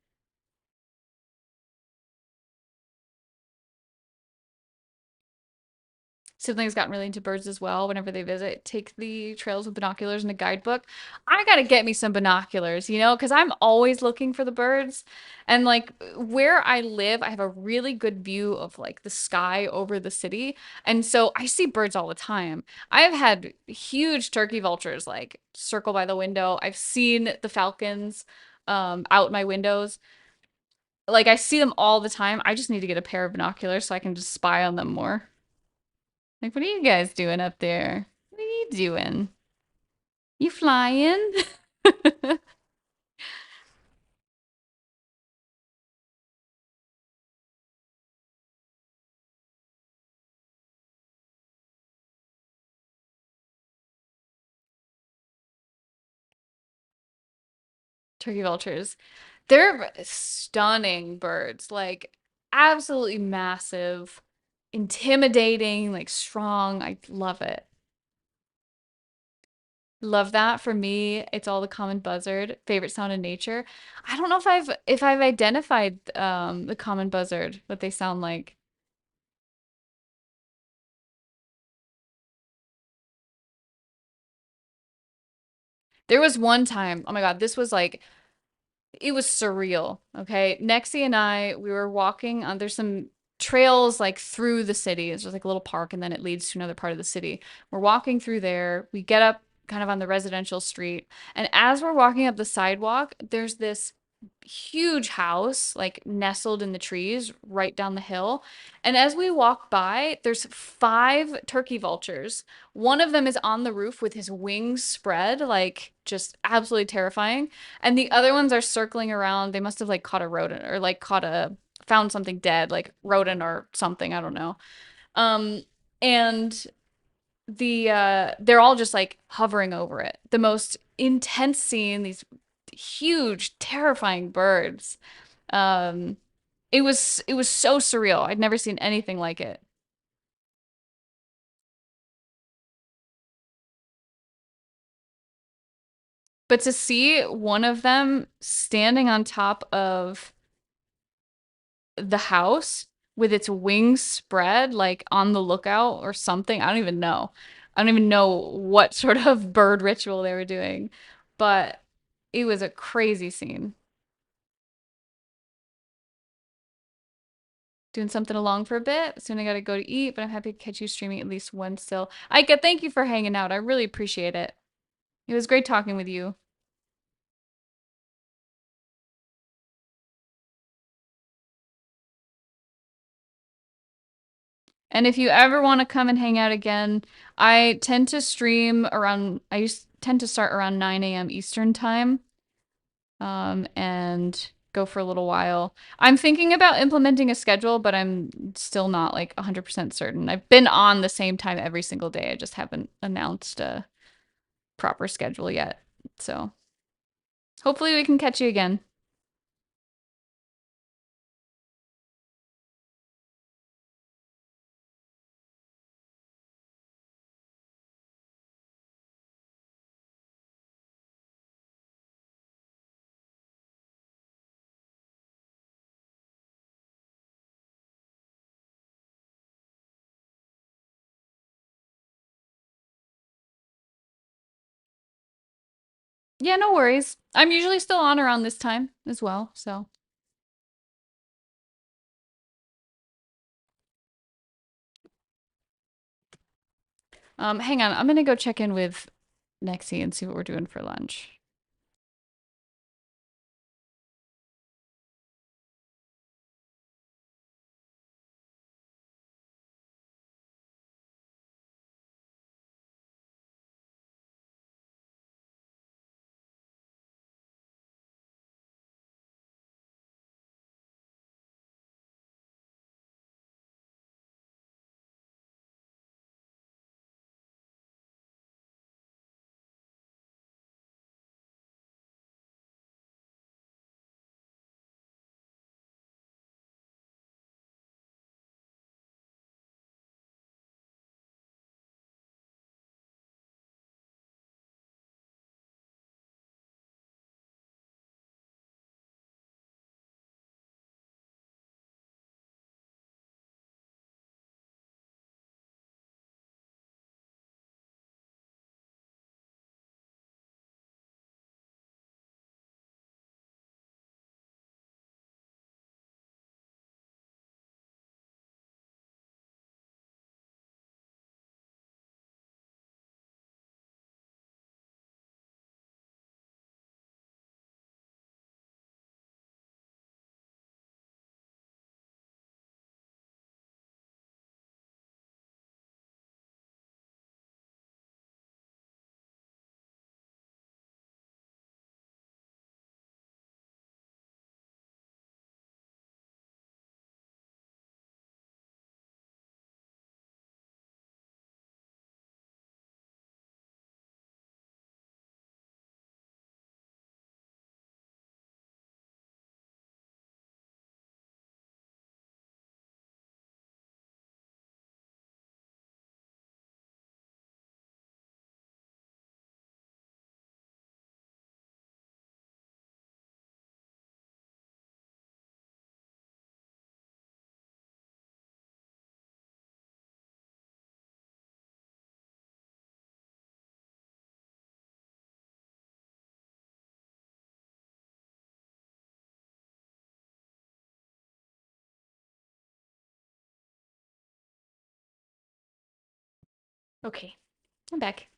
S1: Siblings gotten really into birds as well. Whenever they visit, take the trails with binoculars and a guidebook. I gotta get me some binoculars, because I'm always looking for the birds. And like where I live, I have a really good view of like the sky over the city. And so I see birds all the time. I've had huge turkey vultures like circle by the window. I've seen the falcons out my windows. Like I see them all the time. I just need to get a pair of binoculars so I can just spy on them more. Like, what are you guys doing up there? What are you doing? You flying? Turkey vultures. They're stunning birds, like absolutely massive, intimidating, like strong. I love it. Love that. For me, it's all the common buzzard, favorite sound in nature. I don't know if I've identified the common buzzard, what they sound like. There was one time, oh my God, this was like it was surreal. Okay. Nexie and we were walking on, there's some trails like through the city. It's just like a little park and then it leads to another part of the city. We're walking through there. We get up kind of on the residential street. And as we're walking up the sidewalk, there's this huge house like nestled in the trees right down the hill. And as we walk by, there's five turkey vultures. One of them is on the roof with his wings spread, like just absolutely terrifying. And the other ones are circling around. They must have like caught a rodent or like found something dead, like rodent or something, I don't know. Um and they're all just like hovering over it. The most intense scene, these huge, terrifying birds. Um, it was so surreal. I'd never seen anything like it. But to see one of them standing on top of the house with its wings spread, like on the lookout or something, I don't even know. I don't even know what sort of bird ritual they were doing, but it was a crazy scene. Doing something along for a bit. Soon I gotta go to eat, but I'm happy to catch you streaming at least one still. Ika, thank you for hanging out. I really appreciate it. It was great talking with you. And if you ever want to come and hang out again, I tend to stream around, I used tend to start around 9 a.m. Eastern time, and go for a little while. I'm thinking about implementing a schedule, but I'm still not like 100% certain. I've been on the same time every single day. I just haven't announced a proper schedule yet. So hopefully we can catch you again. Yeah, no worries. I'm usually still on around this time as well, so. Hang on. I'm gonna go check in with Nexie and see what we're doing for lunch. Okay, I'm back.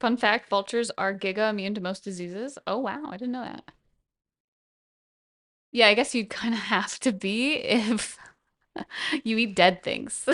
S1: Fun fact, vultures are giga immune to most diseases. Oh wow, I didn't know that. Yeah, I guess you'd kind of have to be if you eat dead things.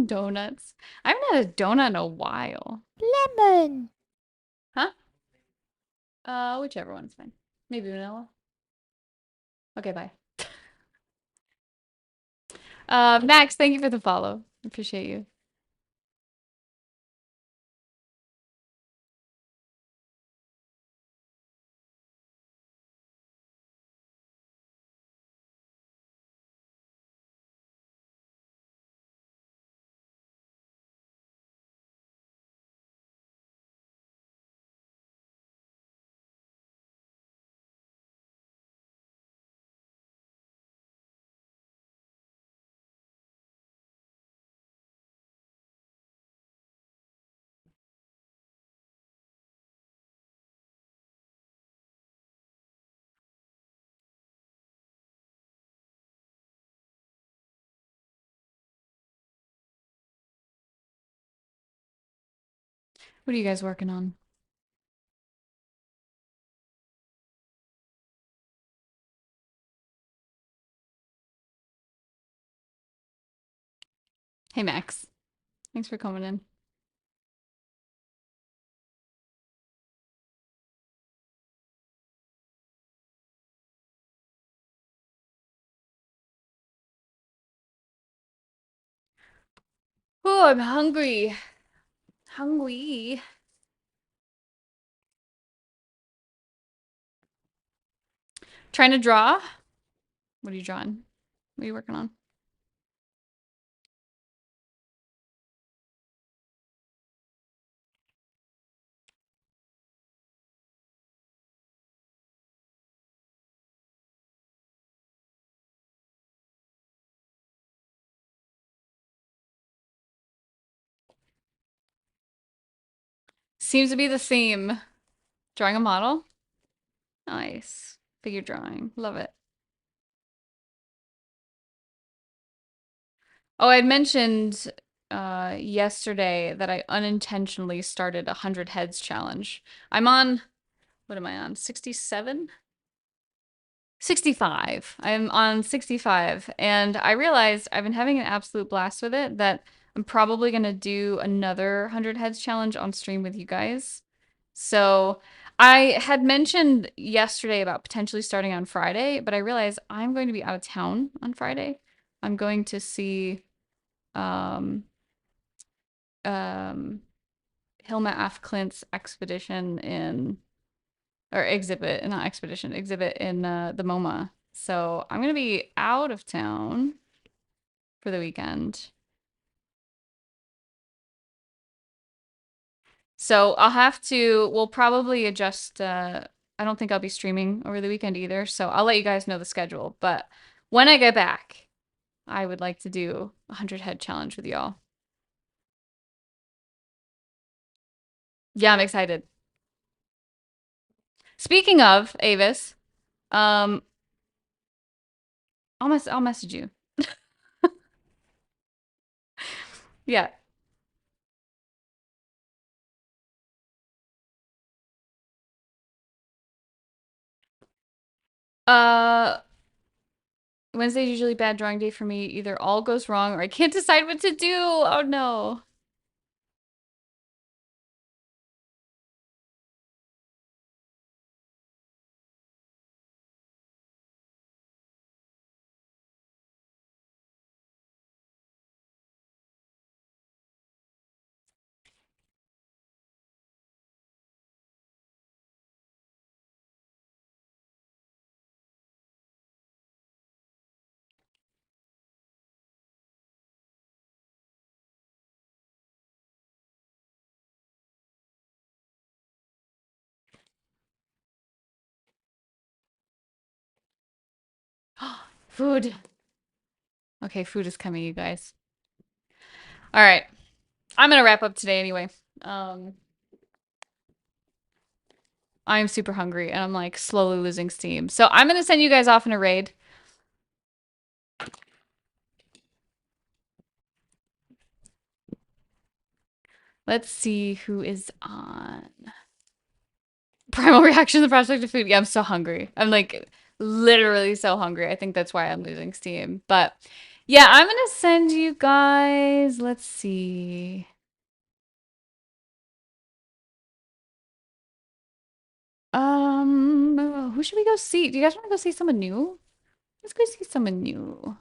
S1: Donuts. I haven't had a donut in a while.
S2: Lemon.
S1: Huh? Whichever one's fine. Maybe vanilla. Okay, bye. Max, thank you for the follow. Appreciate you. What are you guys working on? Hey, Max. Thanks for coming in. Oh, I'm hungry. Hungry. Trying to draw? What are you drawing? What are you working on? Seems to be the theme. Drawing a model? Nice. Figure drawing. Love it. Oh, I had mentioned yesterday that I unintentionally started a 100 heads challenge. I'm on, what am I on? 67? 65. I'm on 65, and I realized I've been having an absolute blast with it that I'm probably gonna do another 100 heads challenge on stream with you guys. So I had mentioned yesterday about potentially starting on Friday, but I realized I'm going to be out of town on Friday. I'm going to see um um Hilma af Klint's expedition in or exhibit, not expedition, exhibit in the MoMA. So I'm gonna be out of town for the weekend. So I'll have to, we'll probably adjust. I don't think I'll be streaming over the weekend either. So I'll let you guys know the schedule. But when I get back, I would like to do a 100 head challenge with y'all. Yeah, I'm excited. Speaking of Avis, um, I'll message you. Yeah. Uh, Wednesday's usually bad drawing day for me. Either all goes wrong or I can't decide what to do. Oh no. Food. Okay, food is coming, you guys. All right. I'm gonna wrap up today anyway. I'm super hungry and I'm like slowly losing steam. So I'm gonna send you guys off in a raid. Let's see who is on. Primal reaction to the prospect of food. Yeah, I'm so hungry. I'm like literally so hungry. I think that's why I'm losing steam. But Yeah, I'm gonna send you guys. Let's see. Who should we go see? Do you guys want to go see someone new? Let's go see someone new.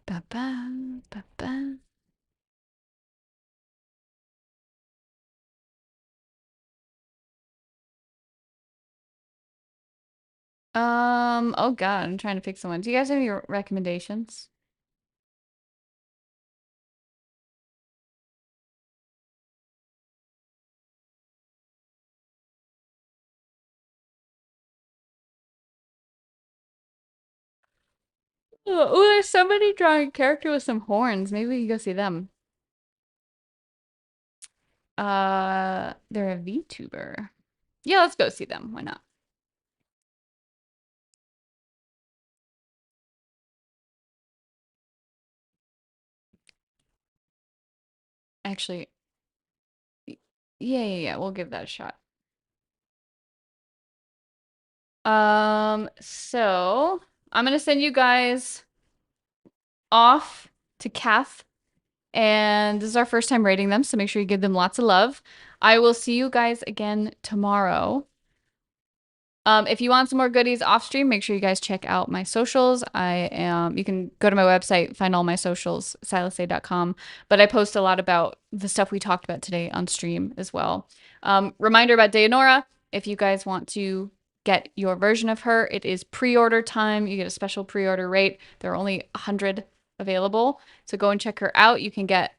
S1: Ba ba ba ba. Oh God, I'm trying to pick someone. Do you guys have any recommendations? Oh, there's somebody drawing a character with some horns. Maybe we can go see them. They're a VTuber. Yeah, let's go see them. Why not? Actually, yeah. We'll give that a shot. So I'm gonna send you guys off to Kath, and this is our first time rating them, so make sure you give them lots of love. I will see you guys again tomorrow. If you want some more goodies off stream, make sure you guys check out my socials. You can go to my website, find all my socials, silasay.com. But I post a lot about the stuff we talked about today on stream as well. Reminder about Dayanora, if you guys want to get your version of her, it is pre-order time. You get a special pre-order rate. There are only 100 available. So go and check her out. You can get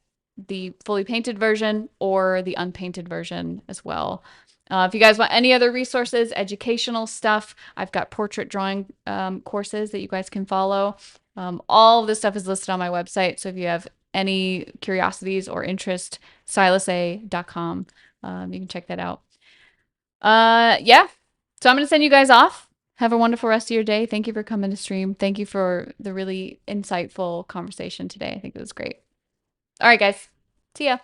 S1: the fully painted version or the unpainted version as well. If you guys want any other resources, educational stuff, I've got portrait drawing courses that you guys can follow. All of this stuff is listed on my website. So if you have any curiosities or interest, silasay.com. You can check that out. Yeah. So I'm going to send you guys off. Have a wonderful rest of your day. Thank you for coming to stream. Thank you for the really insightful conversation today. I think it was great. All right, guys. See ya.